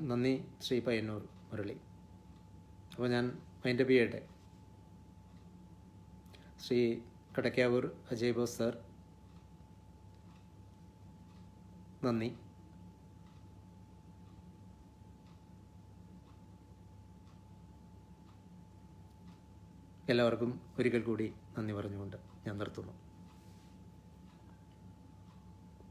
നന്ദി ശ്രീ പയ്യന്നൂർ മുരളി. അപ്പോൾ ഞാൻ വൈൻഡപ്പ് ചെയ്യട്ടെ. ശ്രീ കടയ്ക്കാവൂർ അജയ് ബോസ് സാർ, നന്ദി. എല്ലാവർക്കും ഒരിക്കൽ കൂടി നന്ദി പറഞ്ഞുകൊണ്ട് ഞാൻ നിർത്തുന്നു.